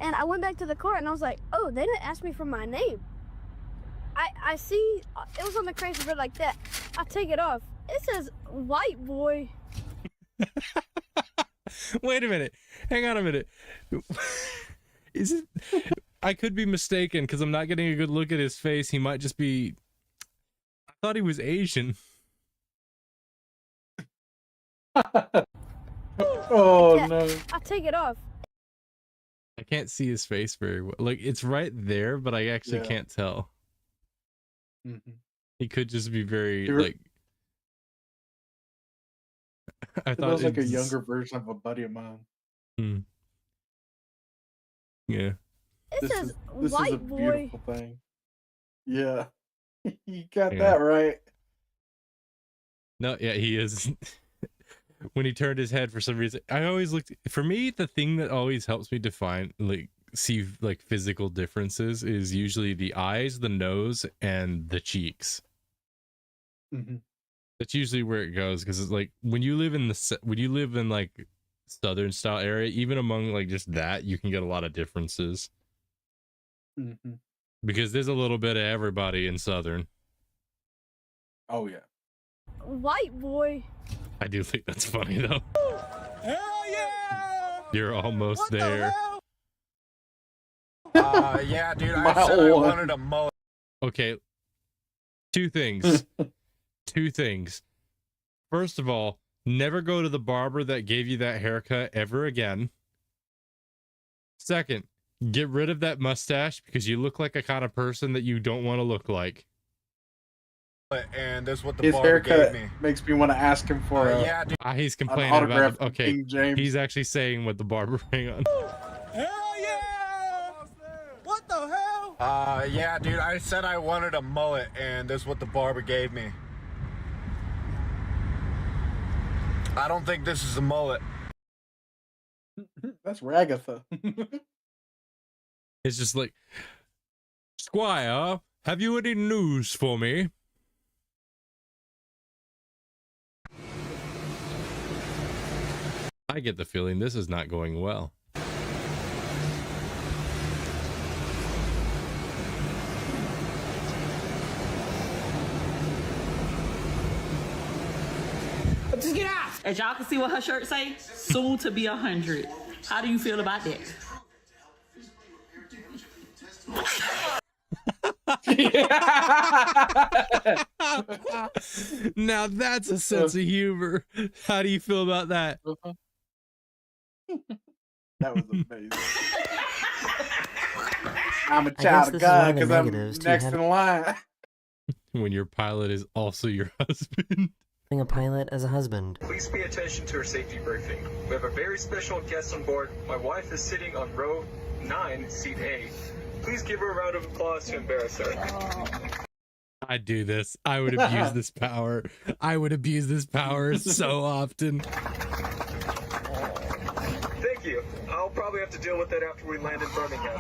and I went back to the cart and I was like, oh, they didn't ask me for my name. I see, it was on the crazy bit like that. I take it off. It says white boy. Wait a minute. Hang on a minute. Is it... I could be mistaken because I'm not getting a good look at his face. He might just be... I thought he was Asian. Oh, no. I take it off. I can't see his face very well. Like, it's right there, but I actually can't tell. Mm-hmm. He could just be very, You're... like... I it thought was like a younger version of a buddy of mine. Hmm. Yeah. It says white boy. Beautiful thing. Yeah. You got Yeah. that right. No, yeah, he is. When he turned his head for some reason, I always looked. For me, the thing that always helps me define, like, see, like, physical differences is usually the eyes, the nose, and the cheeks. Mm-hmm. That's usually where it goes, because it's like when you live in like southern style area, even among like just that, you can get a lot of differences. Mm-hmm. Because there's a little bit of everybody in southern. Oh yeah. White boy. I do think that's funny though. Hell yeah! You're almost What there. The hell? Yeah, dude, I said I wanted a mullet. Okay. Two things. Two things. First of all, never go to the barber that gave you that haircut ever again. Second, get rid of that mustache because you look like a kind of person that you don't want to look like. And that's what the His barber haircut gave me. makes me want to ask him for Yeah, dude. He's complaining an about autograph the, from okay. King James. He's actually saying what the barber. Hang on. Hell yeah! What the hell? Yeah, dude, I said I wanted a mullet, and that's what the barber gave me. I don't think this is a mullet. That's Ragatha. It's just like, Squire, have you any news for me? I get the feeling this is not going well. Just get out. As y'all can see what her shirt say, soon to be 100. How do you feel about that? Now that's a sense of humor. How do you feel about that? That was amazing. I'm a I guess child this of is one God of the because I'm negatives to next in line. When your pilot is also your husband. Having a pilot as a husband. Please pay attention to our safety briefing. We have a very special guest on board. My wife is sitting on row 9, seat A. Please give her a round of applause to embarrass her. I'd do this. I would abuse this power. I would abuse this power so often. Thank you. I'll probably have to deal with that after we land in Birmingham.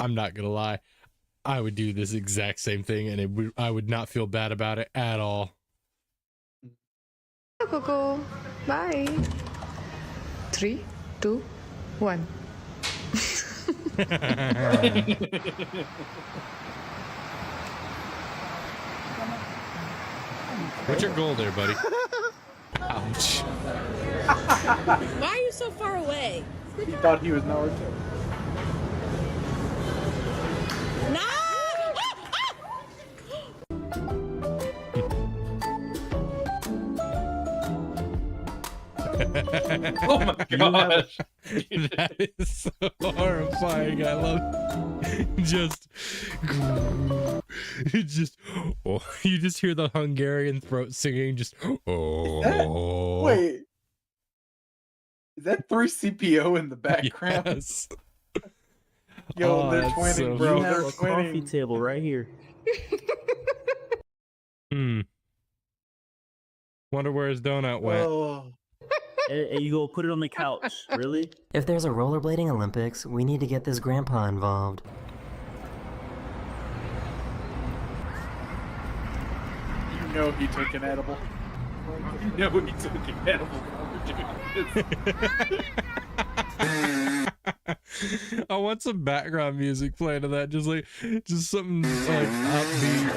I'm not gonna lie. I would do this exact same thing, and I would not feel bad about it at all. Coco. Bye. 3, 2, 1. What's your goal there, buddy? Ouch. Why are you so far away? He thought he was Naruto. No! Oh my gosh. That is so horrifying. I love it. Just oh, you just hear the Hungarian throat singing just oh. Wait. Is that 3CPO in the background? Yes. Yo, Oh, they're that's twinning, so bro. cute. They're a coffee twinning. table right here. Wonder where his donut went. Oh. Hey, you go put it on the couch. Really? If there's a rollerblading Olympics, we need to get this grandpa involved. You know he took an edible. You know he took an edible. I want some background music playing to that, just something like upbeat.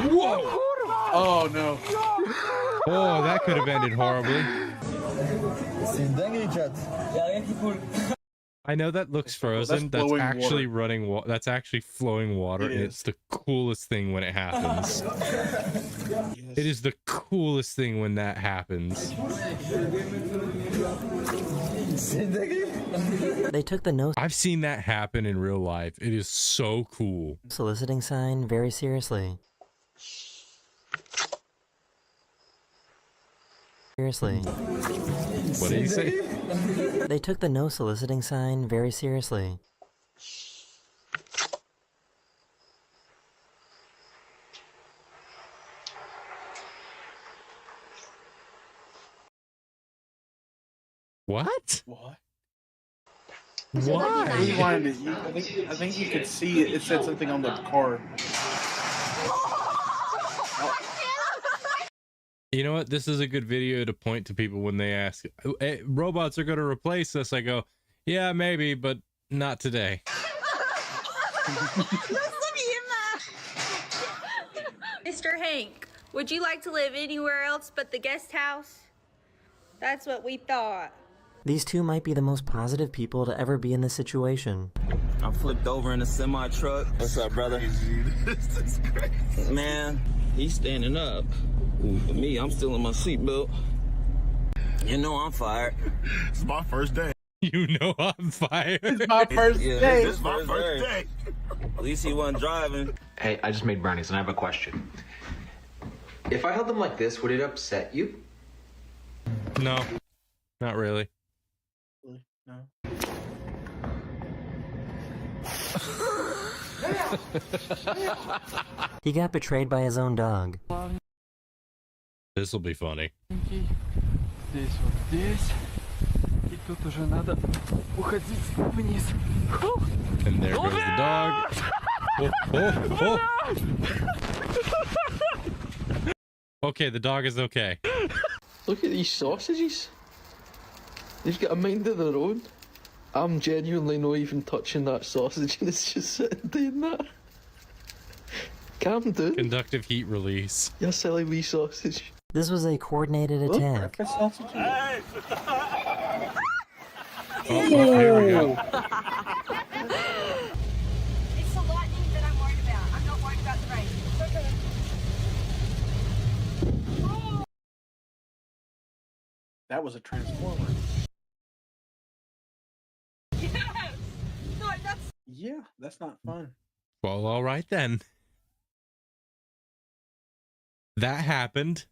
Whoa! Oh no! Oh, that could have ended horribly. I know that looks frozen. That's flowing actually water. running. That's actually flowing water, It and is. it's the coolest thing when it happens. It is the coolest thing when that happens. They took the no I've seen that happen in real life. It is so cool. soliciting sign very seriously. Seriously. What did he say? They took the no soliciting sign very seriously. What? What? Why? Rewind it. I think you could see it. It said something on the card. You know what? This is a good video to point to people when they ask, hey, robots are going to replace us. I go, yeah, maybe, but not today. Mr. Hank, would you like to live anywhere else but the guest house? That's what we thought. These two might be the most positive people to ever be in this situation. I'm flipped over in a semi truck. What's up, brother? This is crazy. Man, he's standing up. For me, I'm still in my seatbelt. You know I'm fired. It's my first day. You know I'm fired. It's my first day. It's my first day. At least he wasn't driving. Hey, I just made brownies and I have a question. If I held them like this, would it upset you? No, not really. No. He got betrayed by his own dog. This will be funny. Здесь вот здесь. И тут уже надо уходить вниз. And there goes the dog. Oh. Okay, the dog is okay. Look at these sausages. They've got a mind of their own. I'm genuinely not even touching that sausage and it's just sitting doing that. Calm down. Conductive heat release. You silly wee sausage. This was a coordinated attack. Oh, here we go. It's the lightning that I'm worried about. I'm not worried about the rain. That was a transformer. Yes! No, that's... Yeah, that's not fun. Well, all right then. That happened.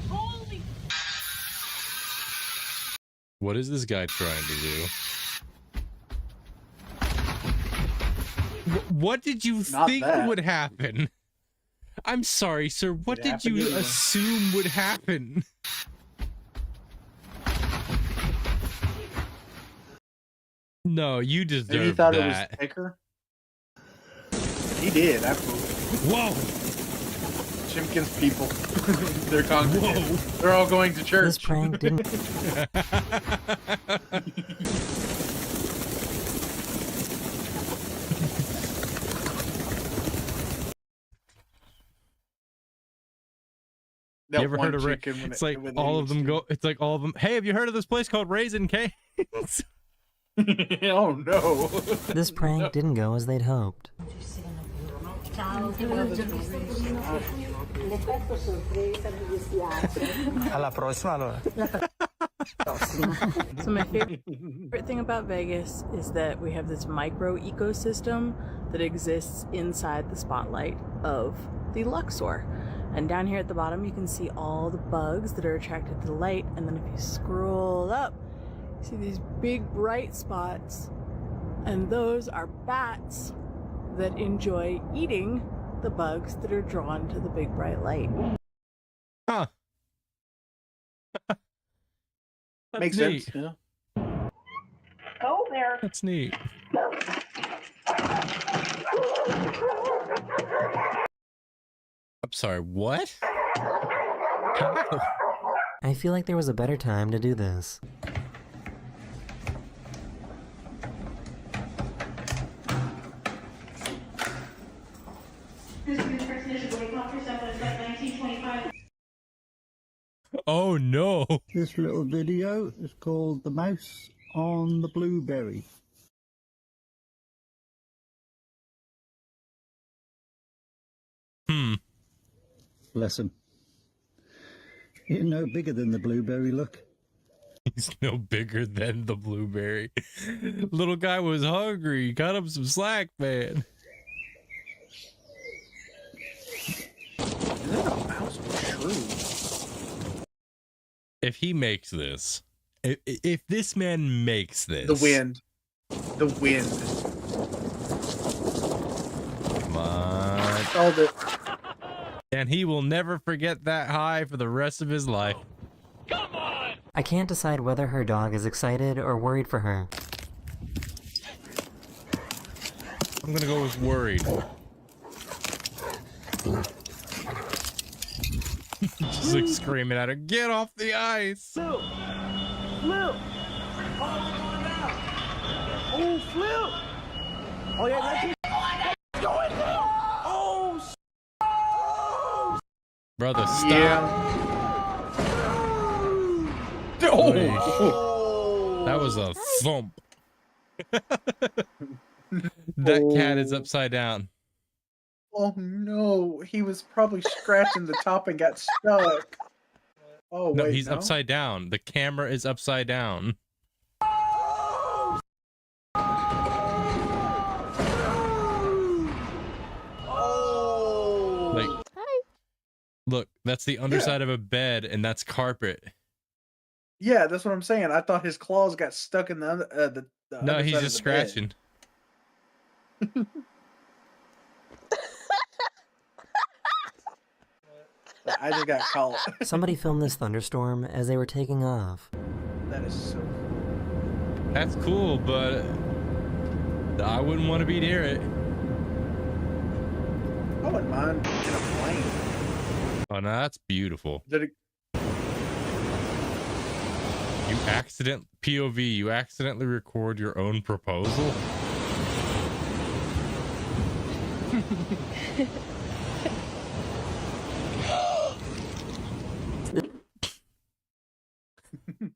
Holy... What is this guy trying to do? What did you think would happen? I'm sorry, sir. What did you assume would happen? No, you deserve Maybe he thought that. it was thicker. He did, absolutely. Whoa! Chimkins people. They're congregating. They're all going to church. This prank didn't. You ever heard of it's like all of them go. It's like all of them. Hey, have you heard of this place called Raisin Cane's? Oh no! This prank didn't go as they'd hoped. Ciao. Alla prossima allora. So my favorite thing about Vegas is that we have this micro ecosystem that exists inside the spotlight of the Luxor. And down here at the bottom you can see all the bugs that are attracted to the light, and then if you scroll up, you see these big bright spots, and those are bats that enjoy eating the bugs that are drawn to the big bright light. Huh. Makes neat. sense. Yeah. Go there. That's neat. I'm sorry, what? How? I feel like there was a better time to do this. Oh no! This little video is called The Mouse on the Blueberry. Bless him. He's no bigger than the blueberry, look. He's no bigger than the blueberry. Little guy was hungry. Cut him some slack, man. Is that a mouse or a shrew? If he makes this, if this man makes this, The wind. The wind. Come on. Called it. And he will never forget that high for the rest of his life. I can't decide whether her dog is excited or worried for her. I'm gonna go with worried. Just like screaming at her, get off the ice! Flip! Flip! Oh, flip! Oh, yeah, that's Brother, stop. Yeah. Oh. That was a thump. That cat is upside down. Oh no, he was probably scratching the top and got stuck. Oh, No, wait, he's upside down. The camera is upside down. Like, look, that's the underside of a bed, and that's carpet. Yeah, that's what I'm saying. I thought his claws got stuck in the No, underside he's of just the bed. scratching. I just got caught. Somebody filmed this thunderstorm as they were taking off. That is so. That's cool, but I wouldn't want to be near it. I wouldn't mind in a plane. Oh, no, that's beautiful. Did it? You accidentally record your own proposal?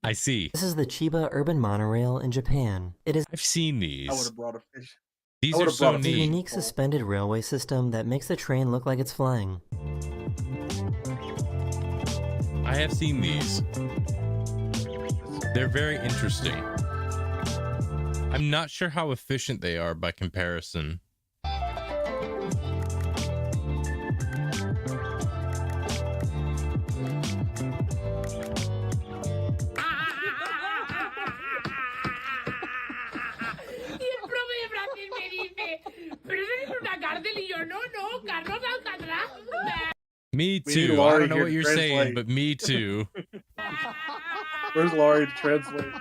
I see. This is the Chiba Urban Monorail in Japan. I've seen these. I would have brought a fish. These are so It's a neat. unique suspended railway system that makes the train look like it's flying. I have seen these. They're very interesting. I'm not sure how efficient they are by comparison. Me too. I don't know what you're saying, but me too. Where's Laurie to translate?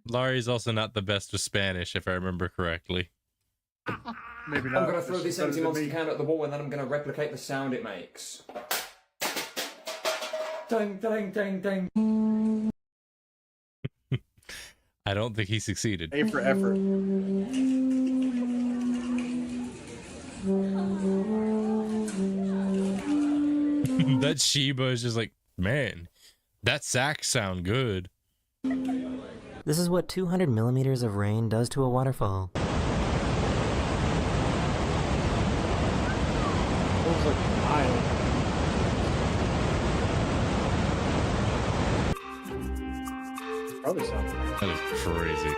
Laurie's also not the best with Spanish, if I remember correctly. Maybe I'm going to throw this empty monster can at the wall and then I'm going to replicate the sound it makes. Ding, ding, ding, ding. I don't think he succeeded. A for effort. That Sheba is just like, man, that sax sound good. This is what 200 millimeters of rain does to a waterfall. Sounds like an island. Probably sounds like That is crazy.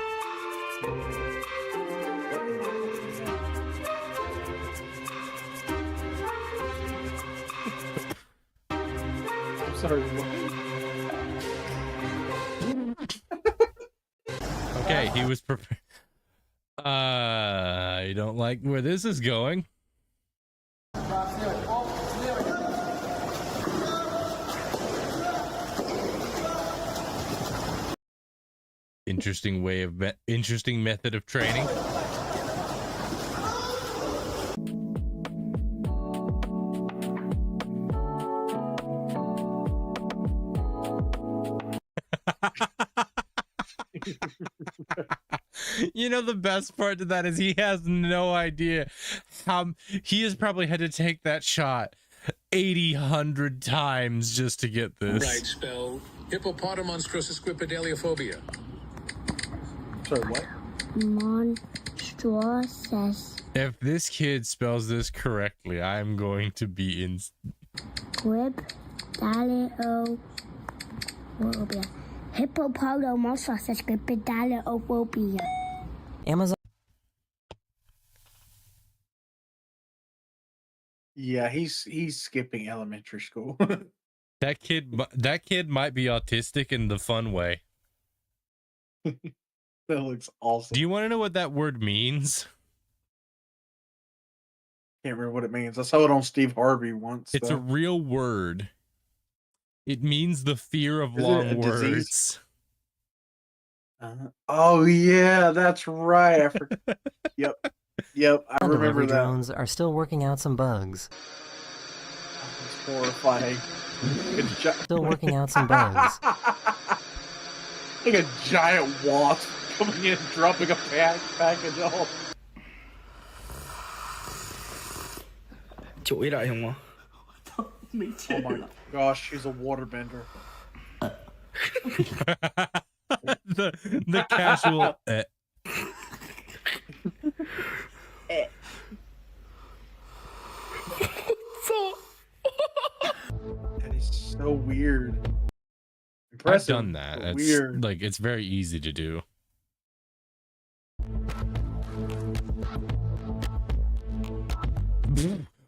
I'm sorry. Okay, he was prepared. I don't like where this is going. Interesting method of training. You know, the best part to that is he has no idea how he has probably had to take that shot 100 times just to get this. Right spell hippopotamonstrosis. Sorry, what? Monstrous. If this kid spells this correctly, I am going to be in. Hippopotamonstrosis. Amazon. Yeah, he's skipping elementary school. That kid might be autistic in the fun way. That looks awesome. Do you want to know what that word means? Can't remember what it means. I saw it on Steve Harvey once. It's a real word. It means the fear of long words. Oh yeah, that's right. I forgot. Yep. I remember Delivery that. drones are still working out some bugs. It's horrifying. Still working out some bugs. Like a giant wasp coming in, dropping a package off. Chỗ ý đại không? Oh my gosh, she's a waterbender. the casual. That is so weird. I've done that. It's weird. Like, it's very easy to do.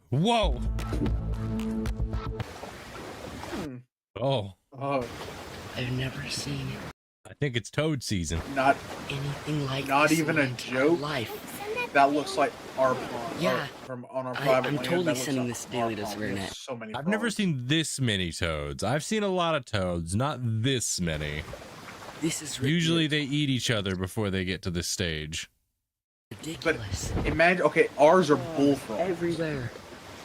Whoa! Oh. I've never seen I think it's toad season. Not anything like not this even in a my entire joke. life. That looks like our pond. Yeah. From on our private I'm land. totally That looks sending like this daily to our pond. Savannah. There's so many. I've never seen this many toads. I've seen a lot of toads, not this many. This is Usually they eat each other before they get to this stage. ridiculous. But imagine, okay, ours are bullfrogs. Everywhere.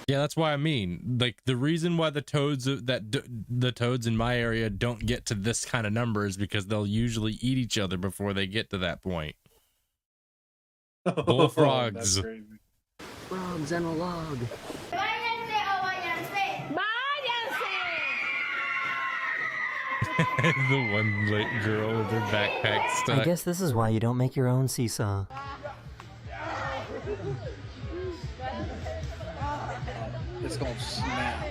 Yeah, that's why I mean, like, the reason why the toads the toads in my area don't get to this kind of number is because they'll usually eat each other before they get to that point. Bullfrogs. Frogs and a log. The one late girl with her backpack stuck. I guess this is why you don't make your own seesaw. It's gonna snap.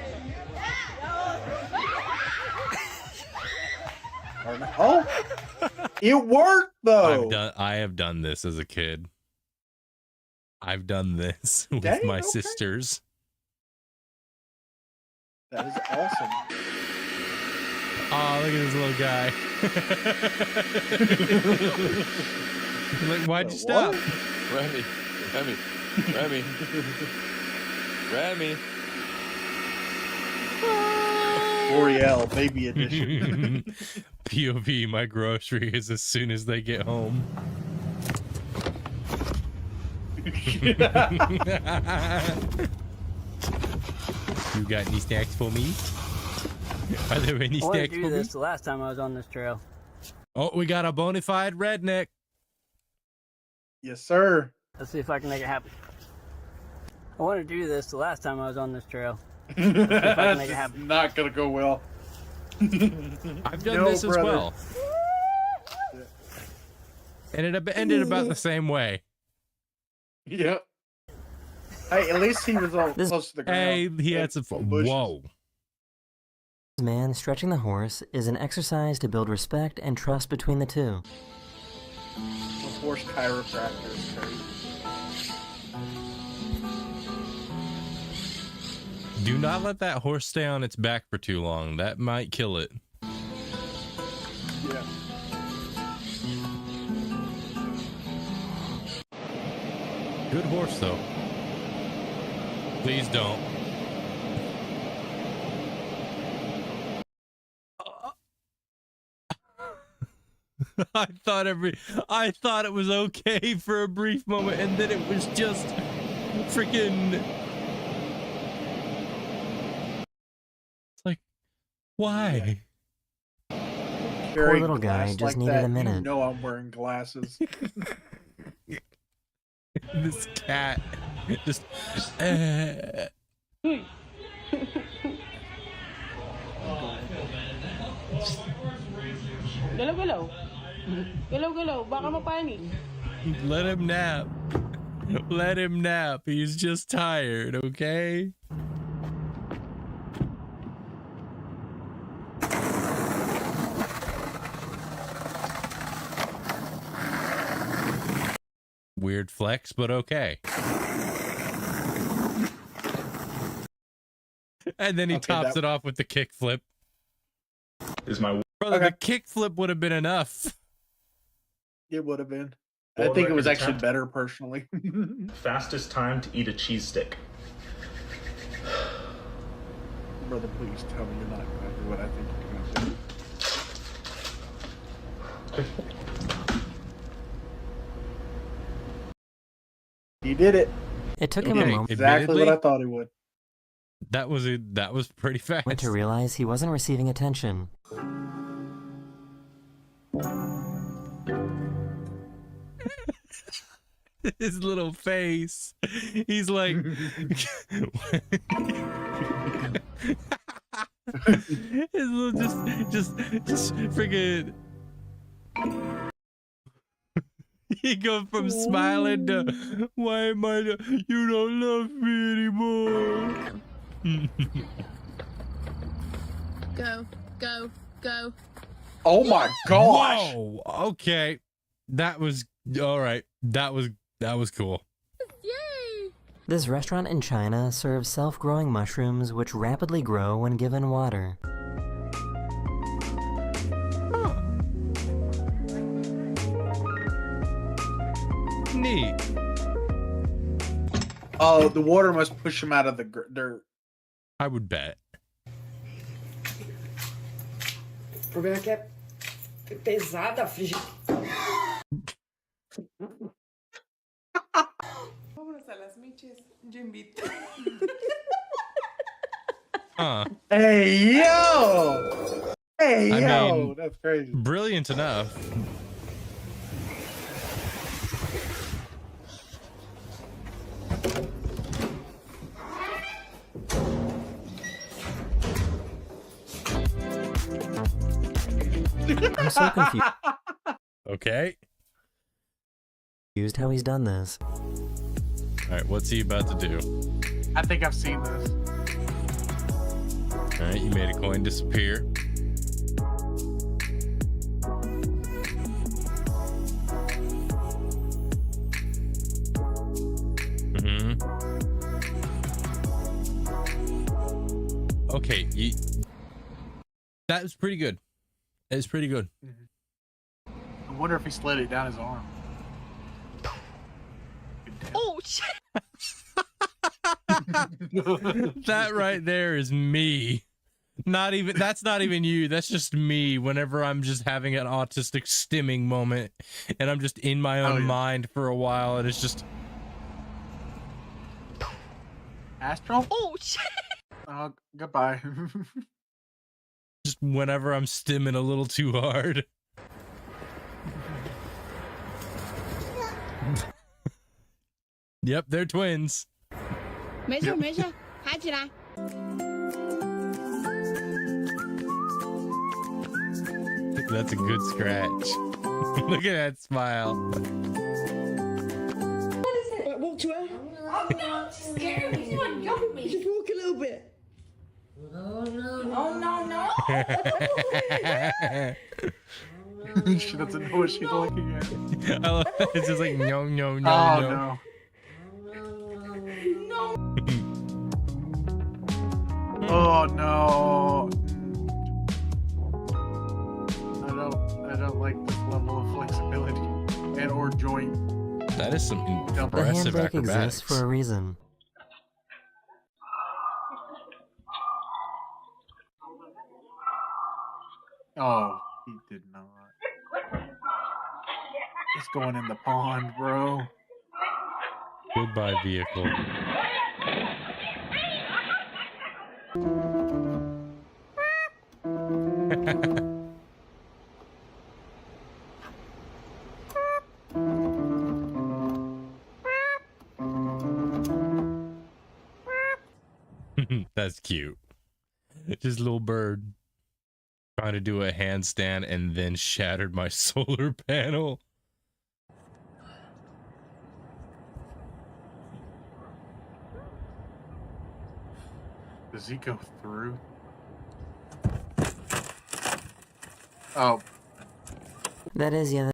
Oh, it worked though. I have done this as a kid. I've done this with Dang, my okay. sisters. That is awesome. Oh, look at this little guy. Like, why'd you stop? Remy. L'Oreal baby edition. POV, my grocery is as soon as they get home. You got any snacks for me? Are there any I wanted snacks to do for me? this the last time I was on this trail. Oh, we got a bona fide redneck. Yes, sir. Let's see if I can make it happen. I wanted to do this the last time I was on this trail. Let's see if I can make it happen. Not gonna go well. I've done this as well. And it ended about the same way. Yep. Hey, at least he was all close to the ground. Hey, he had some. Whoa. This man stretching the horse is an exercise to build respect and trust between the two. The horse chiropractor is crazy. Do not let that horse stay on its back for too long. That might kill it. Yeah. Good horse, though. Please don't. I thought it was okay for a brief moment, and then it was just freaking. It's like, why? Poor little guy just like needed that, a minute. You know I'm wearing glasses. This cat just. Galaw-galaw. Galaw-galaw. Baka mapani. Let him nap. Let him nap. He's just tired, okay? Weird flex, but okay. And then he tops it off with the kickflip. Is my brother, the kickflip would have been enough. It would have been. I think it was actually better personally. Fastest time to eat a cheese stick. Brother, please tell me you're not going to do what I think you're going to do. He did it. It took him a moment. Exactly what I thought he would. That was pretty fast. To realize he wasn't receiving attention. His little face. He's like his little just freaking. He goes from smiling to, why am I? You don't love me anymore. Go, go, go. Oh my gosh! Whoa. Okay, that was all right. That was cool. Yay! This restaurant in China serves self-growing mushrooms which rapidly grow when given water. Neat. Oh, the water must push him out of the dirt. I would bet. O problema é que é pesada a frigideira. Vámonos a las miches. Yo invito. Hey, yo! Hey, I yo! mean, That's crazy. Brilliant enough. I'm so confused. Okay. Confused how he's done this. Alright, what's he about to do? I think I've seen this. Alright, you made a coin disappear. Okay, that was pretty good. It's pretty good. I wonder if he slid it down his arm. Oh shit! That right there is me. That's not even you. That's just me whenever I'm just having an autistic stimming moment and I'm just in my own mind for a while and it's just Astral? Oh shit! Goodbye. just whenever I'm stimming a little too hard. Yep, they're twins. Measure, measure. Hajira. That's a good scratch. Look at that smile. Walk to her. no, she's scared me. Come on, jump with me. Just walk a little bit. No, no, no. Oh, no, no. She doesn't know what she's looking at. I love that. It's just like no, no, no, Oh no. no. Oh no. I don't like this level of flexibility and or joint. That is some The impressive handbrake acrobatics. exists for a reason. Oh, he did not. It's going in the pond, bro. Goodbye, vehicle. That's cute. Just a little bird trying to do a handstand and then shattered my solar panel. Does he go through? Oh. That is, yeah.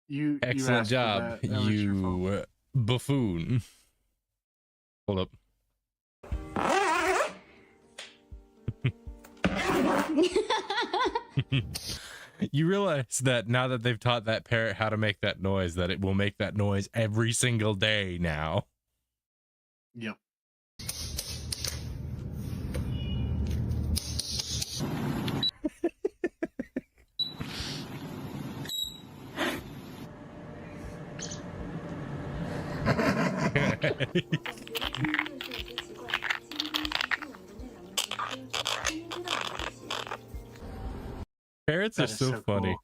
You Excellent asked for job, that. That was your fault. you buffoon. Hold up. You realize that now that they've taught that parrot how to make that noise, that it will make that noise every single day now. Yep. Parrots are so funny.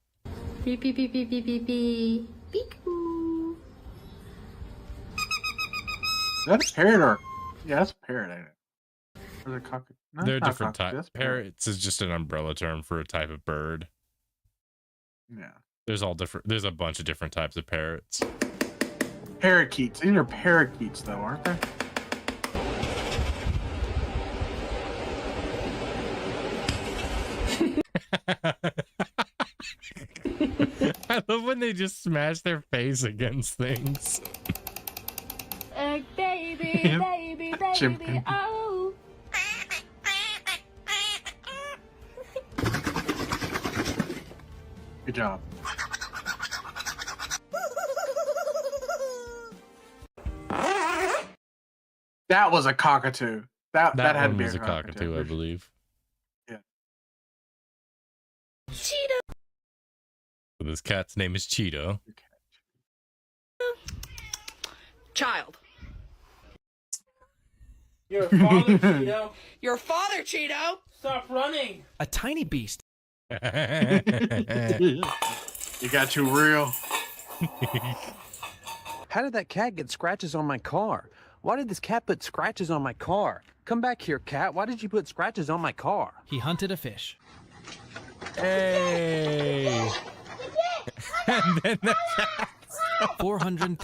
Beep beep beep beep beep beep beep. Peek-oo. Is that a parrot or? Yeah, that's a parrot, ain't it? Or the cockatoo? No, They're it's not different cockatoo, types. that's parrot. Parrots is just an umbrella term for a type of bird. Yeah. There's all different. There's a bunch of different types of parrots. Parakeets. These are parakeets, though, aren't they? I love when they just smash their face against things. Baby, Yep. baby, Chimp. baby, oh. Good job. That was a cockatoo. That had to one be was a cockatoo, I believe. Yeah. Cheetah. This cat's name is Cheeto. Child. Your father, Cheeto. Your father, Cheeto. Stop running. A tiny beast. You got too real. How did that cat get scratches on my car? Why did this cat put scratches on my car? Come back here, cat. Why did you put scratches on my car? He hunted a fish. Hey! And then the cat. 400.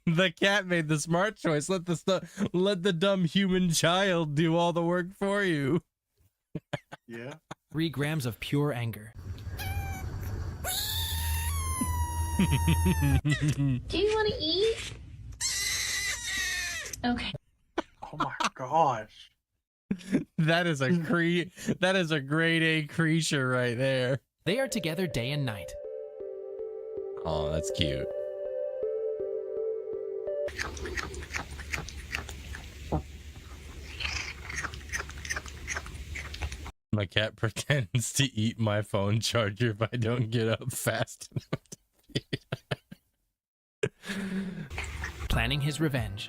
The cat made the smart choice. Let the dumb human child do all the work for you. Yeah. 3 grams of pure anger. Do you want to eat? Okay. Oh my gosh. That is a grade A creature right there. They are together day and night. Oh, that's cute. My cat pretends to eat my phone charger if I don't get up fast enough. Planning his revenge.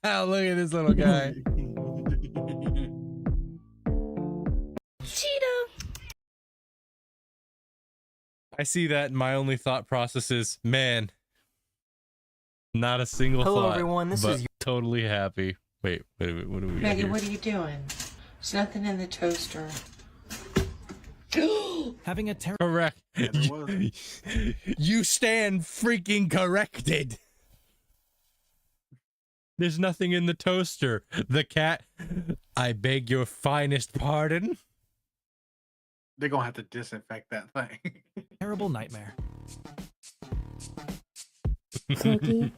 Look at this little guy. Cheeto. I see that, and my only thought process is, man, not a single Hello, thought, everyone, this but is- totally happy. Wait, what do we got Maggie, here? what are you doing? There's nothing in the toaster. Having a Correct. Yeah, there was. You stand freaking corrected. There's nothing in the toaster. The cat, I beg your finest pardon. They're gonna have to disinfect that thing. terrible nightmare. Smokey,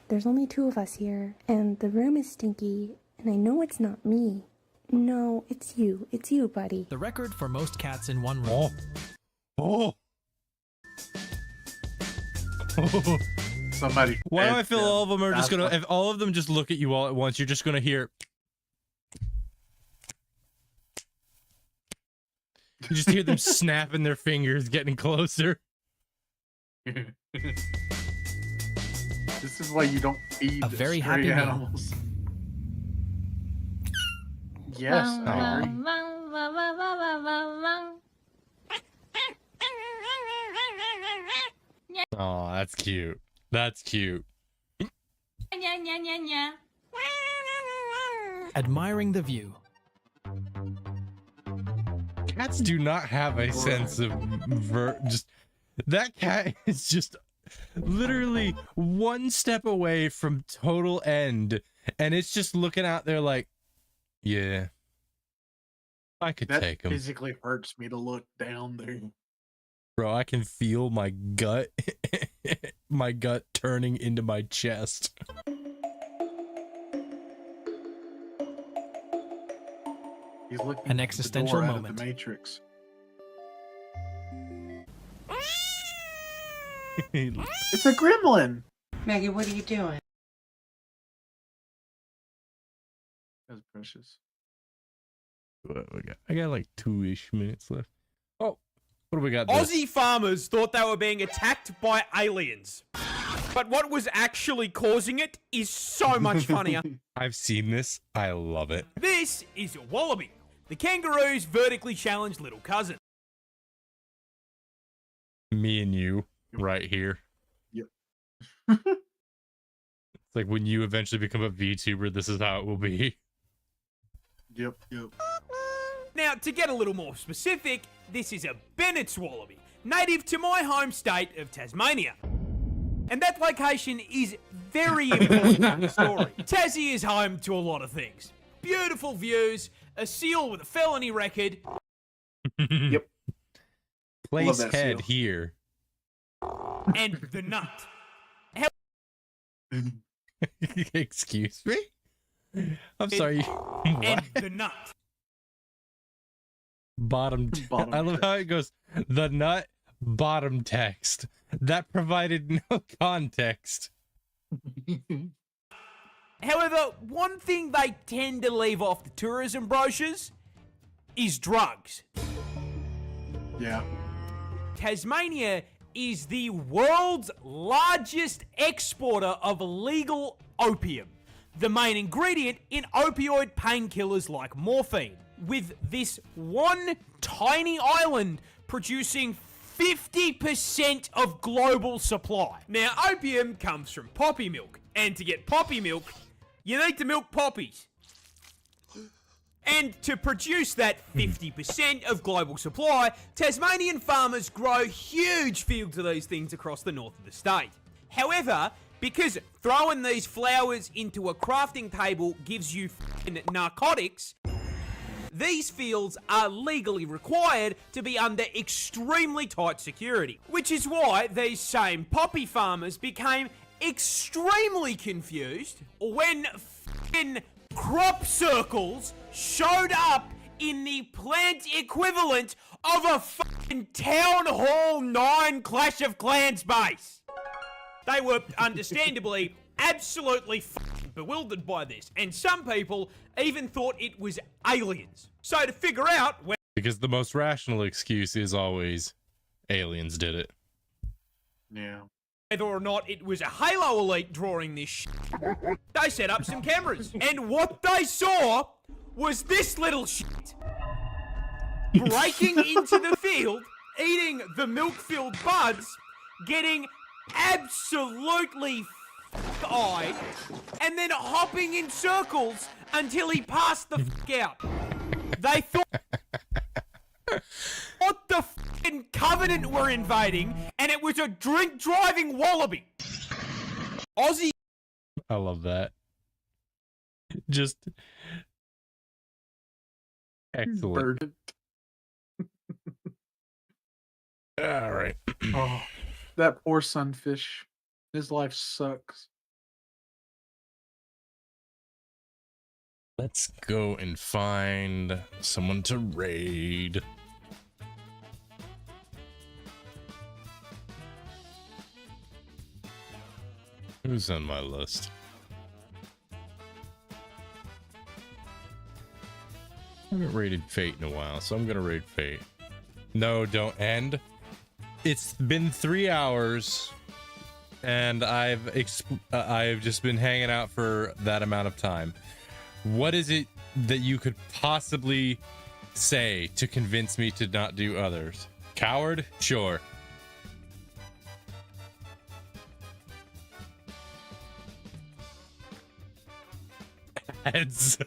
there's only 2 of us here, and the room is stinky, and I know it's not me. No, it's you. It's you, buddy. The record for most cats in one room. Oh. Somebody. Why do I feel all of them are just That's gonna, if all of them just look at you all at once, you're just gonna hear. You just hear them snapping their fingers, getting closer. This is why you don't feed A very stray happy meal. animals. Yes, I agree. Oh, that's cute. That's cute. Admiring the view. Cats do not have a sense of just that cat is just literally one step away from total end, and it's just looking out there like, yeah, I could That take him. physically hurts me to look down there. Bro, I can feel my gut my gut turning into my chest. He's looking An at the existential door out of moment. The Matrix. It's a gremlin. Maggie, what are you doing? That's precious. What we got? I got like 2-ish minutes left. Oh, what do we got? This? Aussie farmers thought they were being attacked by aliens. But what was actually causing it is so much funnier. I've seen this. I love it. This is a wallaby, the kangaroo's vertically challenged little cousin. Me and you right here. Yep. It's like when you eventually become a VTuber, this is how it will be. Yep, yep. Now, to get a little more specific, this is a Bennett's wallaby, native to my home state of Tasmania. And that location is very important to the story. Tassie is home to a lot of things. Beautiful views, a seal with a felony record. Yep. Place that head seal. here. And the nut. Excuse me? I'm sorry. And What? the nut. Bottom. Bottom I love how it goes. The nut. Bottom text. That provided no context. However, one thing they tend to leave off the tourism brochures is drugs. Yeah. Tasmania is the world's largest exporter of legal opium, the main ingredient in opioid painkillers like morphine, with this one tiny island producing 50% of global supply. Now, opium comes from poppy milk, and to get poppy milk, you need to milk poppies. And to produce that 50% of global supply, Tasmanian farmers grow huge fields of these things across the north of the state. However, because throwing these flowers into a crafting table gives you f***ing narcotics, these fields are legally required to be under extremely tight security. Which is why these same poppy farmers became extremely confused when f***ing crop circles showed up in the plant equivalent of a f***ing Town Hall 9 Clash of Clans base. They were understandably absolutely f***ing bewildered by this, and some people even thought it was aliens. So to figure out Because the most rational excuse is always aliens did it. Yeah. whether or not it was a Halo Elite drawing this shit, they set up some cameras. And what they saw was this little shit breaking into the field, eating the milk-filled buds, getting absolutely f***eyed, and then hopping in circles until he passed the f*** out. They thought president we're invading, and it was a drink-driving wallaby. Aussie. I love that. Just excellent. All right. Oh, that poor sunfish. His life sucks. Let's go and find someone to raid. Who's on my list? I haven't raided Fate in a while, so I'm gonna raid Fate. No, don't end. It's been 3 hours, and I've just been hanging out for that amount of time. What is it that you could possibly say to convince me to not do others? Coward? Sure. Ads.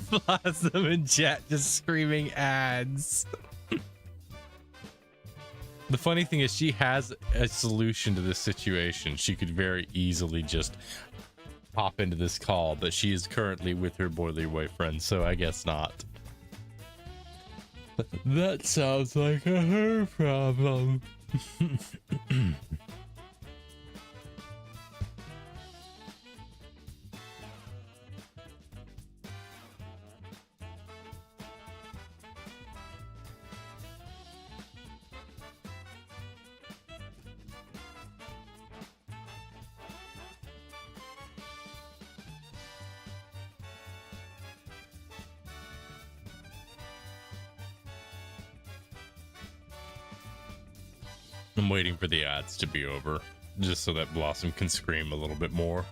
Blossom in chat just screaming ads. The funny thing is she has a solution to this situation. She could very easily just hop into this call, but she is currently with her boilerway friend, so I guess not. That sounds like a her problem. I'm waiting for the ads to be over, just so that Blossom can scream a little bit more.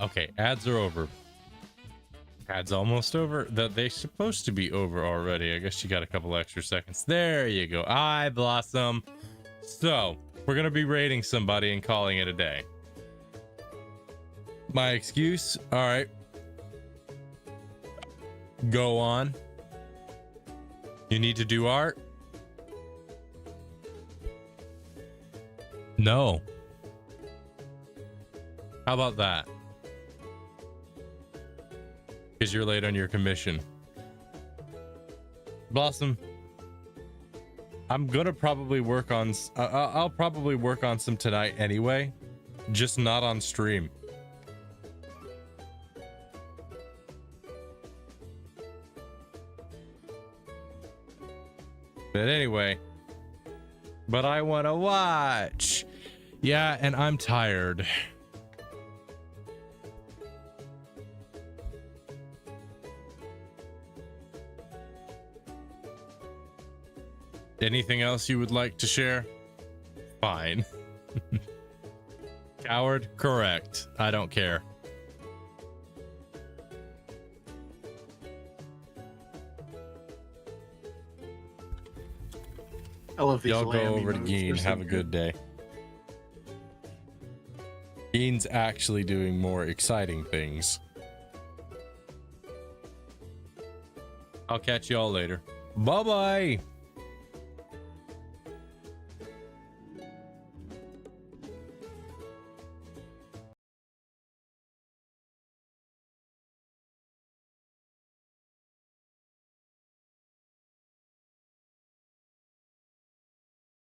Okay, ads are over. Ads almost over. They're supposed to be over already. I guess you got a couple extra seconds. There you go. Hi, Blossom. So, we're going to be rating somebody and calling it a day. My excuse? All right. Go on. You need to do art? No. How about that? Because you're late on your commission. Blossom, I'm gonna probably work on I'll probably work on some tonight anyway, just not on stream. But anyway, but I want to watch. Yeah, and I'm tired. Anything else you would like to share? Fine. Coward? Correct. I don't care. I love these. Y'all go over to Geen. Have a good day. Geen's actually doing more exciting things. I'll catch y'all later. Bye-bye.